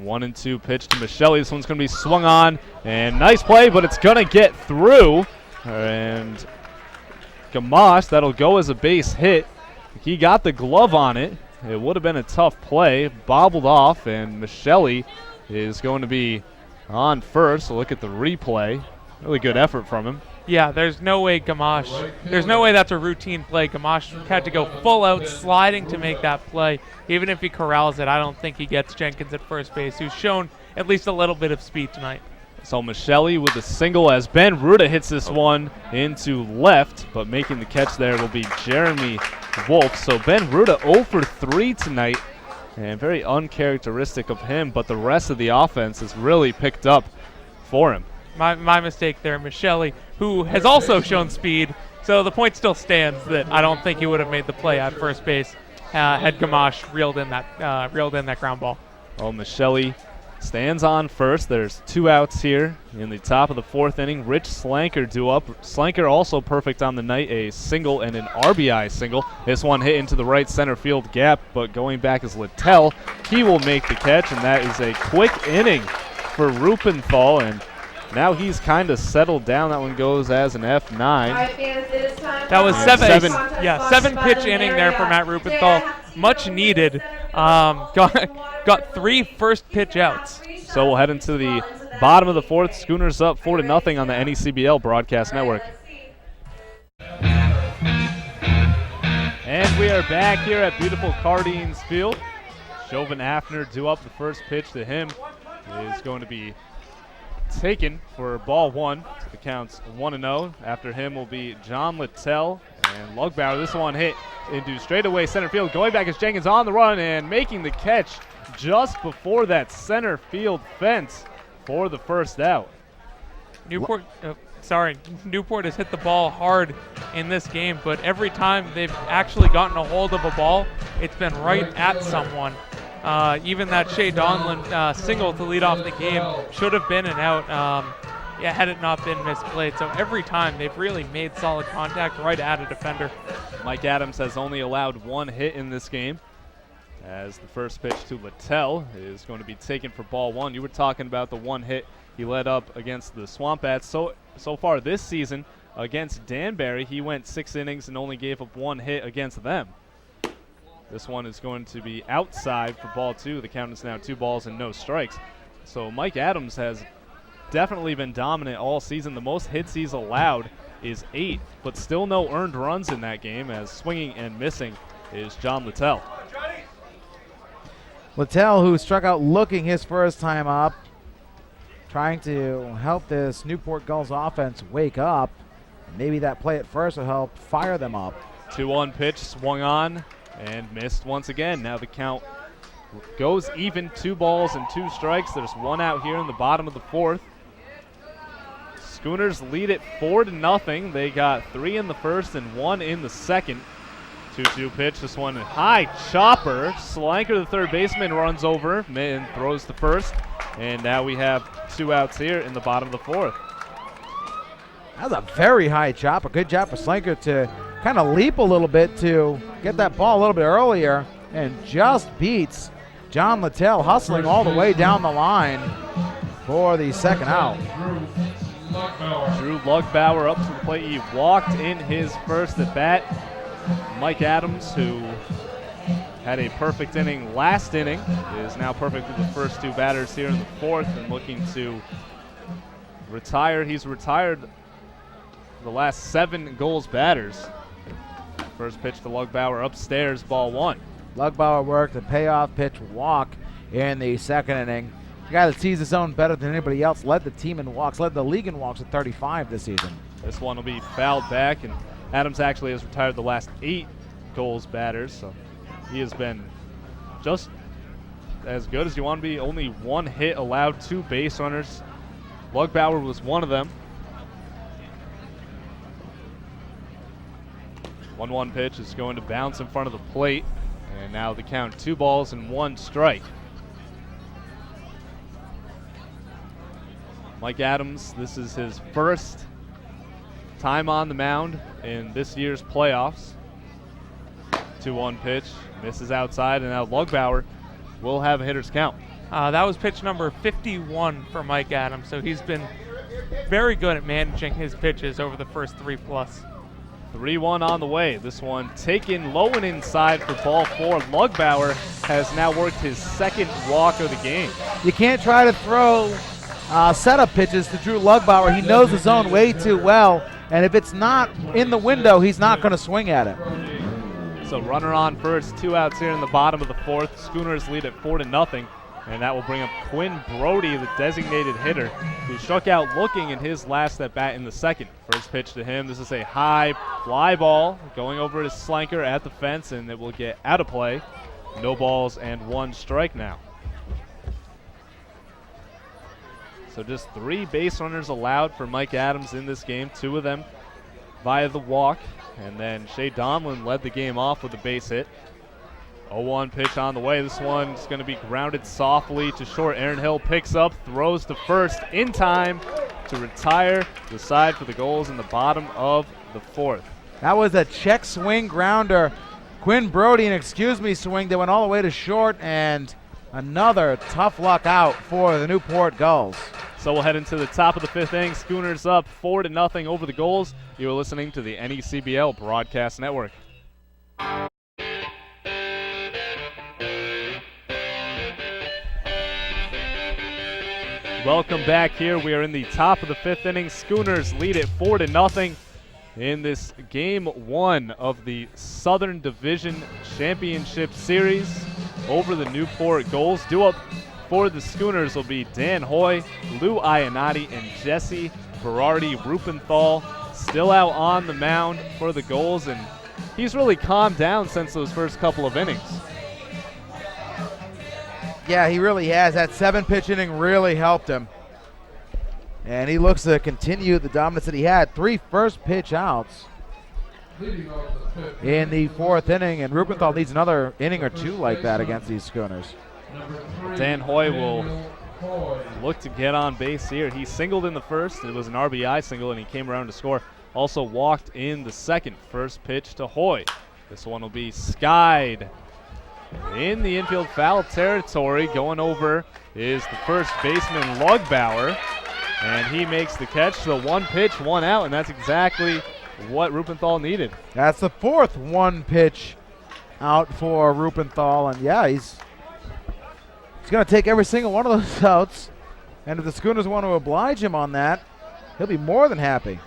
1-2 pitch to Michelli. This one's going to be swung on. And nice play, but it's going to get through. And Gamache, that'll go as a base hit. He got the glove on it. It would have been a tough play. Bobbled off, and Michelli is going to be on first. So look at the replay. Really good effort from him. Yeah, there's no way that's a routine play. Gamache had to go full out sliding to make that play. Even if he corrals it, I don't think he gets Jenkins at first base, who's shown at least a little bit of speed tonight. So Michelli with a single as Ben Ruda hits this one into left, but making the catch there will be Jeremy Wolf. So Ben Ruda 0 for 3 tonight, and very uncharacteristic of him, but the rest of the offense has really picked up for him. My mistake there. Michelli, who has also shown speed, so the point still stands that I don't think he would have made the play at first base had Gamache reeled in that ground ball. Oh, Michelli stands on first. There's 2 outs here in the top of the 4th inning. Rich Slanker due up. Slanker also perfect on the night, a single and an RBI single. This one hit into the right center field gap, but going back is Littell. He will make the catch, and that is a quick inning for Rupenthal, and now he's kind of settled down. That one goes as an F9. That was 7 pitch inning there for Matt Rupenthal. Much needed. Got 3 first pitch outs. So we'll head into the bottom of the 4th. Schooners up 4-0 on the NECBL Broadcast Network. And we are back here at beautiful Cardines Field. Chauvin Hafner due up. The first pitch to him is going to be taken for ball 1. So the count's 1-0. After him will be John Littell and Lugbauer. This one hit into straightaway center field. Going back is Jenkins on the run and making the catch just before that center field fence for the first out. Newport has hit the ball hard in this game, but every time they've actually gotten a hold of a ball, it's been right at someone. Even that Shea Donlin single to lead off the game should have been an out had it not been misplayed. So every time they've really made solid contact right at a defender. Mike Adams has only allowed 1 hit in this game, as the first pitch to Littell is going to be taken for ball 1. You were talking about the 1 hit he led up against the Swamp Bats. So far this season against Danbury, he went 6 innings and only gave up 1 hit against them. This one is going to be outside for ball 2. The count is now 2 balls and no strikes. So Mike Adams has definitely been dominant all season. The most hits he's allowed is 8, but still no earned runs in that game, as swinging and missing is John Littell. Littell, who struck out looking his first time up, trying to help this Newport Gulls offense wake up. Maybe that play at first will help fire them up. 2-1 pitch swung on and missed once again. Now the count goes even, 2 balls and 2 strikes. There's 1 out here in the bottom of the 4th. Schooners lead it 4-0. They got 3 in the first and 1 in the second. 2-2 pitch. This one high chopper. Slanker, the third baseman, runs over and throws to first. And now we have 2 outs here in the bottom of the 4th. That was a very high chopper. Good job for Slanker to kind of leap a little bit to get that ball a little bit earlier and just beats John Littell, hustling all the way down the line for the second out. Drew Lugbauer up to the plate. He walked in his first at bat. Mike Adams, who had a perfect inning last inning, is now perfect with the first 2 batters here in the 4th and looking to retire. He's retired the last 7 Gulls batters. First pitch to Lugbauer upstairs, ball 1. Lugbauer worked a payoff pitch walk in the second inning. The guy that sees his own better than anybody else, led the team in walks, led the league in walks at 35 this season. This one will be fouled back, and Adams actually has retired the last 8 Gulls batters, so he has been just as good as you want to be. Only 1 hit allowed, 2 base runners. Lugbauer was one of them. 1-1 pitch is going to bounce in front of the plate, and now the count 2 balls and 1 strike. Mike Adams, this is his first time on the mound in this year's playoffs. 2-1 pitch, misses outside, and now Lugbauer will have a hitter's count. That was pitch number 51 for Mike Adams, so he's been very good at managing his pitches over the first 3+. 3-1 on the way. This one taken low and inside for ball 4. Lugbauer has now worked his second walk of the game. You can't try to throw setup pitches to Drew Lugbauer. He knows the zone way too well, and if it's not in the window, he's not going to swing at it. So runner on first, 2 outs here in the bottom of the 4th. Schooners lead at 4-0, and that will bring up Quinn Brody, the designated hitter, who struck out looking in his last at bat in the second. First pitch to him. This is a high fly ball going over to Slanker at the fence, and it will get out of play. No balls and 1 strike now. So just 3 base runners allowed for Mike Adams in this game, 2 of them via the walk. And then Shea Donlin led the game off with a base hit. 0-1 pitch on the way. This one's going to be grounded softly to short. Aaron Hill picks up, throws to first in time to retire the side for the Gulls in the bottom of the 4th. That was a check swing grounder. Quinn Brody, an excuse me swing that went all the way to short, and another tough luck out for the Newport Gulls. So we'll head into the top of the 5th inning. Schooners up 4-0 over the Gulls. You're listening to the NECBL Broadcast Network. Welcome back here. We are in the top of the 5th inning. Schooners lead it 4-0 in this game 1 of the Southern Division Championship Series over the Newport Gulls. Due up for the Schooners will be Dan Hoy, Lou Ionati, and Jesse Berardi. Rupenthal still out on the mound for the Gulls, and he's really calmed down since those first couple of innings. Yeah, he really has. That 7-pitch inning really helped him. And he looks to continue the dominance that he had. 3 first pitch outs in the 4th inning, and Rupenthal needs another inning or 2 like that against these Schooners. Dan Hoy will look to get on base here. He singled in the first. It was an RBI single, and he came around to score. Also walked in the second. First pitch to Hoy. This one will be skied in the infield foul territory. Going over is the first baseman, Lugbauer, and he makes the catch. So 1 pitch, 1 out, and that's exactly what Rupenthal needed. That's the 4th 1-pitch out for Rupenthal, and yeah, he's going to take every single one of those outs, and if the Schooners want to oblige him on that, he'll be more than happy.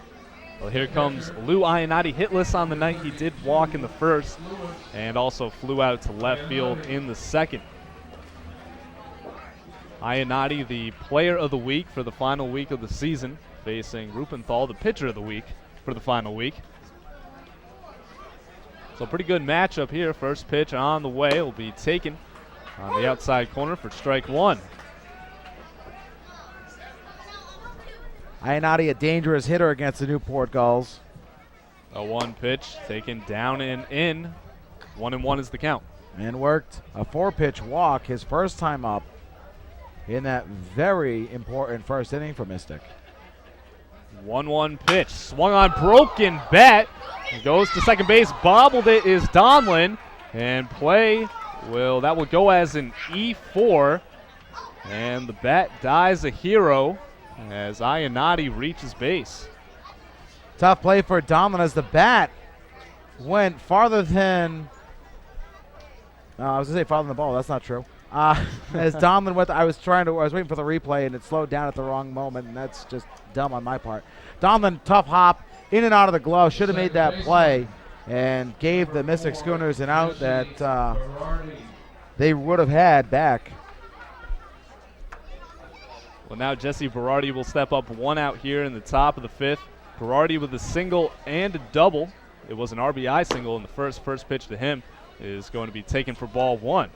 Well, here comes Lou Ionati, hitless on the night. He did walk in the first and also flew out to left field in the second. Ionati, the player of the week for the final week of the season, facing Rupenthal, the pitcher of the week for the final week. So pretty good matchup here. First pitch on the way will be taken on the outside corner for strike one. Ionati, a dangerous hitter against the Newport Gulls. A 1 pitch taken down and in. 1-1 is the count. And worked a 4-pitch walk, his first time up in that very important first inning for Mystic. 1-1 pitch, swung on, broken bat. It goes to second base, bobbled it is Donlin, and that will go as an E4, and the bat dies a hero as Ionati reaches base. Tough play for Donlin as the bat went farther than, I was going to say farther than the ball, that's not true. As Donlin went, I was waiting for the replay and it slowed down at the wrong moment, and that's just dumb on my part. Donlin, tough hop, in and out of the glove, should have made that play and gave the Mystic Schooners an out that they would have had back. Well, now Jesse Berardi will step up, 1 out here in the top of the 5th. Berardi with a single and a double. It was an RBI single in the first pitch to him is going to be taken for ball 1.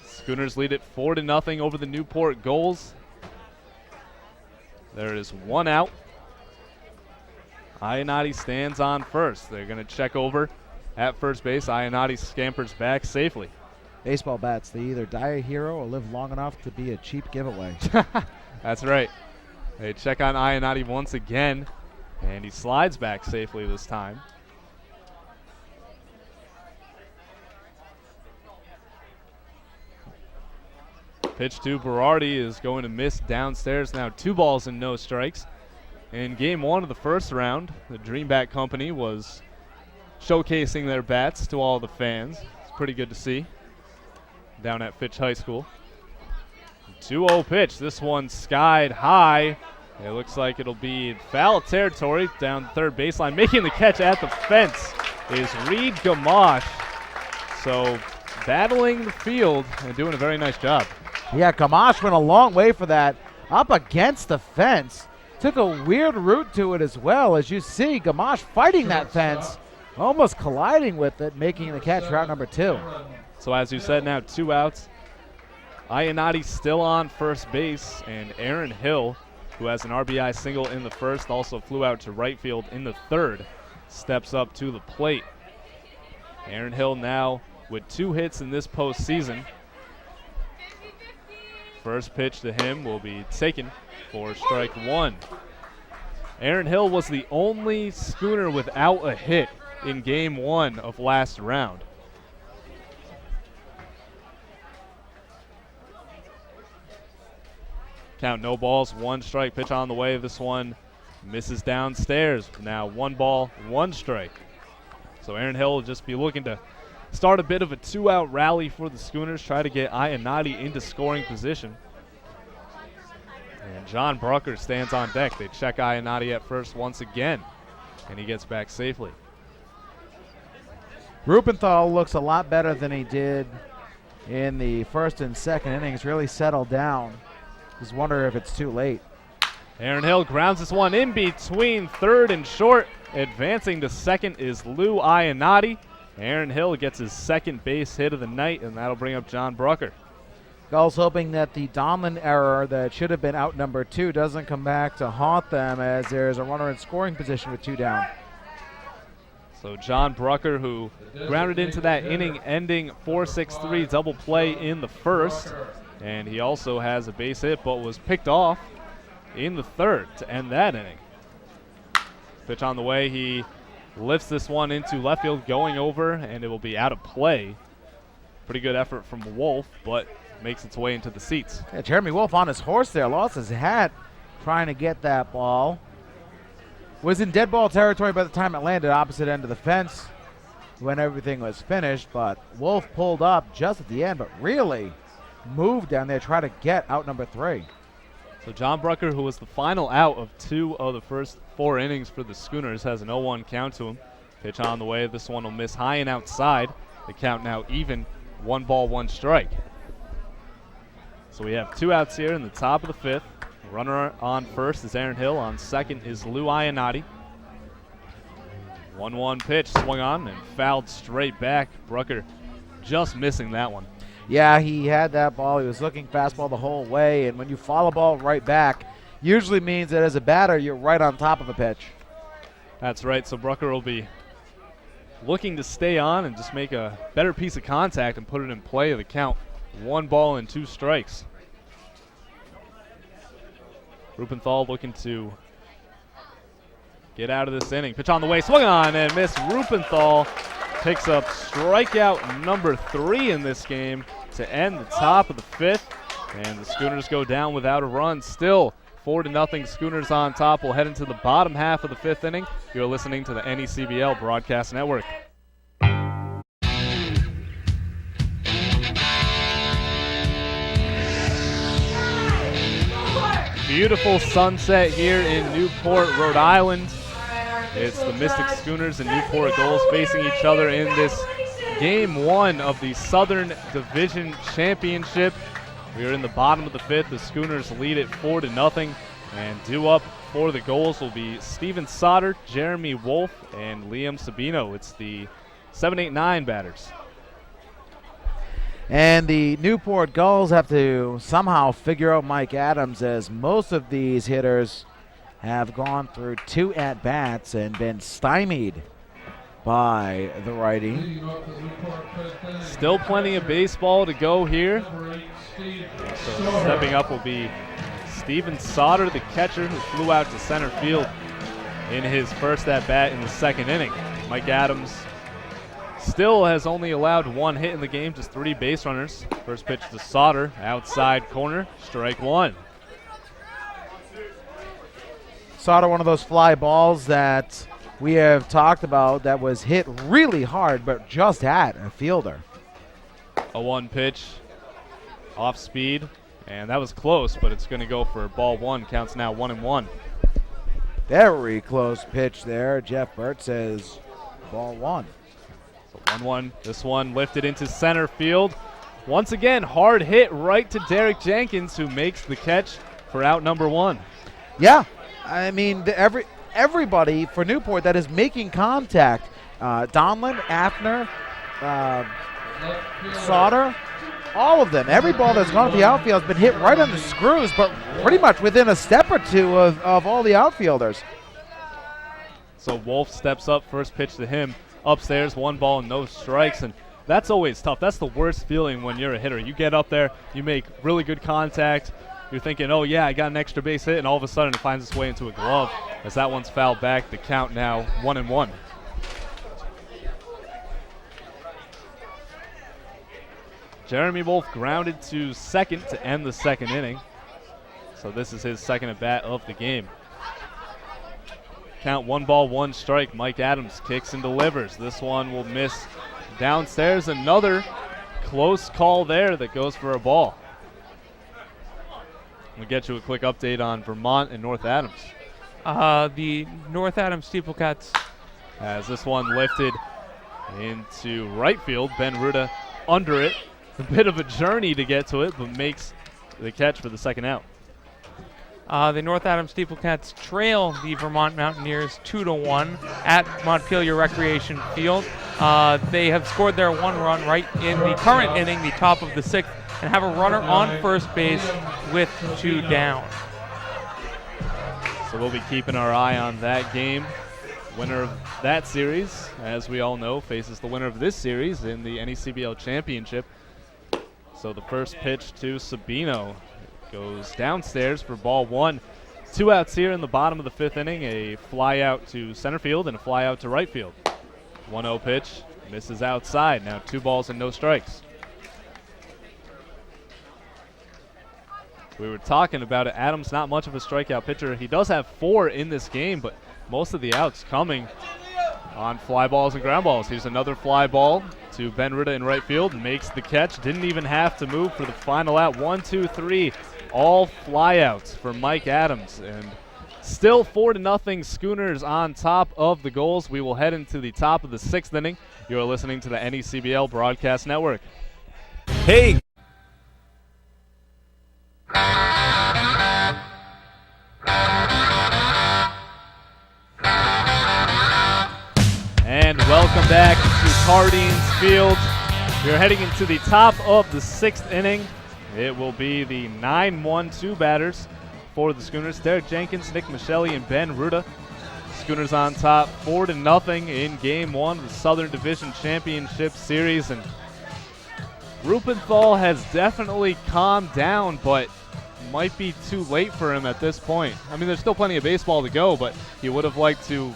Schooners lead it 4-0 over the Newport Gulls. There is 1 out. Ionati stands on first. They're going to check over at first base. Ionati scampers back safely. Baseball bats, they either die a hero or live long enough to be a cheap giveaway. That's right. They check on Ionati once again, and he slides back safely this time. Pitch to Berardi is going to miss downstairs. Now 2 balls and no strikes. In game 1 of the first round, the Dreamback Company was showcasing their bats to all the fans. It's pretty good to see down at Fitch High School. 2-0 pitch. This one skied high. It looks like it'll be foul territory down the third baseline. Making the catch at the fence is Reed Gamache. So battling the field and doing a very nice job. Yeah, Gamache went a long way for that. Up against the fence. Took a weird route to it as well. As you see, Gamache fighting that fence, almost colliding with it, making the catch for out number 2. So as you said, now 2 outs. Ionati still on first base, and Aaron Hill, who has an RBI single in the first, also flew out to right field in the third, steps up to the plate. Aaron Hill now with 2 hits in this postseason. First pitch to him will be taken for strike 1. Aaron Hill was the only Schooner without a hit in game 1 of last round. Count no balls, 1 strike. Pitch on the way. This one misses downstairs. Now 1 ball, 1 strike. So Aaron Hill will just be looking to start a bit of a 2-out rally for the Schooners, try to get Ionati into scoring position. And John Brucker stands on deck. They check Ionati at first once again, and he gets back safely. Rupenthal looks a lot better than he did in the first and second innings, really settled down. Just wonder if it's too late. Aaron Hill grounds this one in between third and short. Advancing to second is Lou Ionati. Aaron Hill gets his second base hit of the night, and that'll bring up John Brucker. Gulls hoping that the Donlin error that should have been out number 2 doesn't come back to haunt them, as there's a runner in scoring position with 2 down. So John Brucker, who grounded into that inning-ending 4-6-3 double play in the first, and he also has a base hit but was picked off in the third to end that inning. Pitch on the way, he lifts this one into left field, going over, and it will be out of play. Pretty good effort from Wolf, but makes its way into the seats. Yeah, Jeremy Wolf on his horse there, lost his hat trying to get that ball. Was in dead ball territory by the time it landed, opposite end of the fence when everything was finished, but Wolf pulled up just at the end, but really moved down there, try to get out number 3. So John Brucker, who was the final out of 2 of the first 4 innings for the Schooners, has an 0-1 count to him. Pitch on the way. This one will miss high and outside. The count now even, 1 ball, 1 strike. So we have 2 outs here in the top of the 5th. Runner on first is Aaron Hill. On second is Lou Iannotti. 1-1 pitch swung on and fouled straight back. Brucker just missing that one. Yeah, he had that ball. He was looking fastball the whole way, and when you foul a ball right back, usually means that as a batter, you're right on top of a pitch. That's right, so Brucker will be looking to stay on and just make a better piece of contact and put it in play of the count. 1 ball and 2 strikes. Rupenthal looking to get out of this inning. Pitch on the way, swung on and missed. Rupenthal picks up strikeout number 3 in this game to end the top of the 5th. And the Schooners go down without a run. Still 4-0 Schooners on top. We'll head into the bottom half of the 5th inning. You're listening to the NECBL Broadcast Network. Beautiful sunset here in Newport, Rhode Island. It's the Mystic Schooners and Newport Gulls facing each other in this Game 1 of the Southern Division Championship. We are in the bottom of the 5th. The Schooners lead it 4-0. And due up for the Gulls will be Steven Sauter, Jeremy Wolf, and Liam Sabino. It's the 7-8-9 batters. And the Newport Gulls have to somehow figure out Mike Adams, as most of these hitters have gone through 2 at-bats and been stymied by the righty. Still plenty of baseball to go here. So stepping up will be Steven Sauter, the catcher, who flew out to center field in his first at-bat in the 2nd inning. Mike Adams still has only allowed 1 hit in the game, just 3 base runners. First pitch to Sauter, outside corner, strike 1. Sauter, one of those fly balls that we have talked about that was hit really hard but just at a fielder. A 1 pitch, off speed, and that was close, but it's going to go for ball 1. Counts now 1-1. Very close pitch there. Jeff Burt says ball 1. So 1-1. This one lifted into center field. Once again, hard hit right to Derek Jenkins, who makes the catch for out number 1. Yeah, I mean, everybody for Newport that is making contact, Donlin, Afner, Sauter, all of them. Every ball that's gone to the outfield has been hit right on the screws, but pretty much within a step or 2 of all the outfielders. So Wolf steps up, first pitch to him. Upstairs, 1 ball and no strikes, and that's always tough. That's the worst feeling when you're a hitter. You get up there, you make really good contact. You're thinking, oh yeah, I got an extra base hit, and all of a sudden it finds its way into a glove as that one's fouled back. The count now 1-1. Jeremy Wolf grounded to second to end the 2nd inning. So this is his 2nd at bat of the game. Count 1 ball, 1 strike. Mike Adams kicks and delivers. This one will miss downstairs. Another close call there that goes for a ball. We'll get you a quick update on Vermont and North Adams. The North Adams Steeplecats. As this one lifted into right field, Ben Ruda under it. A bit of a journey to get to it, but makes the catch for the 2nd out. The North Adams Steeplecats trail the Vermont Mountaineers 2-1 at Montpelier Recreation Field. They have scored their 1 run right in the current inning, the top of the 6th, and have a runner on first base with 2 down. So we'll be keeping our eye on that game. Winner of that series, as we all know, faces the winner of this series in the NECBL Championship. So the first pitch to Sabino goes downstairs for ball 1. 2 outs here in the bottom of the 5th inning, a fly out to center field and a fly out to right field. 1-0 pitch, misses outside. Now 2 balls and no strikes. We were talking about it. Adams not much of a strikeout pitcher. He does have 4 in this game, but most of the outs coming on fly balls and ground balls. Here's another fly ball to Ben Ruda in right field. Makes the catch. Didn't even have to move for the final out. 1, 2, 3. All flyouts for Mike Adams. And still 4-0 Schooners on top of the Gulls. We will head into the top of the 6th inning. You are listening to the NECBL Broadcast Network. Hey. Cardines Field. You're heading into the top of the 6th inning. It will be the 9-1-2 batters for the Schooners. Derek Jenkins, Nick Michelli, and Ben Ruda. Schooners on top 4-0 in Game 1 of the Southern Division Championship Series. And Rupenthal has definitely calmed down, but might be too late for him at this point. I mean, there's still plenty of baseball to go, but he would have liked to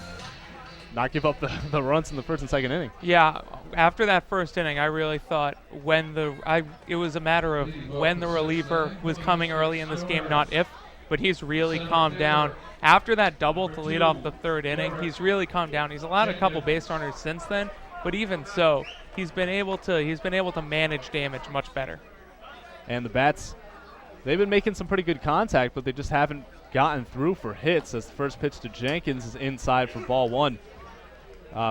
not give up the runs in the first and second inning. Yeah, after that first inning, I really thought it was a matter of when the reliever was coming early in this game, not if. But he's really calmed down. After that double to lead off the 3rd inning, he's really calmed down. He's allowed a couple base runners since then, but even so, he's been able to manage damage much better. And the bats, they've been making some pretty good contact, but they just haven't gotten through for hits, as the first pitch to Jenkins is inside for ball 1.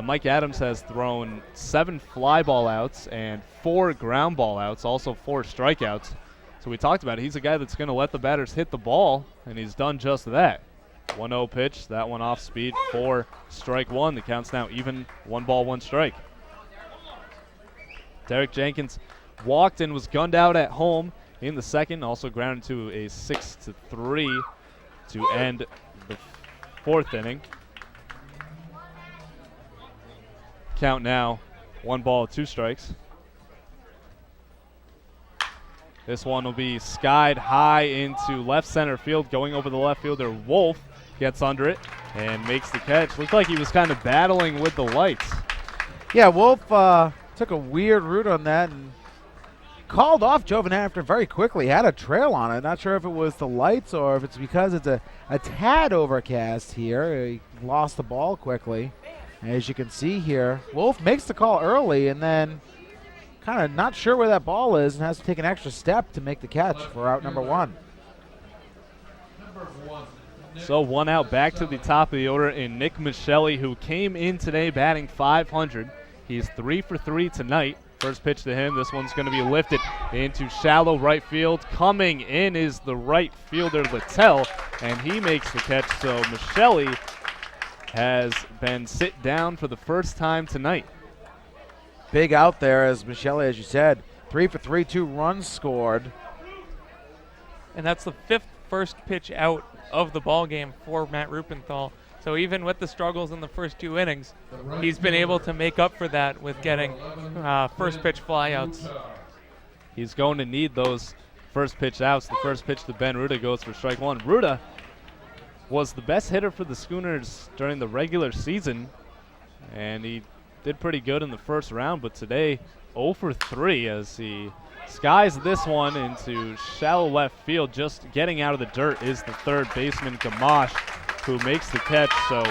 Mike Adams has thrown 7 fly ball outs and 4 ground ball outs, also 4 strikeouts. So we talked about it. He's a guy that's going to let the batters hit the ball, and he's done just that. 1-0 pitch, that one off speed for strike 1. The count's now even, 1 ball, 1 strike. Derek Jenkins walked and was gunned out at home in the second, also grounded to a 6-3 to end the 4th inning. Count now, 1 ball, 2 strikes. This one will be skied high into left center field. Going over the left fielder, Wolf gets under it and makes the catch. Looked like he was kind of battling with the lights. Yeah, Wolf took a weird route on that and called off Jovan after very quickly. Had a trail on it. Not sure if it was the lights or if it's because it's a tad overcast here. He lost the ball quickly. As you can see here, Wolf makes the call early and then kind of not sure where that ball is and has to take an extra step to make the catch for out number 1. So 1 out, back to the top of the order in Nick Michelli, who came in today batting .500. He's 3 for 3 tonight. First pitch to him. This one's going to be lifted into shallow right field. Coming in is the right fielder, Littell, and he makes the catch. So Michelli has been sit down for the first time tonight. Big out there as Michelli, as you said, 3 for 3, 2 runs scored. And that's the 5th first pitch out of the ball game for Matt Rupenthal. So even with the struggles in the first 2 innings, he's been able to make up for that with getting first pitch flyouts. He's going to need those first pitch outs. The first pitch to Ben Ruda goes for strike 1. Ruda was the best hitter for the Schooners during the regular season, and he did pretty good in the first round, but today 0 for 3 as he skies this one into shallow left field. Just getting out of the dirt is the 3rd baseman, Gamache, who makes the catch. So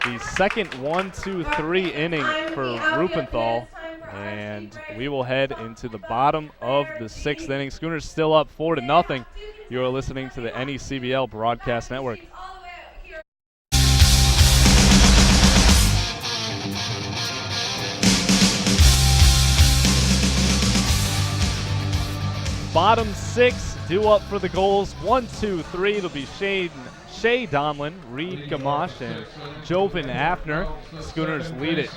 the second 1-2-3 inning for Rupenthal, and we will head into the bottom of the 6th inning. Schooners still up 4-0. You are listening to the NECBL Broadcast Network. Bottom 6 due up for the goals. 1, 2, 3. It'll be Shea Donlin, Reed Gamache, and Jovan Hafner. Schooners lead it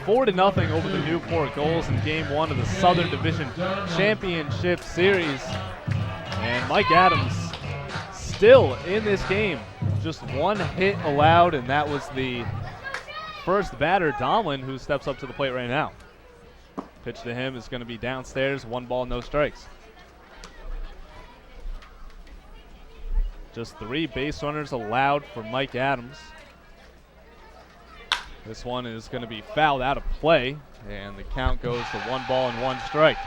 4-0 over the Newport Gulls in Game 1 of the Southern Division Championship Series. And Mike Adams still in this game. Just 1 hit allowed, and that was the first batter, Donlin, who steps up to the plate right now. Pitch to him is going to be downstairs. 1 ball, no strikes. Just 3 base runners allowed for Mike Adams. This one is going to be fouled out of play, and the count goes to 1 ball and 1 strike.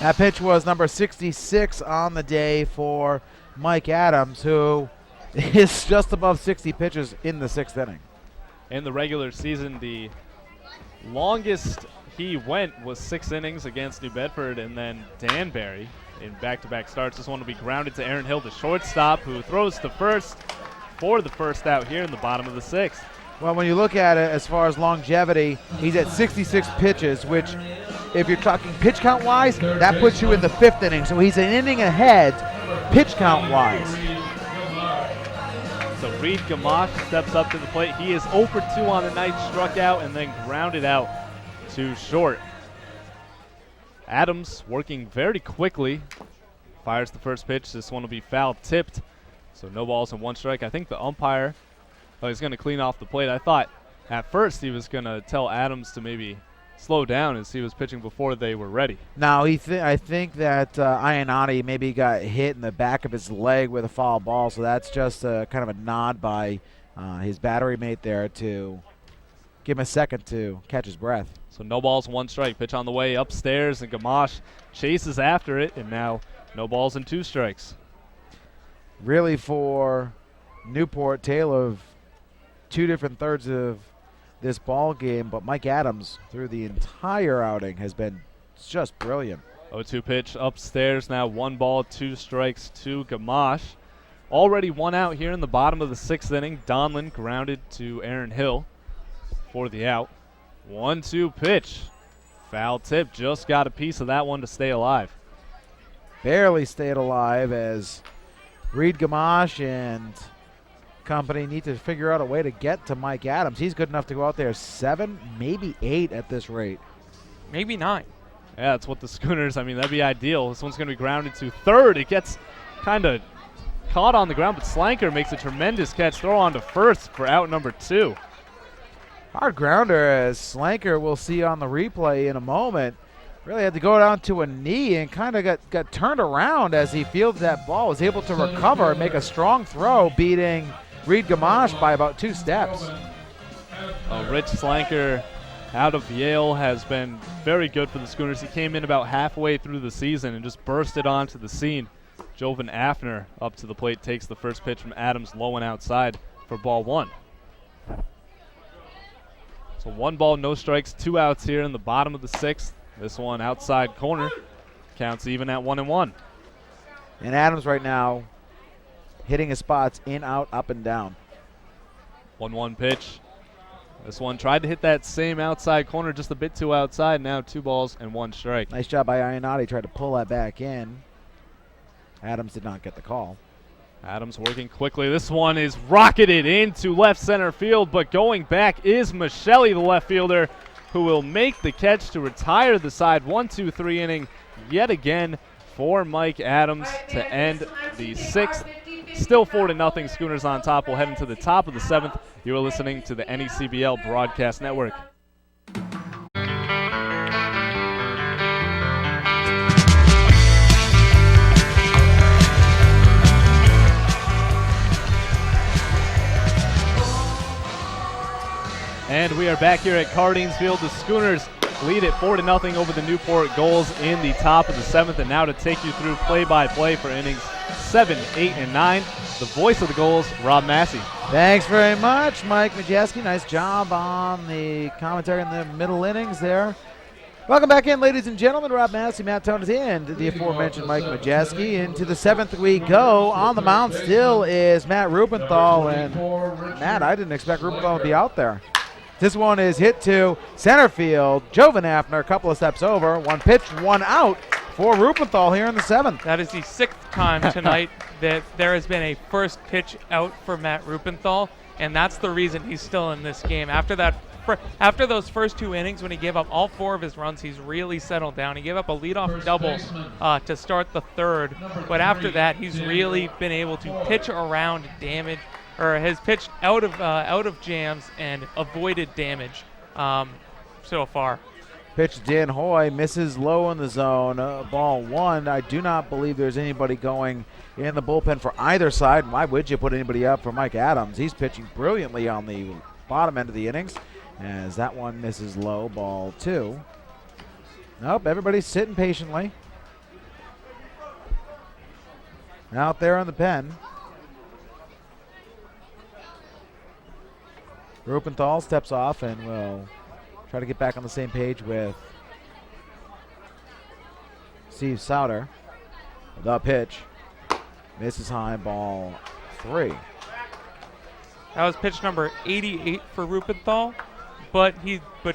That pitch was number 66 on the day for Mike Adams, who is just above 60 pitches in the 6th inning. In the regular season, the longest he went was 6 innings against New Bedford and then Danbury in back-to-back starts. This one will be grounded to Aaron Hill, the shortstop, who throws to first for the first out here in the bottom of the 6th. Well, when you look at it as far as longevity, he's at 66 pitches, which if you're talking pitch count-wise, that puts you in the 5th inning. So he's an inning ahead pitch count-wise. So Reed Gamache steps up to the plate. He is 0 for 2 on the night, struck out and then grounded out too short. Adams working very quickly. Fires the first pitch. This one will be foul tipped. So no balls and 1 strike. I think the umpire, he's going to clean off the plate. I thought at first he was going to tell Adams to maybe slow down as he was pitching before they were ready. Now, I think that Ionati maybe got hit in the back of his leg with a foul ball, so that's just kind of a nod by his battery mate there to give him a second to catch his breath. So no balls, 1 strike. Pitch on the way upstairs, and Gamache chases after it, and now no balls and 2 strikes. Really, for Newport, tale of 2 different thirds of this ball game, but Mike Adams through the entire outing has been just brilliant. 0-2 pitch upstairs, now 1 ball, 2 strikes to Gamache. Already 1 out here in the bottom of the 6th inning. Donlin grounded to Aaron Hill for the out. 1-2 pitch. Foul tip, just got a piece of that one to stay alive. Barely stayed alive as Reed Gamache and company need to figure out a way to get to Mike Adams. He's good enough to go out there 7, maybe 8 at this rate. Maybe 9. Yeah, that's what the Schooners, that'd be ideal. This one's going to be grounded to third. It gets kind of caught on the ground, but Slanker makes a tremendous catch. Throw on to first for out number 2. Hard grounder, as Slanker we'll see on the replay in a moment. Really had to go down to a knee and kind of got turned around as he fielded that ball. Was able to recover and make a strong throw, beating Reed Gamache by about 2 steps. Rich Slanker out of Yale has been very good for the Schooners. He came in about halfway through the season and just bursted onto the scene. Jovan Afner up to the plate, takes the first pitch from Adams, low and outside for ball 1. So 1 ball, no strikes, 2 outs here in the bottom of the 6th. This one outside corner, counts even at 1-1. And Adams right now hitting his spots in, out, up, and down. 1-1 pitch. This one tried to hit that same outside corner, just a bit too outside. Now 2 balls and 1 strike. Nice job by Ionati, tried to pull that back in. Adams did not get the call. Adams working quickly. This one is rocketed into left center field, but going back is Michele, the left fielder, who will make the catch to retire the side. 1-2-3 inning yet again for Mike Adams to end the 6th. Still 4-0. Schooners on top. We'll head into the top of the 7th. You are listening to the NECBL Broadcast Network. And we are back here at Cardines Field. The Schooners lead it 4-0 over the Newport Gulls in the top of the 7th. And now to take you through play-by-play for innings 7, 8, and 9, the voice of the Gulls, Rob Massey. Thanks very much, Mike Majeski. Nice job on the commentary in the middle innings there. Welcome back in, ladies and gentlemen. Rob Massey, Matt Tones, and the aforementioned Mike Majeski. Into the 7th we go. On the mound still is Matt Rubenthal. And Matt, I didn't expect Rubenthal to be out there. This one is hit to center field. Jovan Afner, a couple of steps over. 1 pitch, 1 out for Rubenthal here in the 7th. That is the 6th time tonight that there has been a first pitch out for Matt Rubenthal, and that's the reason he's still in this game. After those first 2 innings, when he gave up all 4 of his runs, he's really settled down. He gave up a leadoff double to start the 3rd, but after that, he's really been able to pitch around damage, or has pitched out of jams and avoided damage so far. Pitch to Dan Hoy, misses low in the zone. Ball 1. I do not believe there's anybody going in the bullpen for either side. Why would you put anybody up for Mike Adams? He's pitching brilliantly on the bottom end of the innings, as that one misses low. Ball 2. Nope, everybody's sitting patiently out there in the pen. Rubenthal steps off and will try to get back on the same page with Steve Sauter. The pitch misses high, ball 3. That was pitch number 88 for Rubenthal, but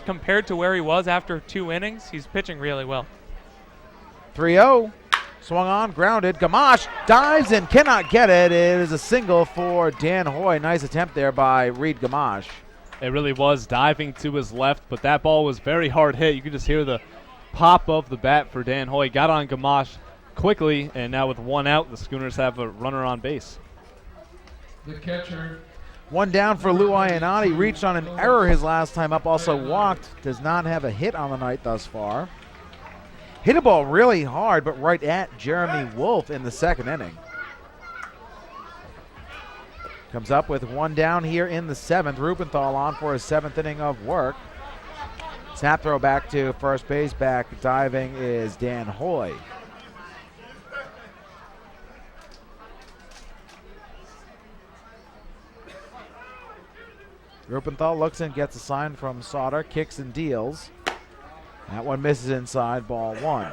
compared to where he was after 2 innings, he's pitching really well. 3-0. Swung on, grounded. Gamache dives and cannot get it. It is a single for Dan Hoy. Nice attempt there by Reed Gamache. It really was, diving to his left, but that ball was very hard hit. You could just hear the pop of the bat for Dan Hoy. Got on Gamache quickly, and now with one out, the Schooners have a runner on base. The catcher. One down for Lou Iannotti. Reached on an error his last time up. Also walked. Does not have a hit on the night thus far. Hit a ball really hard, but right at Jeremy Wolf in the second inning. Comes up with one down here in the seventh. Rubenthal on for his seventh inning of work. Snap throw back to first base. Back diving is Dan Hoy. Rubenthal looks and gets a sign from Sauter, kicks and deals. That one misses inside, ball one.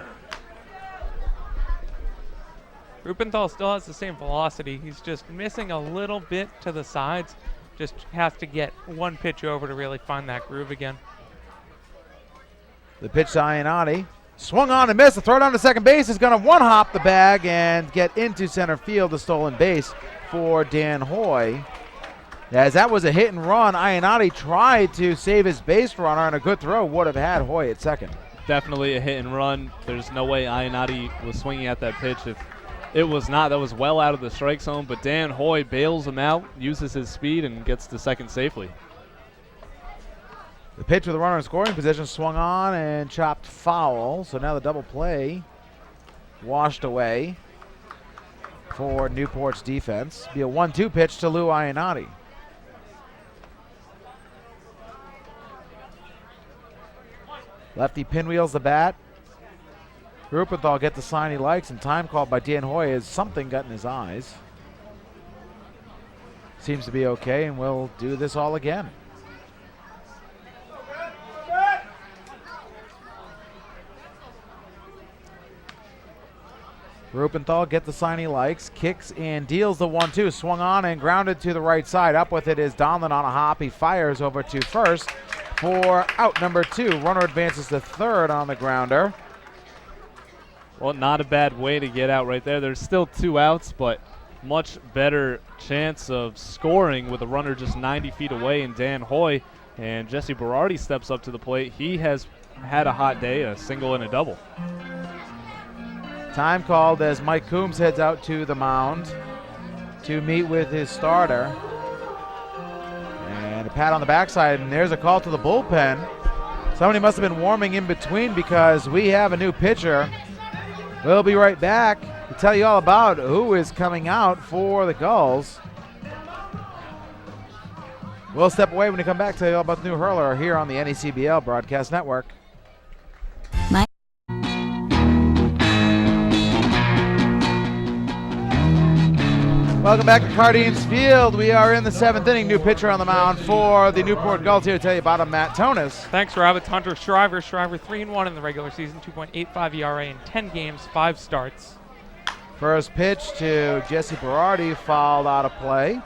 Rubenthal still has the same velocity. He's just missing a little bit to the sides. Just has to get one pitch over to really find that groove again. The pitch to Iannotti. Swung on and missed. The throw down to second base is going to one-hop the bag and get into center field, a stolen base for Dan Hoy. As that was a hit and run, Iannotti tried to save his base runner, and a good throw would have had Hoy at second. Definitely a hit and run. There's no way Iannotti was swinging at that pitch. If it was not, that was well out of the strike zone, but Dan Hoy bails him out, uses his speed, and gets to second safely. The pitch with the runner in scoring position swung on and chopped foul, so now the double play washed away for Newport's defense. Be a 1-2 pitch to Lou Iannotti. Lefty pinwheels the bat. Rubenthal get the sign he likes, and time called by Dan Hoy as something got in his eyes. Seems to be okay, and we'll do this all again. Rubenthal get the sign he likes, kicks and deals the 1-2. Swung on and grounded to the right side. Up with it is Donlin on a hop. He fires over to first for out number 2. Runner advances to third on the grounder. Well, not a bad way to get out right there. There's still 2 outs, but much better chance of scoring with a runner just 90 feet away in Dan Hoy. And Jesse Berardi steps up to the plate. He has had a hot day, a single and a double. Time called as Mike Coombs heads out to the mound to meet with his starter. And a pat on the backside, and there's a call to the bullpen. Somebody must have been warming in between because we have a new pitcher. We'll be right back to tell you all about who is coming out for the Gulls. We'll step away when we come back to tell you all about the new hurler here on the NECBL Broadcast Network. Welcome back to Cardines Field. We are in the 7th inning. New pitcher on the mound for the Newport Gulls. Here to tell you about him, Matt Tonis. Thanks, Rob. It's Hunter Shriver. Shriver 3-1 in the regular season, 2.85 ERA in 10 games, 5 starts. First pitch to Jesse Berardi, fouled out of play.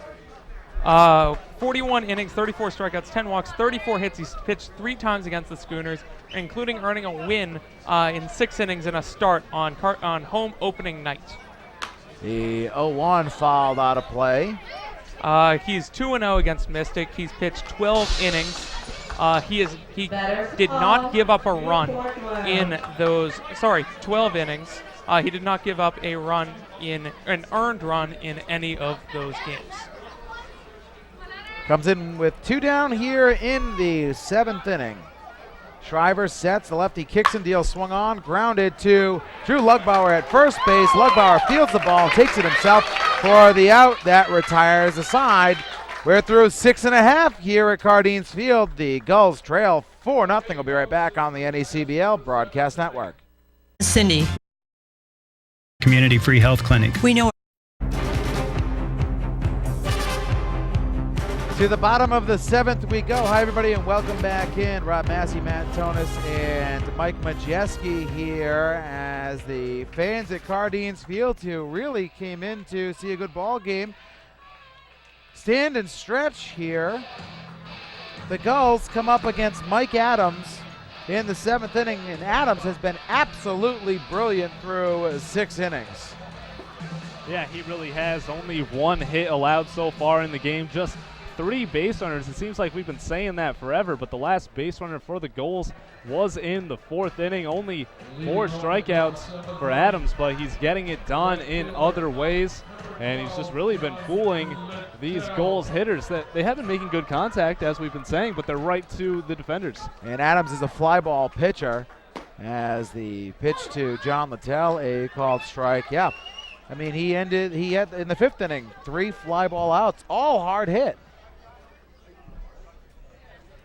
41 innings, 34 strikeouts, 10 walks, 34 hits. He's pitched 3 times against the Schooners, including earning a win in 6 innings and a start on home opening night. The 0-1 fouled out of play. He's 2-0 against Mystic. He's pitched 12 innings. He did not give up a run in those. 12 innings. He did not give up an earned run in any of those games. Comes in with 2 down here in the 7th inning. Shriver sets, the lefty kicks and deals, swung on, grounded to Drew Lugbauer at first base. Lugbauer fields the ball and takes it himself for the out. That retires the side. We're through 6.5 here at Cardines Field. The Gulls trail 4-0. We'll be right back on the NECBL Broadcast Network. Cindy. Community Free Health Clinic. We know. To the bottom of the 7th we go. Hi, everybody, and welcome back in. Rob Massey, Matt Tonis, and Mike Majewski here as the fans at Cardines Field who really came in to see a good ball game stand and stretch here. The Gulls come up against Mike Adams in the 7th inning, and Adams has been absolutely brilliant through 6 innings. Yeah, he really has. Only 1 hit allowed so far in the game. Just 3 base runners. It seems like we've been saying that forever, but the last base runner for the Gulls was in the 4th inning. Only 4 strikeouts for Adams, but he's getting it done in other ways, and he's just really been fooling these Gulls hitters. That they have been making good contact, as we've been saying, but they're right to the defenders. And Adams is a fly ball pitcher as the pitch to John Littell, a called strike. Yeah, I mean, he had in the 5th inning 3 fly ball outs, all hard hit.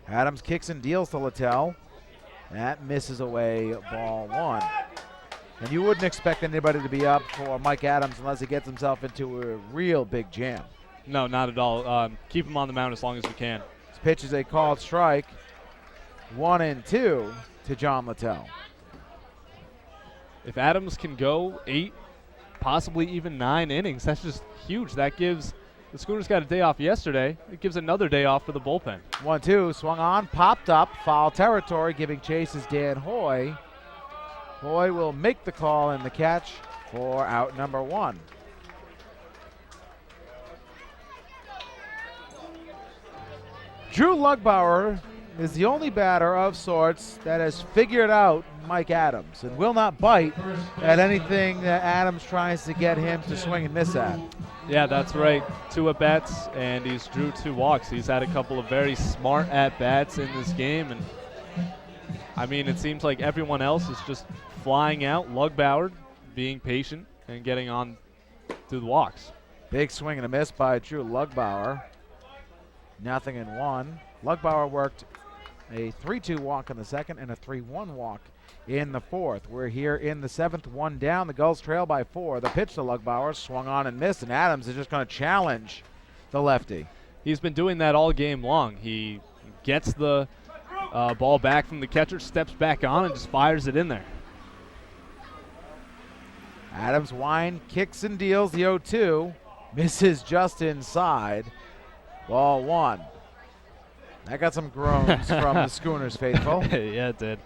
Adams kicks and deals to Littell. That misses away, ball 1. And you wouldn't expect anybody to be up for Mike Adams unless he gets himself into a real big jam. No, not at all. Keep him on the mound as long as we can. This pitch is a called strike. 1-2 to John Littell. If Adams can go 8, possibly even 9 innings, that's just huge. That gives the Schooners got a day off yesterday. It gives another day off for the bullpen. 1-2, swung on, popped up, foul territory. Giving chase is Dan Hoy. Hoy will make the call and the catch for out number 1. Drew Lugbauer is the only batter of sorts that has figured out Mike Adams and will not bite at anything that Adams tries to get him to swing and miss at. Yeah, that's right. 2 at-bats, and he's drew 2 walks. He's had a couple of very smart at-bats in this game, and I mean, it seems like everyone else is just flying out. Lugbauer being patient and getting on to the walks. Big swing and a miss by Drew Lugbauer. 0-1. Lugbauer worked a 3-2 walk in the 2nd and a 3-1 walk in the 4th. We're here in the 7th, 1 down. The Gulls trail by 4. The pitch to Lugbauer swung on and missed, and Adams is just going to challenge the lefty. He's been doing that all game long. He gets the ball back from the catcher, steps back on, and just fires it in there. Adams Wine kicks and deals the 0-2. Misses just inside. Ball 1. That got some groans from the Schooners faithful. Yeah, it did.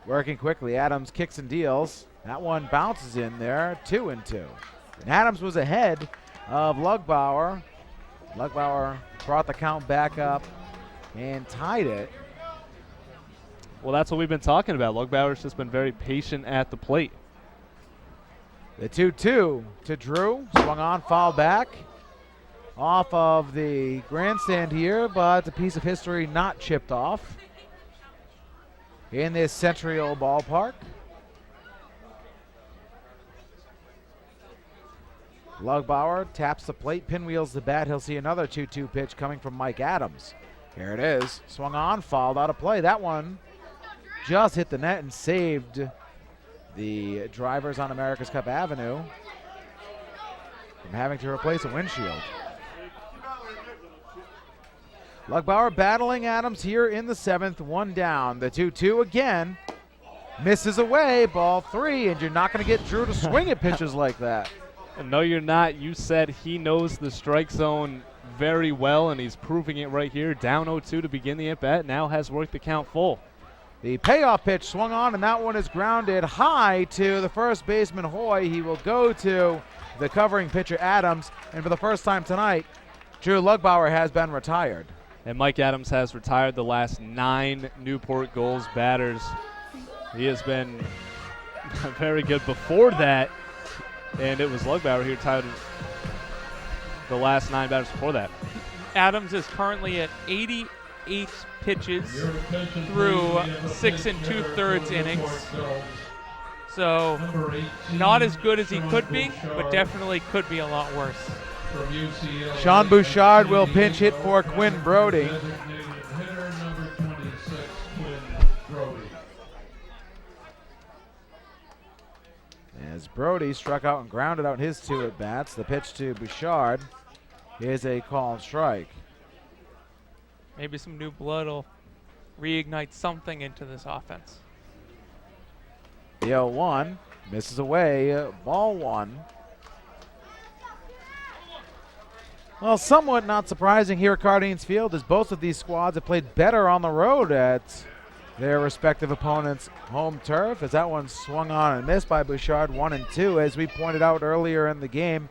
Working quickly, Adams kicks and deals. That one bounces in there, 2-2. And Adams was ahead of Lugbauer. Lugbauer brought the count back up and tied it. Well, that's what we've been talking about. Lugbauer's just been very patient at the plate. The 2-2 to Drew. Swung on, foul back. Off of the grandstand here, but a piece of history not chipped off in this Century-Old ballpark. Lugbauer taps the plate, pinwheels the bat. He'll see another 2-2 pitch coming from Mike Adams. Here it is. Swung on, fouled out of play. That one just hit the net and saved the drivers on America's Cup Avenue from having to replace a windshield. Lugbauer battling Adams here in the 7th, 1 down. The 2-2 again. Misses away, ball 3, and you're not going to get Drew to swing at pitches like that. No, you're not. You said he knows the strike zone very well, and he's proving it right here. Down 0-2 to begin the at-bat. Now has worked the count full. The payoff pitch swung on, and that one is grounded high to the first baseman, Hoy. He will go to the covering pitcher, Adams, and for the first time tonight, Drew Lugbauer has been retired. And Mike Adams has retired the last 9 Newport Gulls batters. He has been very good before that, and it was Lugbauer who retired the last 9 batters before that. Adams is currently at 88 pitches through 6 2/3 innings. So not as good as he could be, but definitely could be a lot worse. Sean Bouchard will pinch hit for Quinn Brody. As Brody struck out and grounded out his 2 at-bats, the pitch to Bouchard is a called strike. Maybe some new blood will reignite something into this offense. The 0-1 misses away, ball 1. Well, somewhat not surprising here at Cardines Field, as both of these squads have played better on the road at their respective opponents' home turf, as that one swung on and missed by Bouchard. 1-2. As we pointed out earlier in the game,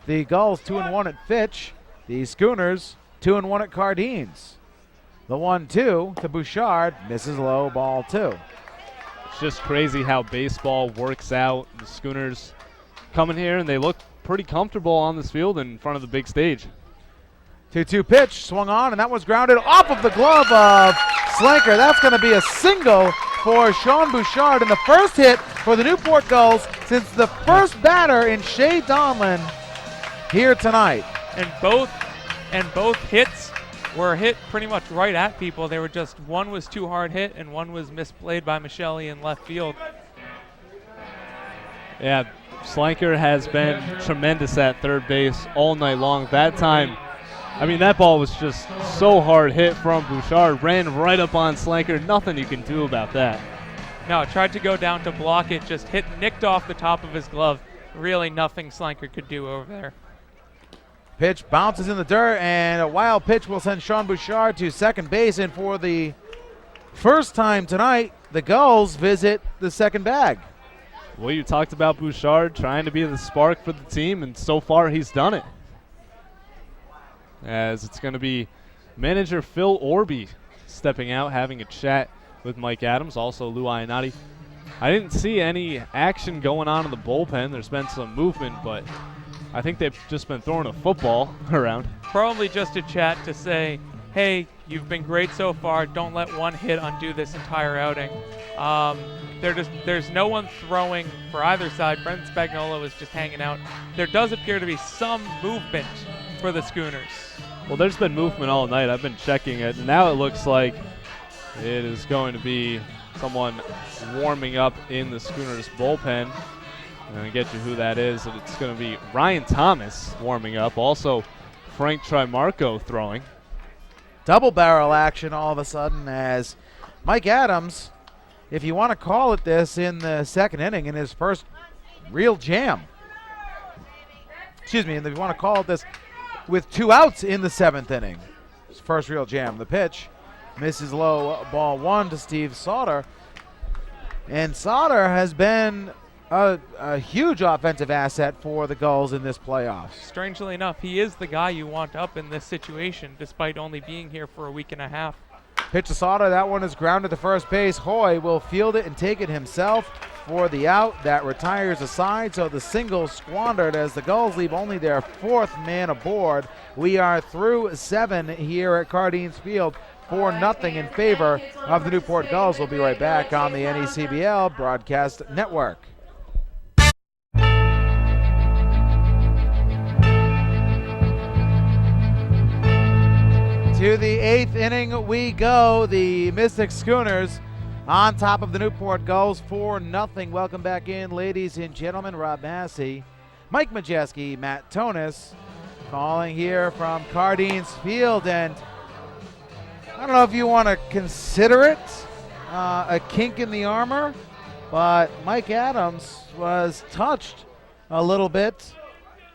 The Gulls 2-1 at Fitch. The Schooners 2-1 at Cardines. The 1-2 to Bouchard, misses low, ball 2. It's just crazy how baseball works out. The Schooners coming here, and they look pretty comfortable on this field in front of the big stage. 2-2 pitch, swung on, and that was grounded off of the glove of Slanker. That's going to be a single for Sean Bouchard, and the first hit for the Newport Gulls since the first batter in Shea Donlin here tonight. And both hits were hit pretty much right at people. They were just, one was too hard hit and one was misplayed by Michele in left field. Yeah, Slanker has been tremendous at third base all night long. That time, I mean, that ball was just so hard hit from Bouchard. Ran right up on Slanker. Nothing you can do about that. No, tried to go down to block it. Just nicked off the top of his glove. Really nothing Slanker could do over there. Pitch bounces in the dirt, and a wild pitch will send Sean Bouchard to second base. And for the first time tonight, the Gulls visit the second bag. Well, you talked about Bouchard trying to be the spark for the team, and so far he's done it. As it's going to be manager Phil Orby stepping out, having a chat with Mike Adams, also Lou Iannotti. I didn't see any action going on in the bullpen. There's been some movement, but I think they've just been throwing a football around. Probably just a chat to say, hey, you've been great so far. Don't let one hit undo this entire outing. There's no one throwing for either side. Brendan Spagnuolo is just hanging out. There does appear to be some movement for the Schooners. Well, there's been movement all night. I've been checking it. Now it looks like it is going to be someone warming up in the Schooners bullpen. I'm going to get you who that is. And it's going to be Ryan Thomas warming up. Also, Frank Trimarco throwing. Double barrel action all of a sudden as Mike Adams, if you want to call it this, in the second inning in his first real jam. Excuse me, and if you want to call it this, with 2 outs in the 7th inning. His first real jam. The pitch misses low, ball 1 to Steve Sauter. And Sauter has been a huge offensive asset for the Gulls in this playoffs. Strangely enough, he is the guy you want up in this situation, despite only being here for a week and a half. Pitch to Sauter, that one is grounded to first base. Hoy will field it and take it himself for the out. That retires a side, so the single squandered as the Gulls leave only their 4th man aboard. We are through 7 here at Cardines Field. 4-0 in favor of the Newport Gulls. We'll be right back on the NECBL Broadcast Network. To the 8th inning we go. The Mystic Schooners on top of the Newport Gulls, 4-0. Welcome back in, ladies and gentlemen. Rob Massey, Mike Majeski, Matt Tonis calling here from Cardines Field. And I don't know if you want to consider it a kink in the armor, but Mike Adams was touched a little bit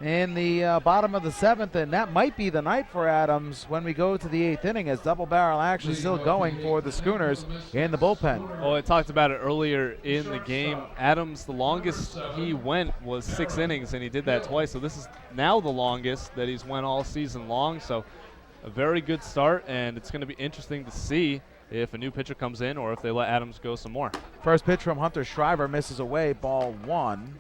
in the bottom of the 7th, and that might be the night for Adams when we go to the 8th inning, as double barrel action still going for the Schooners in the bullpen. Well, I talked about it earlier in the game. Adams, the longest he went was 6 innings, and he did that twice. So this is now the longest that he's went all season long. So a very good start, and it's going to be interesting to see if a new pitcher comes in or if they let Adams go some more. First pitch from Hunter Shriver misses away, ball 1.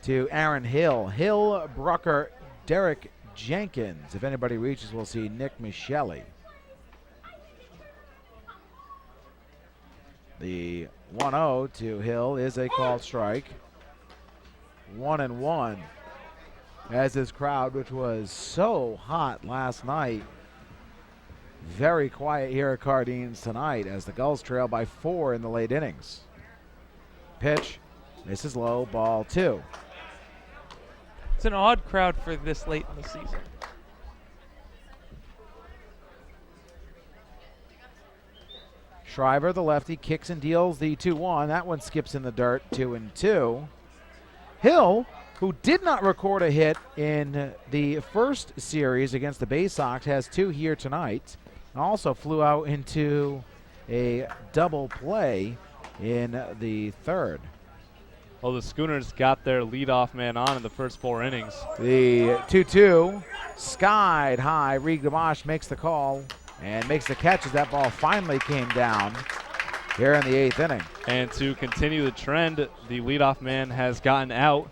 To Aaron Hill. Hill, Brucker, Derek Jenkins. If anybody reaches, we'll see Nick Michele. The 1-0 to Hill is a called strike. 1-1. As this crowd, which was so hot last night, very quiet here at Cardines tonight as the Gulls trail by 4 in the late innings. Pitch, misses low, ball 2. It's an odd crowd for this late in the season. Shriver, the lefty, kicks and deals the 2-1. That one skips in the dirt, 2-2. Hill, who did not record a hit in the first series against the Bay Sox, has 2 here tonight. Also flew out into a double play in the 3rd. Well, the Schooners got their leadoff man on in the first 4 innings. The 2-2 skied high. Reed Gamache makes the call and makes the catch as that ball finally came down here in the 8th inning. And to continue the trend, the leadoff man has gotten out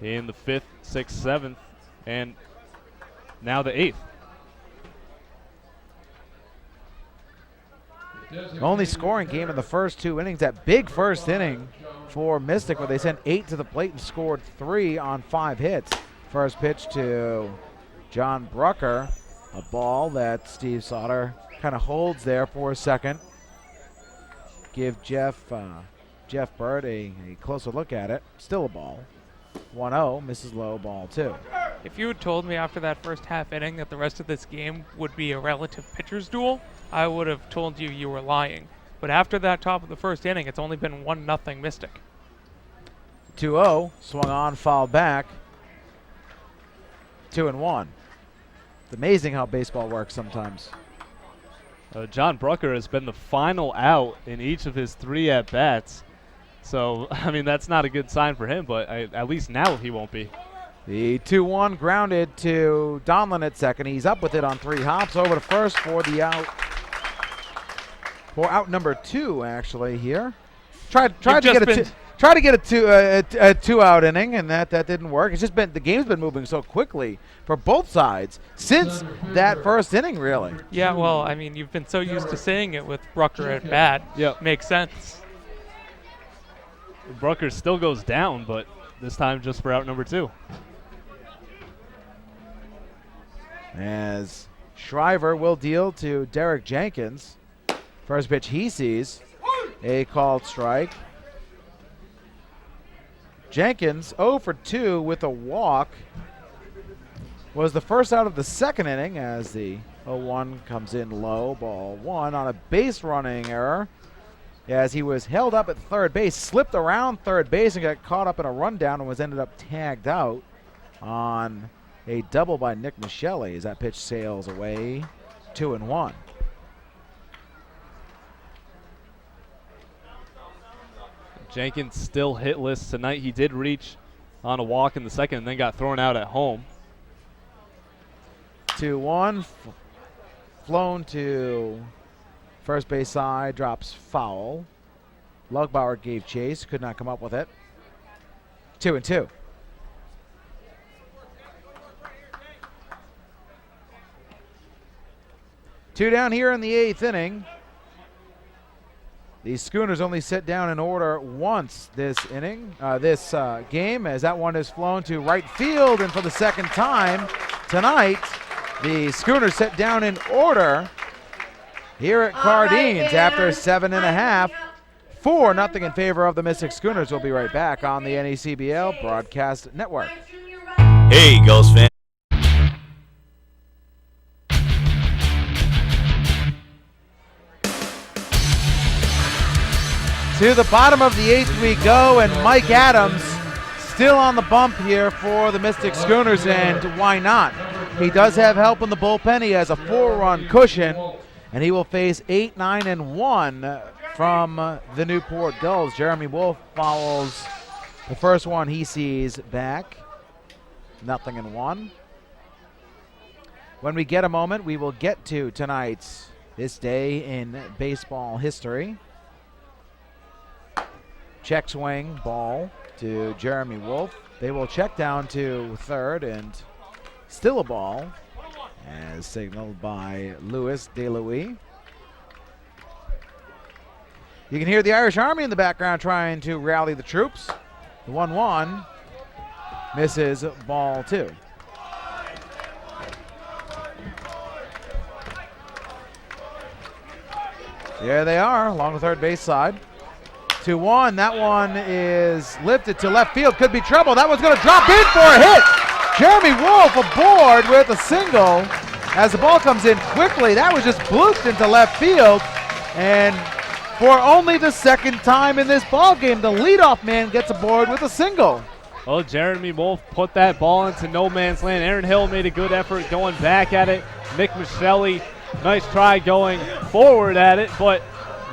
in the 5th, 6th, 7th, and now the 8th. Only scoring game in the first 2 innings. That big first inning for Mystic where they sent 8 to the plate and scored 3 on 5 hits. First pitch to John Brucker, a ball that Steve Sauter kind of holds there for a second. Give Jeff Bird a closer look at it. Still a ball. 1-0, misses low, ball 2. If you had told me after that first half inning that the rest of this game would be a relative pitcher's duel, I would have told you you were lying. But after that top of the first inning, it's only been 1-0 Mystic. 2-0, swung on, fouled back. 2-1. It's amazing how baseball works sometimes. John Brucker has been the final out in each of his 3 at-bats. So, I mean, that's not a good sign for him, but at least now he won't be. The 2-1 grounded to Donlin at second. He's up with it on 3 hops over to first for the out. For out number 2, actually, here. Tried to get a 2-out inning, and that didn't work. It's just been the game's been moving so quickly for both sides since that first inning, really. Yeah, well, I mean, you've been so used to saying it with Brucker at bat. Yep. Makes sense. Brucker still goes down, but this time just for out number 2. As Shriver will deal to Derek Jenkins. First pitch he sees, a called strike. Jenkins 0 for 2 with a walk. Was the first out of the second inning as the 0-1 comes in low, ball 1 on a base running error. As he was held up at third base, slipped around third base and got caught up in a rundown and was ended up tagged out on a double by Nick Michele as that pitch sails away. 2-1. Jenkins still hitless tonight. He did reach on a walk in the second and then got thrown out at home. 2-1. Flown to first base side, drops foul. Lugbauer gave chase, could not come up with it. 2-2. Two down here in the 8th inning. The Schooners only sit down in order once this inning, this game, as that one is flown to right field. And for the second time tonight, the Schooners sit down in order here at Cardines after 7.5. 4-0 in favor of the Mystic Schooners. We'll be right back on the NECBL Broadcast Network. Hey, Gulls fans. To the bottom of the 8th we go, and Mike Adams still on the bump here for the Mystic Schooners, and why not? He does have help in the bullpen. He has a 4-run cushion, and he will face 8, 9, and 1 from the Newport Gulls. Jeremy Wolf follows the first one he sees back. 0-1. When we get a moment, we will get to tonight's This Day in Baseball History. Check swing, ball to Jeremy Wolf. They will check down to third, and still a ball, as signaled by Louis DeLuis. You can hear the Irish Army in the background trying to rally the troops. The 1-1 misses, ball 2. There they are along the third base side. 2-1. That one is lifted to left field. Could be trouble. That one's going to drop in for a hit. Jeremy Wolf aboard with a single as the ball comes in quickly. That was just blooped into left field. And for only the second time in this ball game, the leadoff man gets aboard with a single. Well, Jeremy Wolf put that ball into no man's land. Aaron Hill made a good effort going back at it. Mick Michele, nice try going forward at it, but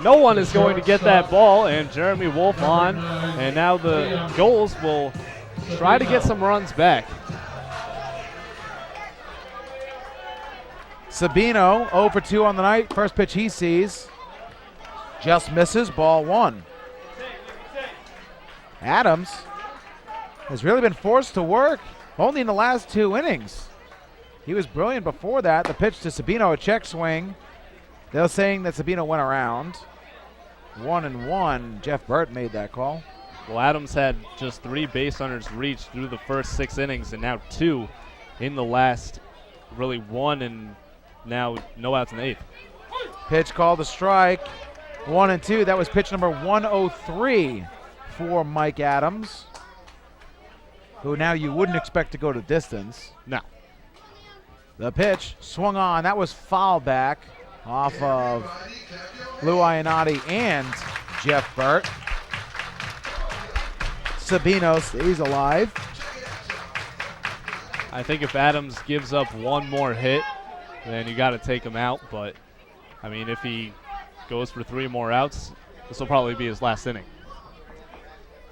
No one is going to get that ball, and Jeremy Wolf on, and now the Gulls will try to get some runs back. Sabino 0 for 2 on the night. First pitch he sees. Just misses, ball 1. Adams has really been forced to work only in the last 2 innings. He was brilliant before that. The pitch to Sabino, a check swing. They're saying that Sabino went around. 1-1. Jeff Burt made that call. Well, Adams had just 3 base runners reached through the first 6 innings, and now 2 in the last, really 1, and now no outs in the 8th. Pitch called a strike. 1-2. That was pitch number 103 for Mike Adams, who now you wouldn't expect to go to distance. No. The pitch swung on. That was foul back off of Lou Ionati and Jeff Burt. Sabino stays alive. I think if Adams gives up 1 more hit, then you got to take him out. But, I mean, if he goes for 3 more outs, this will probably be his last inning.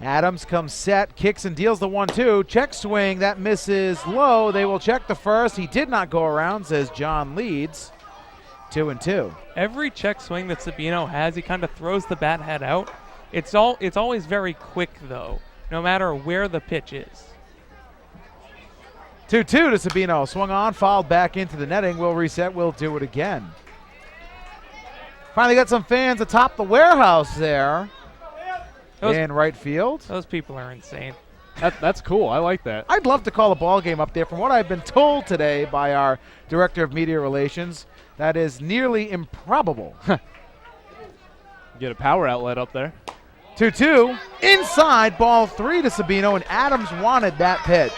Adams comes set, kicks and deals the 1-2. Check swing, that misses low. They will check the first. He did not go around, says John Leeds. 2-2. Every check swing that Sabino has, he kind of throws the bat head out. It's always very quick, though, no matter where the pitch is. 2-2 to Sabino. Swung on, fouled back into the netting. We'll reset. We'll do it again. Finally got some fans atop the warehouse there in right field. Those people are insane. That's cool. I like that. I'd love to call a ball game up there. From what I've been told today by our Director of Media Relations, that is nearly improbable. Get a power outlet up there. 2-2. Inside, ball 3 to Sabino, and Adams wanted that pitch.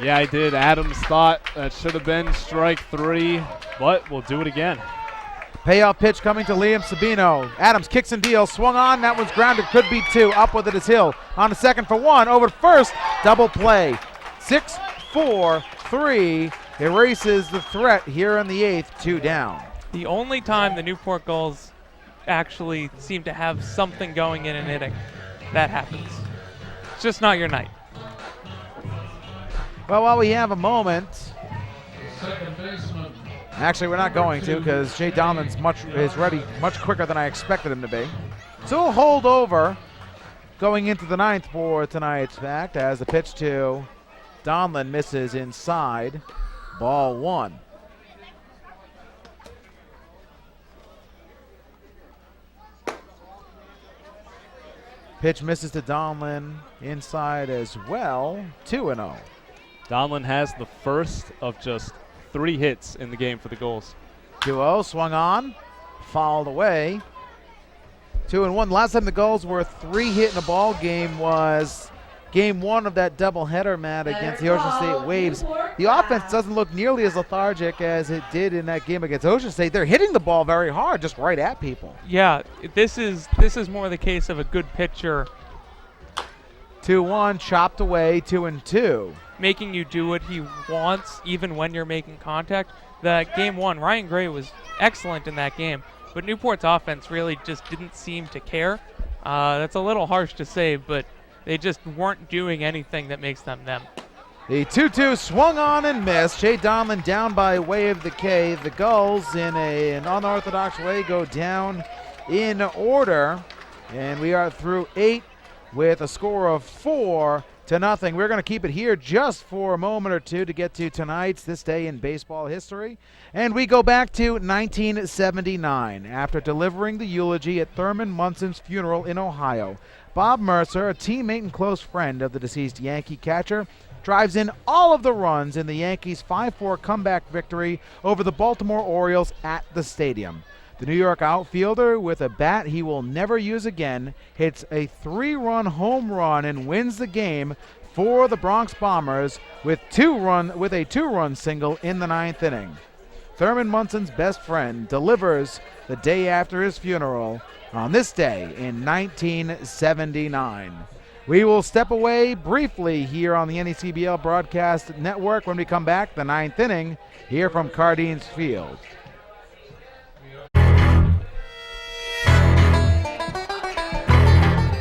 Yeah, I did. Adams thought that should have been strike 3, but we'll do it again. Payoff pitch coming to Liam Sabino. Adams kicks and deals, swung on, that one's grounded, could be 2. Up with it is Hill. On the second for 1, over to first, double play. 6-4-3 erases the threat here in the 8th, 2 down. The only time the Newport Gulls actually seem to have something going in an inning, that happens. It's just not your night. Well, while we have a moment, Second baseman. actually we're not going to because Jay Donlan's is ready much quicker than I expected him to be. So we'll hold over going into the 9th for tonight's fact as the pitch to Donlan misses inside, ball 1. Pitch misses to Donlan inside as well, 2-0. Donlan has the first of just 3 hits in the game for the Gulls. 2-0, swung on, fouled away. 2-1. Last time the Gulls were 3 hit in a ball game was game 1 of that doubleheader, Matt, against the Ocean State Waves. The offense doesn't look nearly as lethargic as it did in that game against Ocean State. They're hitting the ball very hard, just right at people. Yeah, this is more the case of a good pitcher. 2-1, chopped away, 2-2. Making you do what he wants even when you're making contact. The game 1, Ryan Gray was excellent in that game, but Newport's offense really just didn't seem to care. That's a little harsh to say, but they just weren't doing anything that makes them them. The 2-2 swung on and missed. Jay Donlan down by way of the K. The Gulls, in an unorthodox way, go down in order, and we are through 8 with a score of 4-0. We're going to keep it here just for a moment or two to get to tonight's This Day in Baseball History. And we go back to 1979. After delivering the eulogy at Thurman Munson's funeral in Ohio, Bob Mercer, a teammate and close friend of the deceased Yankee catcher, drives in all of the runs in the Yankees' 5-4 comeback victory over the Baltimore Orioles at the stadium. The New York outfielder, with a bat he will never use again, hits a 3-run home run and wins the game for the Bronx Bombers with a 2-run single in the 9th inning. Thurman Munson's best friend delivers the day after his funeral on this day in 1979. We will step away briefly here on the NECBL Broadcast Network. When we come back, the 9th inning here from Cardines Field.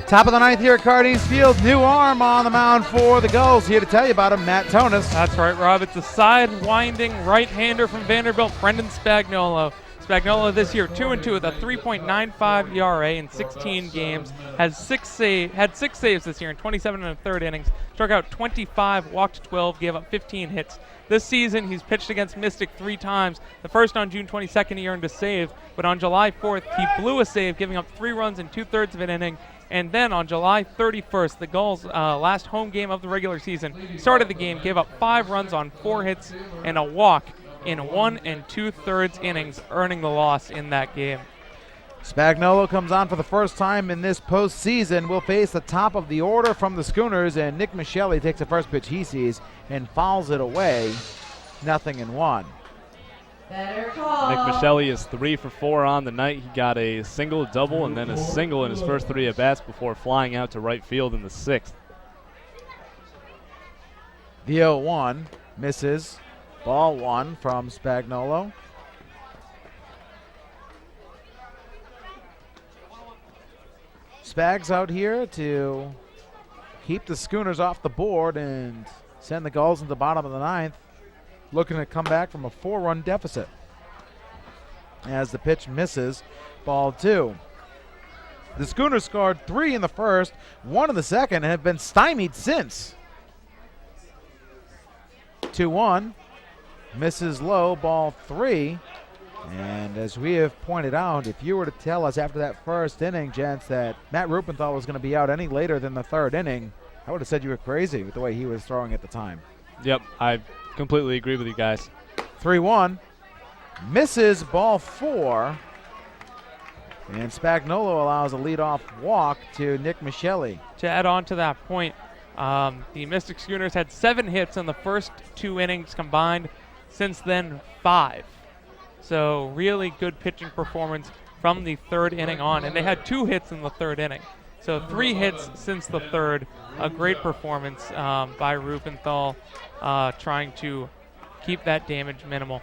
Top of the ninth here at Cardines Field. New arm on the mound for the Gulls. Here to tell you about him, Matt Tonis. That's right, Rob. It's a side-winding right-hander from Vanderbilt, Brendan Spagnuolo. Spagnuolo this year 2-2 with a 3.95 ERA in 16 games. Had six saves this year in 27 and a third innings. Struck out 25, walked 12, gave up 15 hits. This season, he's pitched against Mystic 3 times. The first on June 22nd, he earned a save, but on July 4th, he blew a save, giving up 3 runs in 2/3 of an inning. And then on July 31st, the Gulls' last home game of the regular season, started the game, gave up 5 runs on 4 hits and a walk in 1 2/3 innings, earning the loss in that game. Spagnuolo comes on for the first time in this postseason. Will face the top of the order from the Schooners, and Nick Michelli takes the first pitch he sees and fouls it away. 0-1. Better call. Nick Michelli is 3 for 4 on the night. He got a single, double, and then a single in his first 3 at-bats before flying out to right field in the 6th. The 0-1 misses. Ball 1 from Spagnuolo. Spags out here to keep the Schooners off the board and send the Gulls into the bottom of the 9th, looking to come back from a 4-run deficit. As the pitch misses, ball 2. The Schooners scored 3 in the first, 1 in the second, and have been stymied since. 2-1, misses low, ball 3. And as we have pointed out, if you were to tell us after that first inning, gents, that Matt Rupenthal was going to be out any later than the 3rd inning, I would have said you were crazy with the way he was throwing at the time. Yep, I completely agree with you guys. 3-1, misses ball 4, and Spagnuolo allows a leadoff walk to Nick Michelli. To add on to that point, the Mystic Schooners had 7 hits in the first 2 innings combined. Since then, 5. So really good pitching performance from the 3rd inning on, and they had 2 hits in the 3rd inning. So 3 hits since the 3rd. A great performance by Rupenthal, trying to keep that damage minimal.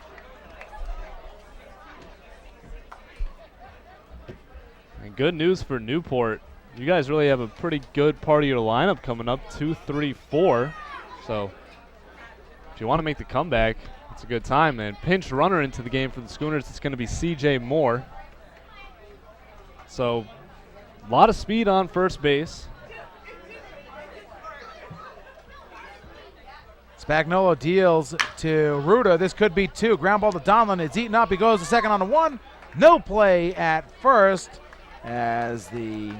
And good news for Newport. You guys really have a pretty good part of your lineup coming up, 2, 3, 4. So if you want to make the comeback, it's a good time. And pinch runner into the game for the Schooners, it's going to be C.J. Moore. So a lot of speed on first base. Spagnuolo deals to Ruda. This could be 2. Ground ball to Donlin. It's eaten up. He goes to second on the 1. No play at first as the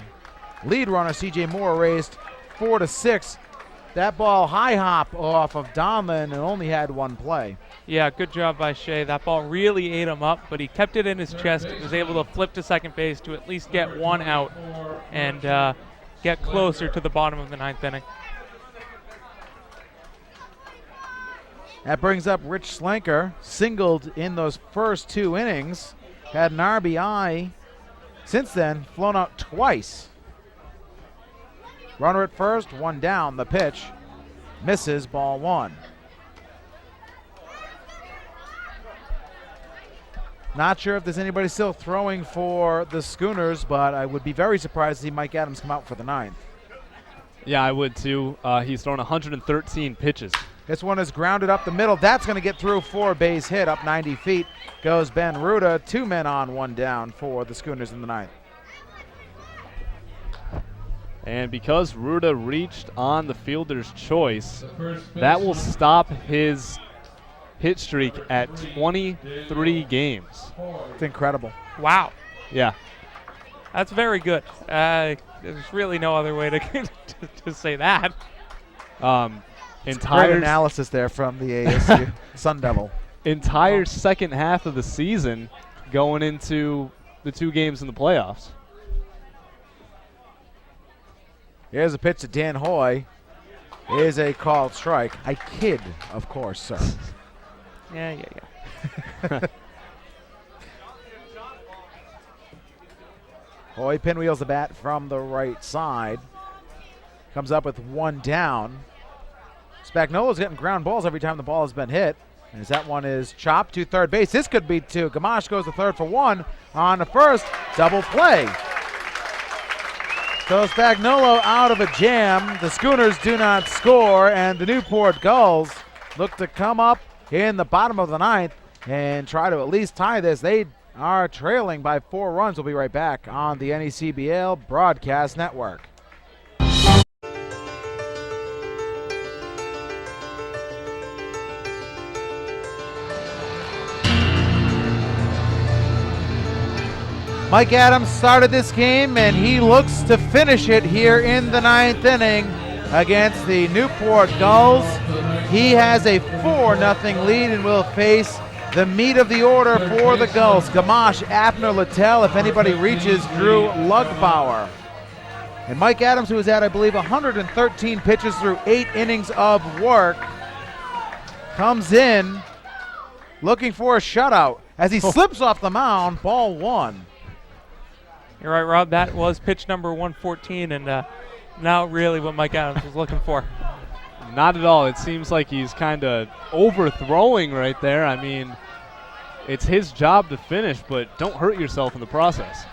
lead runner, C.J. Moore, raced 4-6. That ball high hop off of Donlin and only had 1 play. Yeah, good job by Shea. That ball really ate him up, but he kept it in his chest and was able to flip to second base to at least get 1 out and get closer to the bottom of the 9th inning. That brings up Rich Slanker, singled in those first 2 innings. Had an RBI since then, flown out twice. Runner at first, 1 down. The pitch misses, ball 1. Not sure if there's anybody still throwing for the Schooners, but I would be very surprised to see Mike Adams come out for the 9th. Yeah, I would too. He's thrown 113 pitches. This one is grounded up the middle. That's going to get through for a base hit. Up 90 feet goes Ben Ruda. 2 men on, 1 down for the Schooners in the 9th. And because Ruda reached on the fielder's choice, that will stop his hit streak at 23 games. It's incredible. Wow. Yeah. That's very good. There's really no other way to say that. Great analysis there from the ASU Sun Devil. Entire second half of the season going into the 2 games in the playoffs. Here's a pitch to Dan Hoy. Is a called strike. I kid, of course, sir. Yeah. Hoy pinwheels the bat from the right side. Comes up with 1 down. Spagnuolo's getting ground balls every time the ball has been hit. As that one is chopped to third base. This could be 2. Gamache goes to third for 1. On the first, double play. So Spagnuolo out of a jam. The Schooners do not score, and the Newport Gulls look to come up in the bottom of the ninth and try to at least tie this. They are trailing by 4 runs. We'll be right back on the NECBL Broadcast Network. Mike Adams started this game, and he looks to finish it here in the 9th inning against the Newport Gulls. He has a 4-0 lead and will face the meat of the order for the Gulls. Gamache, Abner, Littell, if anybody reaches, Drew Lugbauer. And Mike Adams, who has had, I believe, 113 pitches through 8 innings of work, comes in looking for a shutout as he slips off the mound, ball 1. You're right, Rob. That was pitch number 114, and not really what Mike Adams was looking for. Not at all. It seems like he's kind of overthrowing right there. I mean, it's his job to finish, but don't hurt yourself in the process.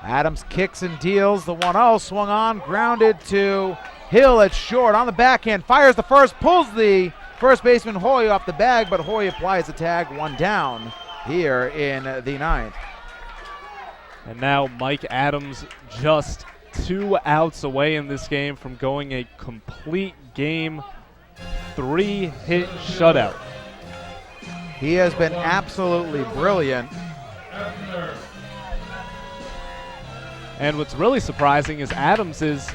Adams kicks and deals. The 1-0 swung on, grounded to Hill at short. On the backhand, fires the first, pulls the first baseman Hoy off the bag, but Hoy applies the tag, 1 down here in the 9th. And now Mike Adams just 2 outs away in this game from going a complete game 3-hit shutout. He has been absolutely brilliant. And what's really surprising is Adams is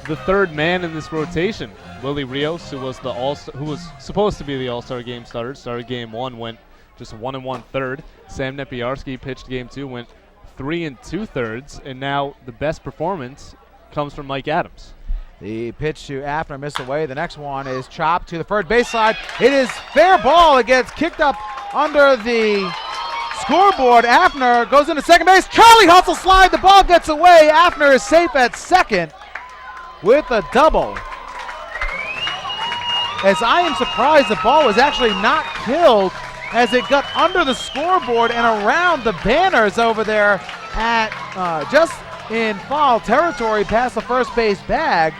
the 3rd man in this rotation. Willie Rios, who was supposed to be the All-Star game starter, started game 1, went just 1 1/3. Sam Nepiarski pitched game 2, went 3 2/3, and now the best performance comes from Mike Adams. The pitch to Afner missed away. The next one is chopped to the third base side. It is fair ball. It gets kicked up under the scoreboard. Afner goes into second base. Charlie hustle slide. The ball gets away. Afner is safe at second with a double. As I am surprised the ball was actually not killed as it got under the scoreboard and around the banners over there at just in foul territory past the first base bag.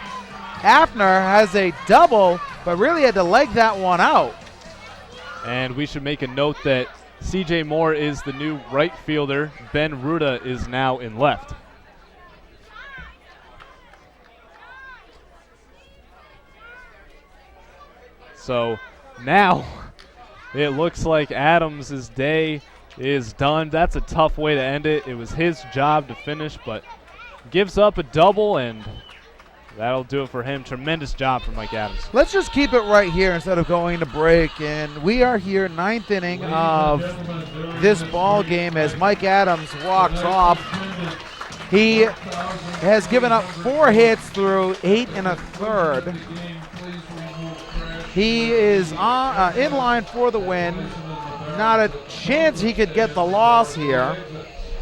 Afner has a double, but really had to leg that one out. And we should make a note that CJ Moore is the new right fielder. Ben Ruda is now in left. So now it looks like Adams' day is done. That's a tough way to end it. It was his job to finish, but gives up a double, and that'll do it for him. Tremendous job from Mike Adams. Let's just keep it right here instead of going to break. And we are here, 9th inning of this ball game as Mike Adams walks off. He has given up 4 hits through 8 1/3. He is in line for the win. Not a chance he could get the loss here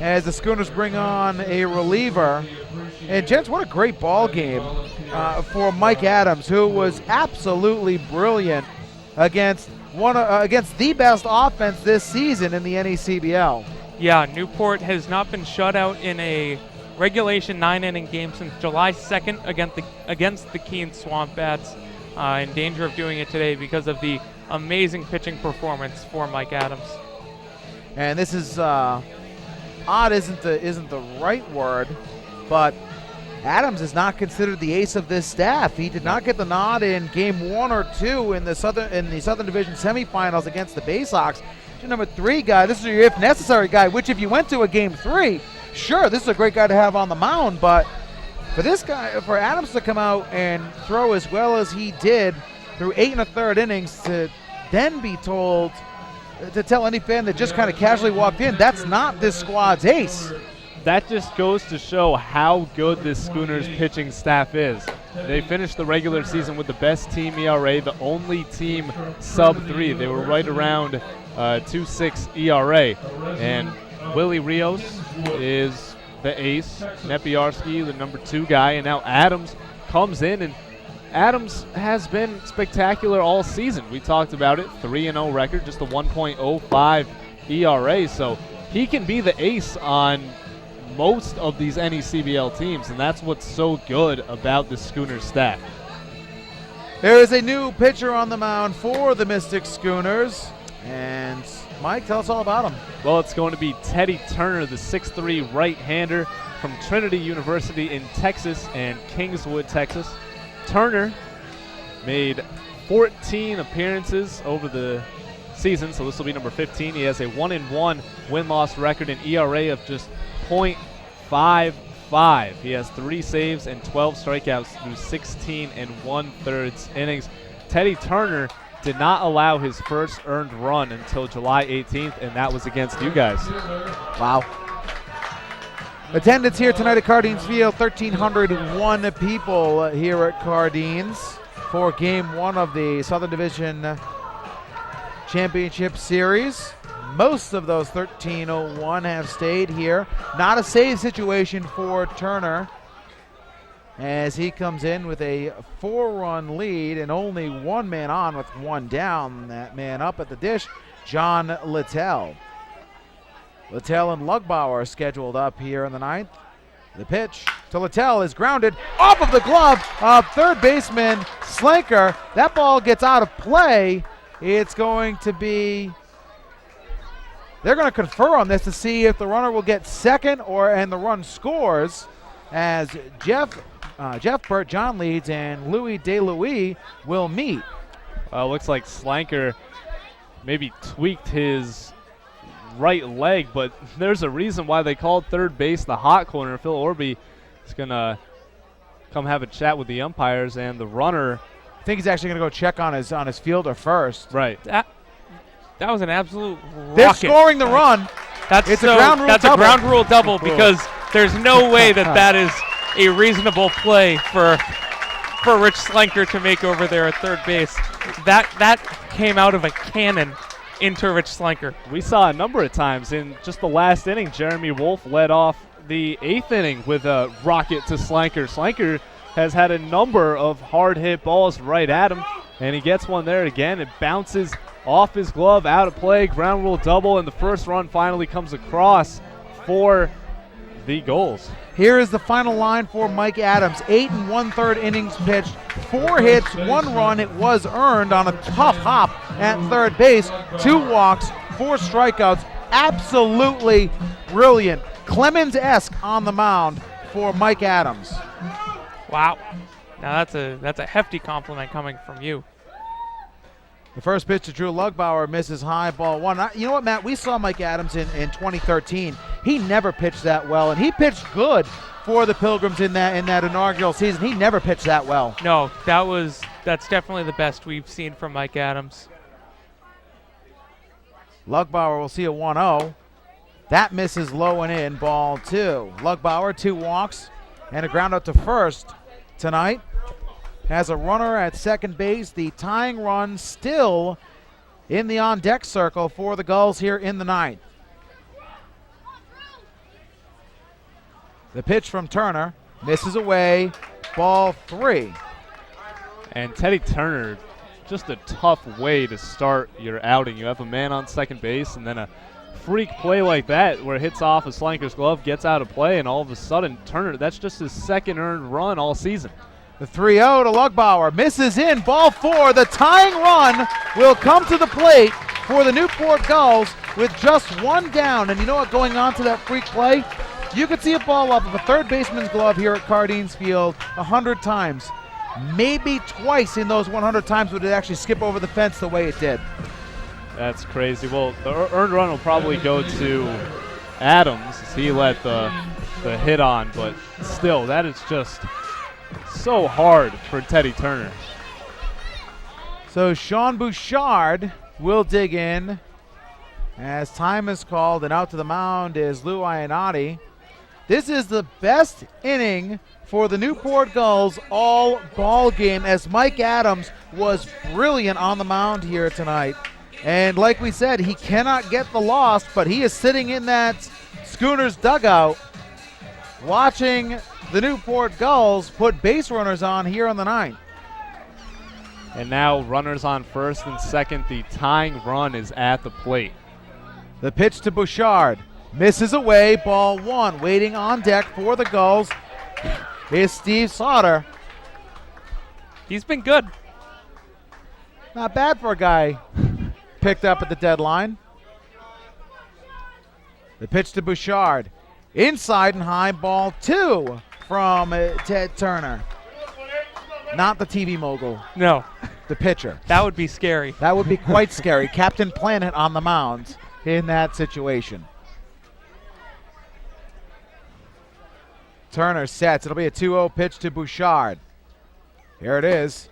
as the Schooners bring on a reliever. And gents, what a great ball game for Mike Adams, who was absolutely brilliant against the best offense this season in the NECBL. Yeah, Newport has not been shut out in a regulation 9-inning game since July 2nd against the Keene Swamp Bats. In danger of doing it today because of the amazing pitching performance for Mike Adams. And this is odd isn't the right word, but Adams is not considered the ace of this staff. He did not get the nod in game 1 or 2 in the Southern Division semifinals against the Bay Sox. Your number 3 guy. This is your if necessary guy, which if you went to a game 3, sure, this is a great guy to have on the mound, but for this guy, for Adams to come out and throw as well as he did through 8 1/3 innings, to then be told, to tell any fan that just kind of casually walked in, that's not this squad's ace. That just goes to show how good this Schooners pitching staff is. They finished the regular season with the best team ERA, the only team sub-3. They were right around 2.6 ERA. And Willie Rios is the ace, Nepiarski, the number 2 guy, and now Adams comes in, and Adams has been spectacular all season. We talked about it, 3-0 record, just a 1.05 ERA, so he can be the ace on most of these NECBL teams, and that's what's so good about the Schooners staff. There is a new pitcher on the mound for the Mystic Schooners, and Mike, tell us all about him. Well, it's going to be Teddy Turner, the 6'3" right-hander from Trinity University in Texas and Kingswood, Texas. Turner made 14 appearances over the season, so this will be number 15. He has a 1-1 win-loss record, an ERA of just .55. He has 3 saves and 12 strikeouts through 16 1/3 innings. Teddy Turner did not allow his first earned run until July 18th, and that was against you guys. Wow. Attendance here tonight at Cardines Field, 1,301 people here at Cardines for Game 1 of the Southern Division Championship Series. Most of those 1,301 have stayed here. Not a save situation for Turner as he comes in with a 4-run lead and only one man on with one down. That man up at the dish, John Littell. Littell and Lugbauer are scheduled up here in the ninth. The pitch to Littell is grounded off of the glove of third baseman Slinker. That ball gets out of play. It's going to be, they're going to confer on this to see if the runner will get second and the run scores as Jeff Burt, John Leeds, and Louis DeLuis will meet. Looks like Slanker maybe tweaked his right leg, but there's a reason why they called third base the hot corner. Phil Orby is going to come have a chat with the umpires, and the runner, I think he's actually going to go check on his fielder first. Right. That was an absolute rocket. They're scoring the run. That's a ground rule that's double. a ground rule double because there's no way that is a reasonable play for Rich Slanker to make over there at third base. That came out of a cannon into Rich Slanker. We saw a number of times in just the last inning. Jeremy Wolf led off the 8th inning with a rocket to Slanker. Slanker has had a number of hard hit balls right at him, and he gets one there again. It bounces off his glove, out of play, ground rule double, and the first run finally comes across for the Gulls. Here is the final line for Mike Adams. 8 1/3 innings pitched, 4 hits, 1 run. It was earned on a tough hop at third base. 2 walks, 4 strikeouts. Absolutely brilliant. Clemens-esque on the mound for Mike Adams. Wow. Now that's a hefty compliment coming from you. The first pitch to Drew Lugbauer misses high, ball 1. You know what, Matt? We saw Mike Adams in 2013. He never pitched that well, and he pitched good for the Pilgrims in that inaugural season. He never pitched that well. No, that's definitely the best we've seen from Mike Adams. Lugbauer will see a 1-0. That misses low and in, ball 2. Lugbauer, 2 walks and a ground out to first tonight. Has a runner at second base. The tying run still in the on-deck circle for the Gulls here in the ninth. The pitch from Turner misses away, ball 3. And Teddy Turner, just a tough way to start your outing. You have a man on second base and then a freak play like that where it hits off a Slanker's glove, gets out of play, and all of a sudden Turner, that's just his second earned run all season. The 3-0 to Lugbauer, misses in, ball 4. The tying run will come to the plate for the Newport Gulls with just 1 down. And you know what, going on to that freak play? You could see a ball off of a third baseman's glove here at Cardines Field 100 times. Maybe twice in those 100 times would it actually skip over the fence the way it did. That's crazy. Well, the earned run will probably go to Adams as he let the hit on, but still, that is just so hard for Teddy Turner. So Sean Bouchard will dig in as time is called, and out to the mound is Lou Iannotti. This is the best inning for the Newport Gulls all ball game as Mike Adams was brilliant on the mound here tonight. And like we said, he cannot get the loss, but he is sitting in that Schooners dugout watching the Newport Gulls put base runners on here on the ninth. And now runners on first and second. The tying run is at the plate. The pitch to Bouchard Misses away, ball one. Waiting on deck for the Gulls is Steve Sauter. He's been good. Not bad for a guy picked up at the deadline. The pitch to Bouchard. Inside and high, ball two from Ted Turner. Not the TV mogul. No. The pitcher. That would be scary. That would be quite scary. Captain Planet on the mound in that situation. Turner sets. It'll be a 2-0 pitch to Bouchard. Here it is.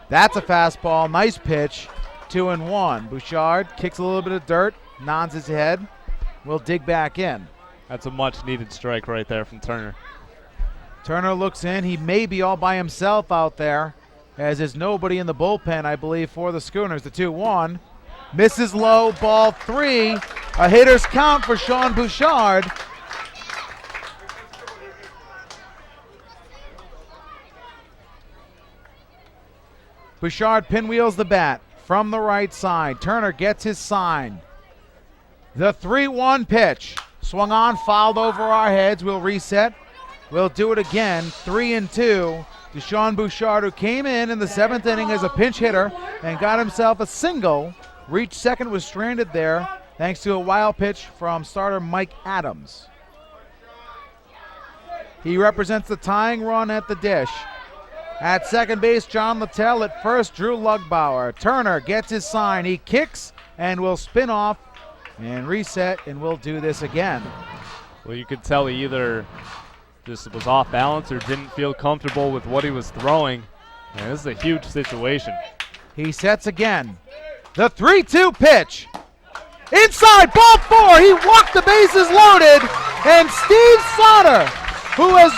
That's a fastball. Nice pitch. 2-1. Bouchard kicks a little bit of dirt, nods his head. Will dig back in. That's a much-needed strike right there from Turner. Turner looks in. He may be all by himself out there, as is nobody in the bullpen, I believe, for the Schooners. The 2-1. Misses low, ball three. A hitter's count for Sean Bouchard. Bouchard pinwheels the bat from the right side. Turner gets his sign. The 3-1 pitch. Swung on, fouled over our heads. We'll reset. We'll do it again. 3-2 to Sean Bouchard, who came in the 7th inning as a pinch hitter and got himself a single. Reached second, was stranded there thanks to a wild pitch from starter Mike Adams. He represents the tying run at the dish. At second base, John Littell. At first, Drew Lugbauer. Turner gets his sign. He kicks and will spin off and reset, and we'll do this again. Well, you could tell he either just was off balance or didn't feel comfortable with what he was throwing. And this is a huge situation. He sets again. The 3-2 pitch. Inside, ball four. He walked the bases loaded. And Steve Sauter, who has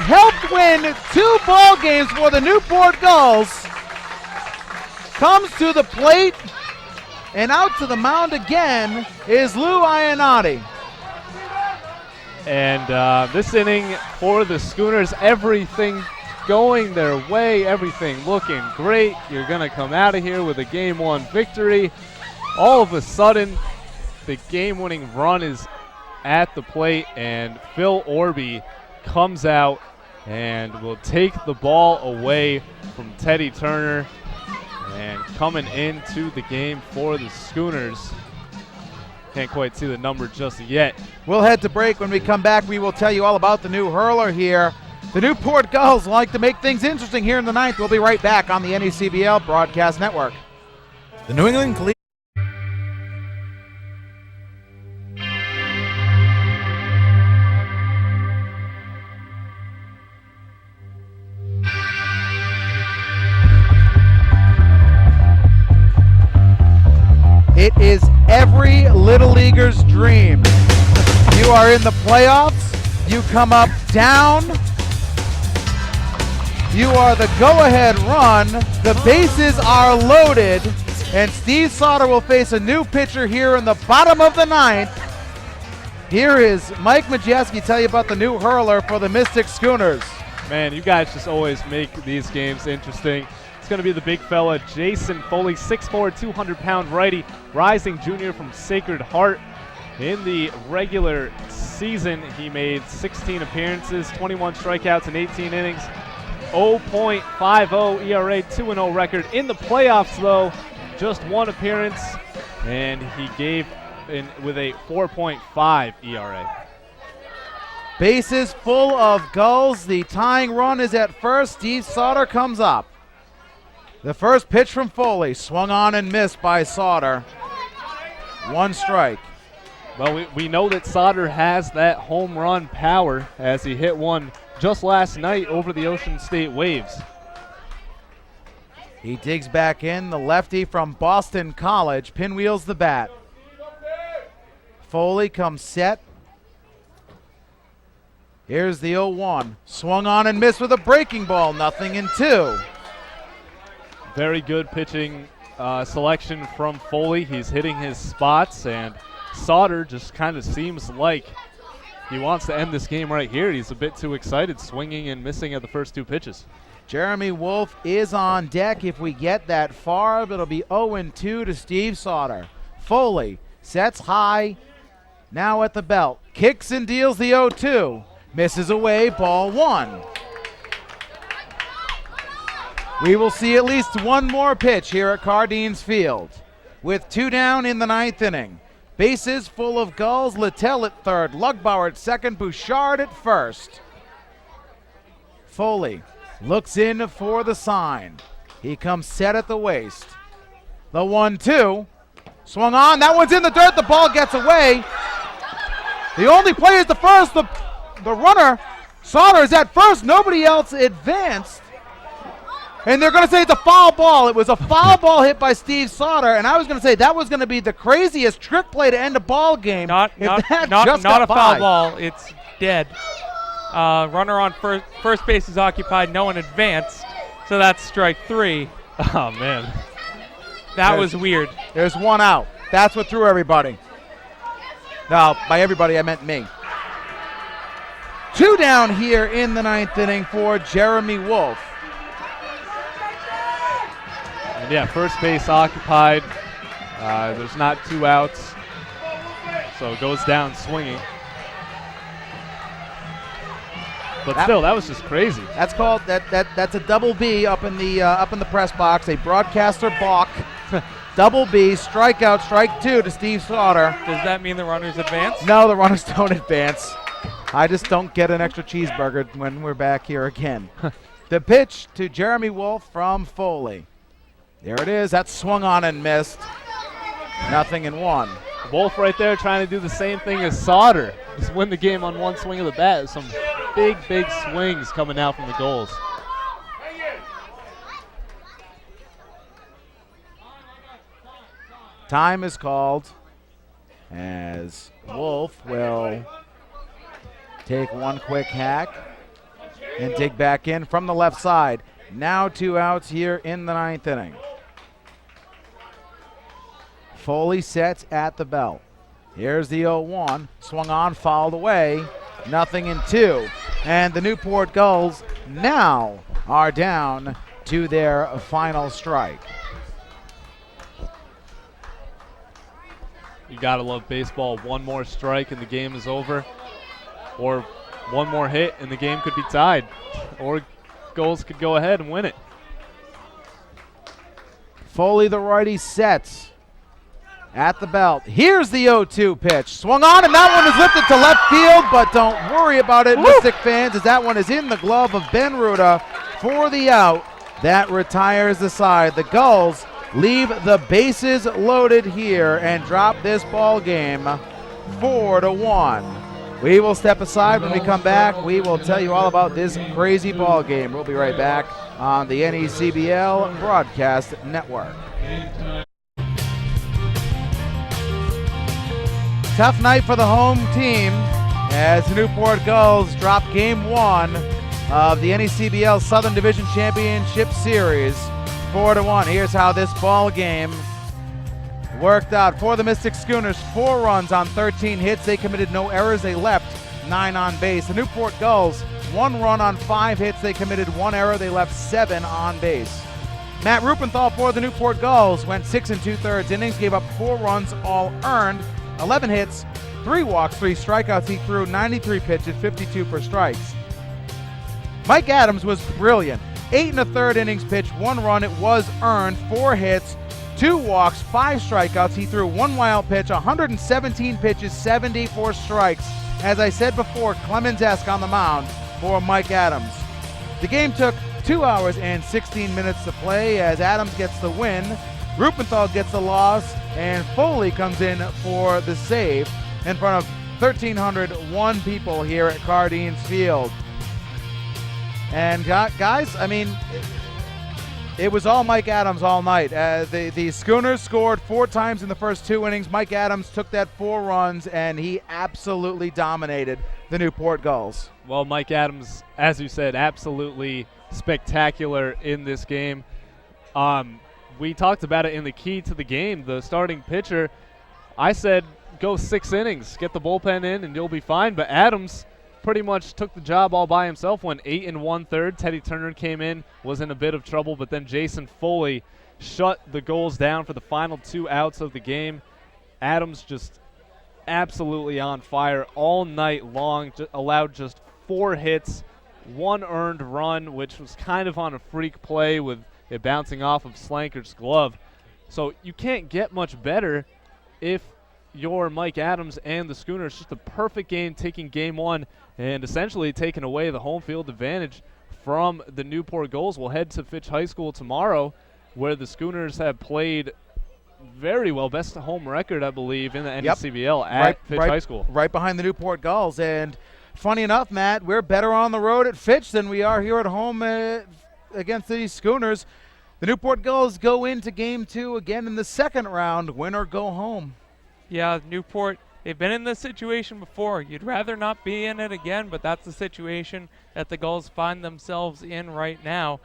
helped win 2 ball games for the Newport Gulls, comes to the plate. And out to the mound again is Lou Iannotti. And this inning for the Schooners, everything going their way, everything looking great. You're going to come out of here with a Game 1 victory. All of a sudden, the game-winning run is at the plate, and Phil Orby comes out and will take the ball away from Teddy Turner. And coming into the game for the Schooners, can't quite see the number just yet. We'll head to break. When we come back, we will tell you all about the new hurler here. The Newport Gulls like to make things interesting here in the 9th. We'll be right back on the NECBL Broadcast Network. The New England Cle- It is every Little Leaguer's dream. You are in the playoffs. You come up down. You are the go-ahead run. The bases are loaded. And Steve Sauter will face a new pitcher here in the bottom of the 9th. Here is Mike Majeski tell you about the new hurler for the Mystic Schooners. Man, you guys just always make these games interesting. It's going to be the big fella, Jason Foley, 6'4", 200-pound righty, rising junior from Sacred Heart. In the regular season, he made 16 appearances, 21 strikeouts in 18 innings, 0.50 ERA, 2-0 record. In the playoffs, though, just 1 appearance, and he gave in with a 4.5 ERA. Bases full of Gulls. The tying run is at first. Steve Sauter comes up. The first pitch from Foley, swung on and missed by Sauter. 1 strike. Well, we know that Sauter has that home run power, as he hit one just last night over the Ocean State Waves. He digs back in. The lefty from Boston College pinwheels the bat. Foley comes set. Here's the 0-1. Swung on and missed with a breaking ball. 0-2. Very good pitching selection from Foley. He's hitting his spots, and Sauter just kind of seems like he wants to end this game right here. He's a bit too excited, swinging and missing at the first 2 pitches. Jeremy Wolf is on deck if we get that far, but it'll be 0-2 to Steve Sauter. Foley sets high, Now at the belt. Kicks and deals the 0-2. Misses away, ball 1. We will see at least one more pitch here at Cardines Field. With 2 down in the 9th inning. Bases full of Gulls. Littell at third. Lugbauer at second. Bouchard at first. Foley looks in for the sign. He comes set at the waist. The 1-2. Swung on. That one's in the dirt. The ball gets away. The only play is the first. The runner, Sauter, is at first. Nobody else advanced. And they're going to say it's a foul ball. It was a foul ball hit by Steve Sauter, and I was going to say that was going to be the craziest trick play to end a ball game. Not a foul ball. It's dead. Runner on first base is occupied. No one advanced, so that's strike 3. Oh, man. That was weird. There's 1 out. That's what threw everybody. No, by everybody, I meant me. 2 down here in the 9th inning for Jeremy Wolf. And yeah, first base occupied. There's not 2 outs, so it goes down swinging. But still, that was just crazy. That's called that's a double B up in the press box. A broadcaster balk. Double B, strikeout, strike 2 to Steve Sauter. Does that mean the runners advance? No, the runners don't advance. I just don't get an extra cheeseburger when we're back here again. The pitch to Jeremy Wolf from Foley. There it is. That's swung on and missed. 0-1. Wolf right there trying to do the same thing as Sauter. Just win the game on one swing of the bat. Some big swings coming out from the Gulls. Time is called as Wolf will take one quick hack and dig back in from the left side. Now 2 outs here in the 9th inning. Foley sets at the belt. Here's the 0-1. Swung on, fouled away. 0-2. And the Newport Gulls now are down to their final strike. You gotta love baseball. One more strike and the game is over. Or one more hit and the game could be tied. Or Gulls could go ahead and win it. Foley, the righty, sets at the belt. Here's the 0-2 pitch. Swung on, and that one is lifted to left field, but don't worry about it, Mystic fans, as that one is in the glove of Ben Ruda for the out. That retires the side. The Gulls leave the bases loaded here and drop this ball game 4-1. We will step aside when we come back. We will tell you all about this crazy ball game. We'll be right back on the NECBL Broadcast Network. Tough night for the home team as the Newport Gulls drop Game 1 of the NECBL Southern Division Championship Series 4-1. Here's how this ball game worked out for the Mystic Schooners. 4 runs on 13 hits. They committed no errors. They left 9 on base. The Newport Gulls, 1 run on 5 hits. They committed 1 error. They left 7 on base. Matt Rupenthal for the Newport Gulls went 6 2/3 innings, gave up 4 runs, all earned, 11 hits, 3 walks, 3 strikeouts. He threw 93 pitches, 52 per strikes. Mike Adams was brilliant. 8 1/3 innings pitched, 1 run. It was earned, 4 hits, 2 walks, 5 strikeouts. He threw 1 wild pitch, 117 pitches, 74 strikes. As I said before, Clemens-esque on the mound for Mike Adams. The game took 2 hours and 16 minutes to play as Adams gets the win, Rupenthal gets the loss, and Foley comes in for the save in front of 1,301 people here at Cardines Field. And guys, I mean, it was all Mike Adams all night. The Schooners scored 4 times in the first 2 innings. Mike Adams took that 4 runs, and he absolutely dominated the Newport Gulls. Well, Mike Adams, as you said, absolutely spectacular in this game. We talked about it in the key to the game. The starting pitcher, I said, go 6 innings, get the bullpen in, and you'll be fine. But Adams pretty much took the job all by himself, went 8 1/3. Teddy Turner came in, was in a bit of trouble, but then Jason Foley shut the Gulls down for the final 2 outs of the game. Adams just absolutely on fire all night long. Allowed just 4 hits, 1 earned run, which was kind of on a freak play with it bouncing off of Slanker's glove. So you can't get much better if you're Mike Adams and the Schooners. Just a perfect game, taking game 1 and essentially taking away the home field advantage from the Newport Gulls. We'll head to Fitch High School tomorrow, where the Schooners have played very well. Best home record, I believe, in the NECBL at Fitch High School. Right behind the Newport Gulls. And funny enough, Matt, we're better on the road at Fitch than we are here at home against the Schooners. The Newport Gulls go into game 2 again in the second round. Win or go home. Yeah, Newport, they've been in this situation before. You'd rather not be in it again, but that's the situation that the Gulls find themselves in right now.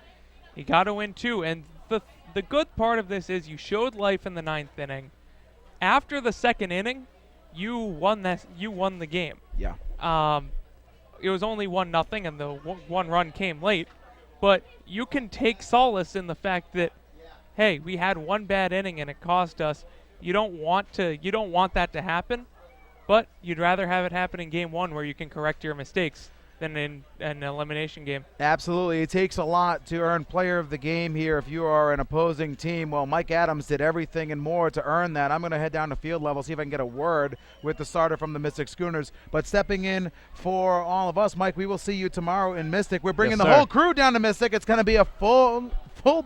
You got to win 2, and the good part of this is you showed life in the 9th inning. After the 2nd inning, you won the game. Yeah. It was only 1-0, and the 1 run came late. But you can take solace in the fact that, hey, we had 1 bad inning and it cost us. You don't want that to happen, but you'd rather have it happen in game 1 where you can correct your mistakes than in an elimination game. Absolutely. It takes a lot to earn player of the game here if you are an opposing team. Well, Mike Adams did everything and more to earn that. I'm going to head down to field level, see if I can get a word with the starter from the Mystic Schooners. But stepping in for all of us, Mike, we will see you tomorrow in Mystic. We're bringing the whole crew down to Mystic. It's going to be a full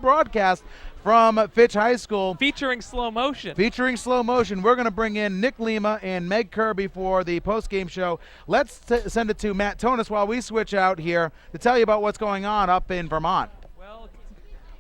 broadcast from Fitch High School. Featuring slow motion. We're going to bring in Nick Lima and Meg Kirby for the post-game show. Let's send it to Matt Tonis while we switch out here to tell you about what's going on up in Vermont.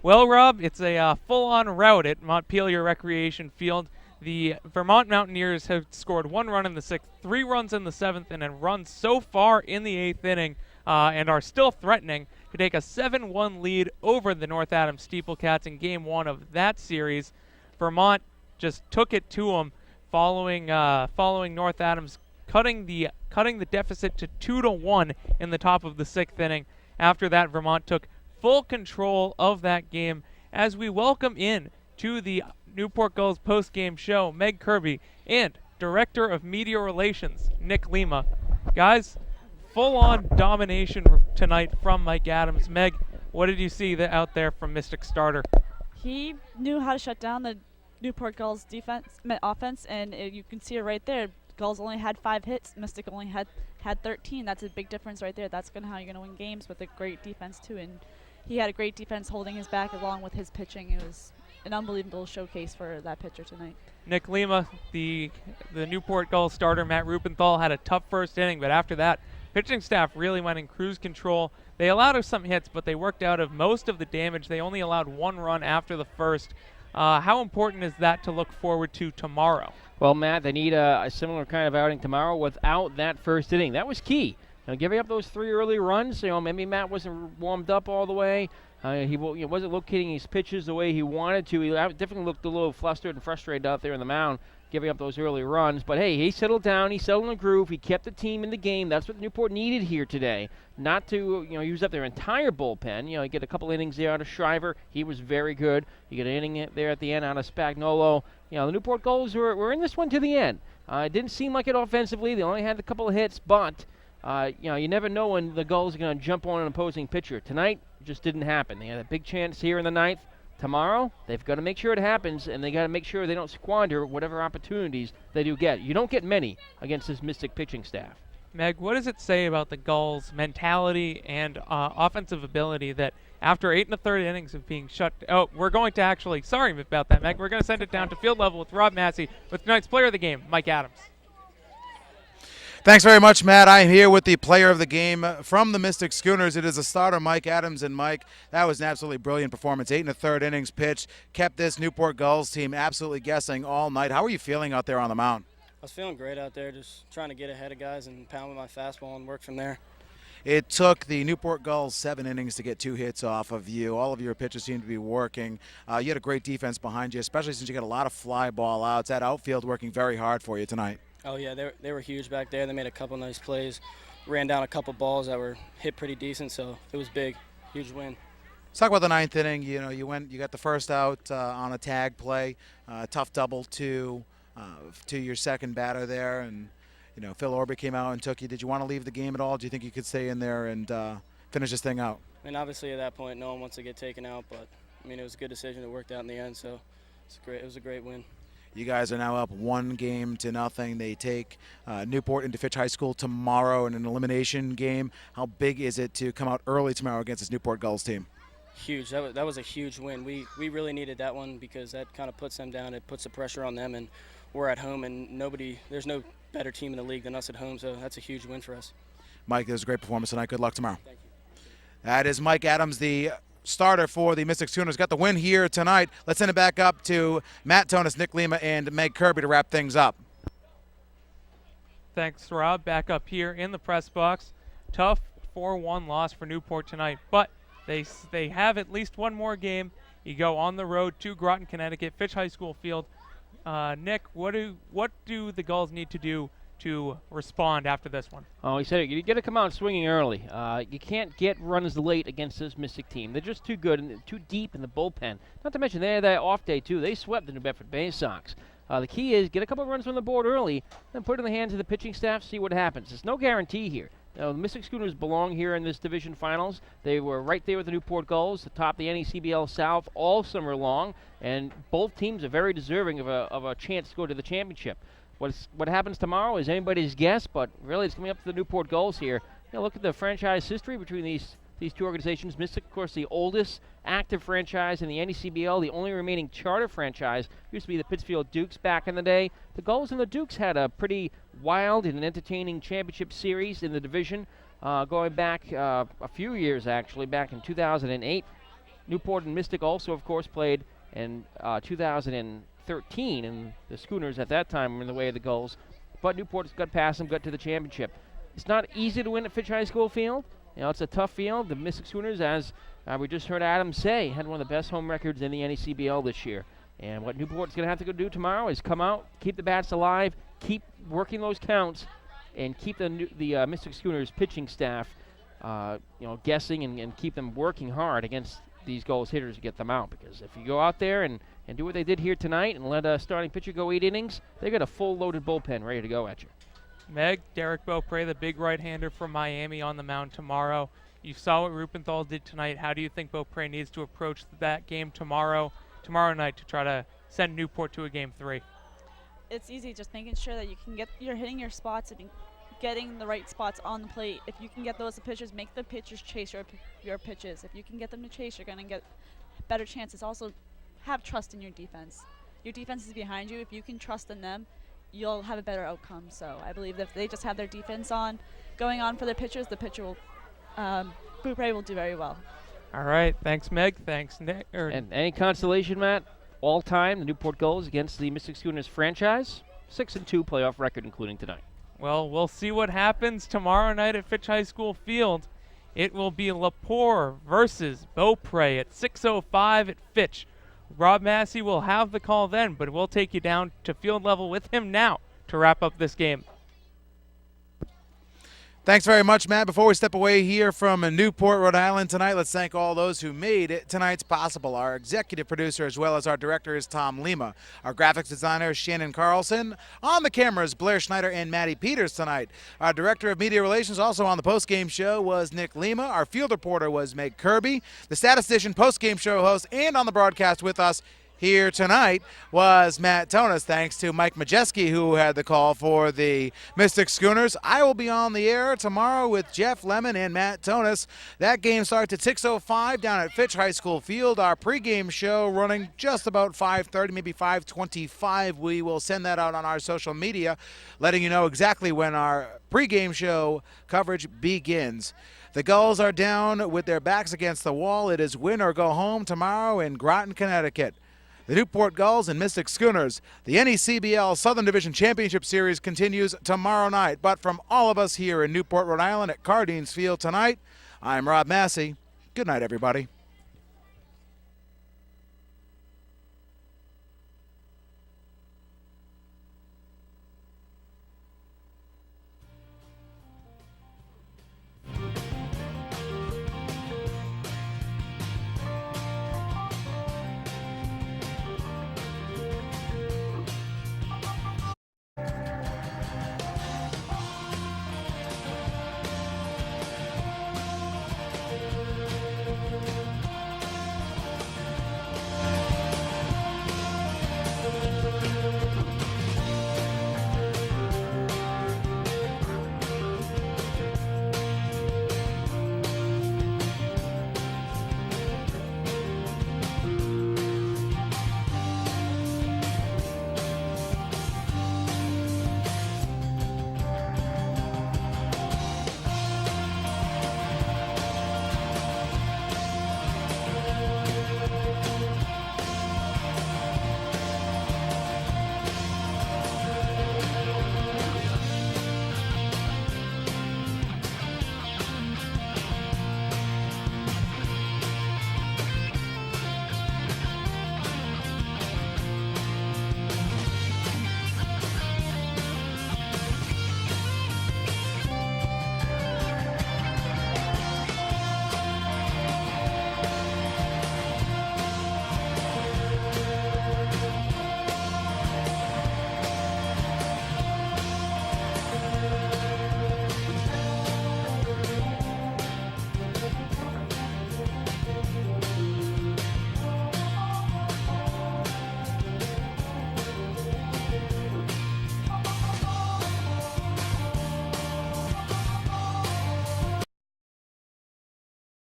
Well, Rob, it's a full-on rout at Montpelier Recreation Field. The Vermont Mountaineers have scored 1 run in the 6th, 3 runs in the 7th, and have run so far in the 8th inning and are still threatening to take a 7-1 lead over the North Adams Steeplecats in game 1 of that series. Vermont just took it to them following North Adams cutting the deficit to 2-1 in the top of the 6th inning. After that, Vermont took full control of that game as we welcome in to the Newport Gulls post-game show Meg Kirby and Director of Media Relations Nick Lima. Guys, full-on domination tonight from Mike Adams. Meg, what did you see out there from Mystic starter? He knew how to shut down the Newport Gulls offense, and you can see it right there. Gulls only had 5 hits. Mystic only had 13. That's a big difference right there. That's how you're going to win games with a great defense, too. And he had a great defense holding his back along with his pitching. It was an unbelievable showcase for that pitcher tonight. Nick Lima, the Newport Gulls starter, Matt Rupenthal, had a tough first inning, but after that, pitching staff really went in cruise control. They allowed us some hits, but they worked out of most of the damage. They only allowed 1 run after the first. How important is that to look forward to tomorrow? Well, Matt, they need a similar kind of outing tomorrow without that first inning. That was key. Giving up those 3 early runs, maybe Matt wasn't warmed up all the way. He wasn't locating his pitches the way he wanted to. He definitely looked a little flustered and frustrated out there in the mound, giving up those early runs. But, hey, he settled down. He settled in the groove. He kept the team in the game. That's what Newport needed here today. Not to, use up their entire bullpen. You get a couple innings there out of Shriver. He was very good. You get an inning there at the end out of Spagnolo. The Newport Gulls were in this one to the end. It didn't seem like it offensively. They only had a couple of hits, but you never know when the Gulls are going to jump on an opposing pitcher. Tonight, it just didn't happen. They had a big chance here in the 9th. Tomorrow, they've got to make sure it happens, and they got to make sure they don't squander whatever opportunities they do get. You don't get many against this Mystic pitching staff. Meg, what does it say about the Gulls' mentality and offensive ability that after 8 1/3 innings of being shut... Oh, we're going to actually... Sorry about that, Meg. We're going to send it down to field level with Rob Massey with tonight's player of the game, Mike Adams. Thanks very much, Matt. I'm here with the player of the game from the Mystic Schooners. It is a starter, Mike Adams. And, Mike, that was an absolutely brilliant performance. 8 1/3 innings pitched, kept this Newport Gulls team absolutely guessing all night. How are you feeling out there on the mound? I was feeling great out there, just trying to get ahead of guys and pound with my fastball and work from there. It took the Newport Gulls 7 innings to get 2 hits off of you. All of your pitches seemed to be working. You had a great defense behind you, especially since you got a lot of fly ball outs. That outfield working very hard for you tonight. Oh, yeah, they were huge back there. They made a couple nice plays, ran down a couple balls that were hit pretty decent, so it was big, huge win. Let's talk about the 9th inning. You got the first out on a tag play, tough double to to your second batter there, and Phil Orbit came out and took you. Did you want to leave the game at all? Do you think you could stay in there and finish this thing out? I mean, obviously at that point, no one wants to get taken out, but I mean, it was a good decision. It worked out in the end, so it's great. It was a great win. You guys are now up 1-0. They take Newport into Fitch High School tomorrow in an elimination game. How big is it to come out early tomorrow against this Newport Gulls team? Huge. That was a huge win. We really needed that one because that kind of puts them down. It puts the pressure on them, and we're at home, and there's no better team in the league than us at home, so that's a huge win for us. Mike, it was a great performance tonight. Good luck tomorrow. Thank you. That is Mike Adams, the starter for the Mystic Schooners. Got the win here tonight. Let's send it back up to Matt Tonis, Nick Lima, and Meg Kirby to wrap things up. Thanks, Rob. Back up here in the press box. Tough 4-1 loss for Newport tonight, but they have at least one more game. You go on the road to Groton, Connecticut, Fitch High School field. Nick, what do the Gulls need to do to respond after this one? Oh, he said you got to come out swinging early. You can't get runs late against this Mystic team. They're just too good and too deep in the bullpen. Not to mention they had that off day too. They swept the New Bedford Bay Sox. The key is get a couple of runs on the board early, then put it in the hands of the pitching staff, see what happens. There's no guarantee here. The Mystic Schooners belong here in this division finals. They were right there with the Newport Gulls, atop the NECBL South all summer long, and both teams are very deserving of a chance to go to the championship. What happens tomorrow is anybody's guess, but really it's coming up to the Newport Gulls here. Look at the franchise history between these two organizations. Mystic, of course, the oldest active franchise in the NECBL, the only remaining charter franchise. Used to be the Pittsfield Dukes back in the day. The Gulls and the Dukes had a pretty wild and entertaining championship series in the division going back a few years, actually, back in 2008. Newport and Mystic also, of course, played in 2013, and the Schooners at that time were in the way of the Gulls. But Newport got past them, got to the championship. It's not easy to win at Fitch High School field. It's a tough field. The Mystic Schooners, as we just heard Adam say, had one of the best home records in the NECBL this year. And what Newport's going to have to go do tomorrow is come out, keep the bats alive, keep working those counts, and keep the Mystic Schooners pitching staff, guessing and keep them working hard against these Gulls hitters to get them out. Because if you go out there and do what they did here tonight and let a starting pitcher go 8 innings, they got a full loaded bullpen ready to go at you. Meg, Derek Beaupre, the big right-hander from Miami, on the mound tomorrow. You saw what Rupenthal did tonight. How do you think Beaupre needs to approach that game tomorrow night to try to send Newport to a Game 3? It's easy, just making sure that you're hitting your spots and getting the right spots on the plate. If you can get those pitchers, make the pitchers chase your pitches. If you can get them to chase, you're going to get better chances. Also, have trust in your defense. Your defense is behind you. If you can trust in them, you'll have a better outcome. So I believe that if they just have their defense going on for their pitchers, the pitcher will, Beaupre will do very well. All right. Thanks, Meg. Thanks, Nick. And any consolation, Matt? All time, the Newport Gulls against the Mystic Schooners franchise, 6-2 playoff record, including tonight. Well, we'll see what happens tomorrow night at Fitch High School Field. It will be Lepore versus Beaupre at 6:05 at Fitch. Rob Massey will have the call then, but we'll take you down to field level with him now to wrap up this game. Thanks very much, Matt. Before we step away here from Newport, Rhode Island tonight, let's thank all those who made it tonight's possible. Our executive producer as well as our director is Tom Lima. Our graphics designer is Shannon Carlson. On the cameras, Blair Schneider and Maddie Peters tonight. Our director of media relations also on the postgame show was Nick Lima. Our field reporter was Meg Kirby. The statistician, postgame show host, and on the broadcast with us here tonight was Matt Tonis. Thanks to Mike Majeski, who had the call for the Mystic Schooners. I will be on the air tomorrow with Jeff Lemon and Matt Tonis. That game starts at 6:05 down at Fitch High School Field. Our pregame show running just about 5:30, maybe 5:25. We will send that out on our social media, letting you know exactly when our pregame show coverage begins. The Gulls are down with their backs against the wall. It is win or go home tomorrow in Groton, Connecticut. The Newport Gulls and Mystic Schooners. The NECBL Southern Division Championship Series continues tomorrow night. But from all of us here in Newport, Rhode Island at Cardines Field tonight, I'm Rob Massey. Good night, everybody.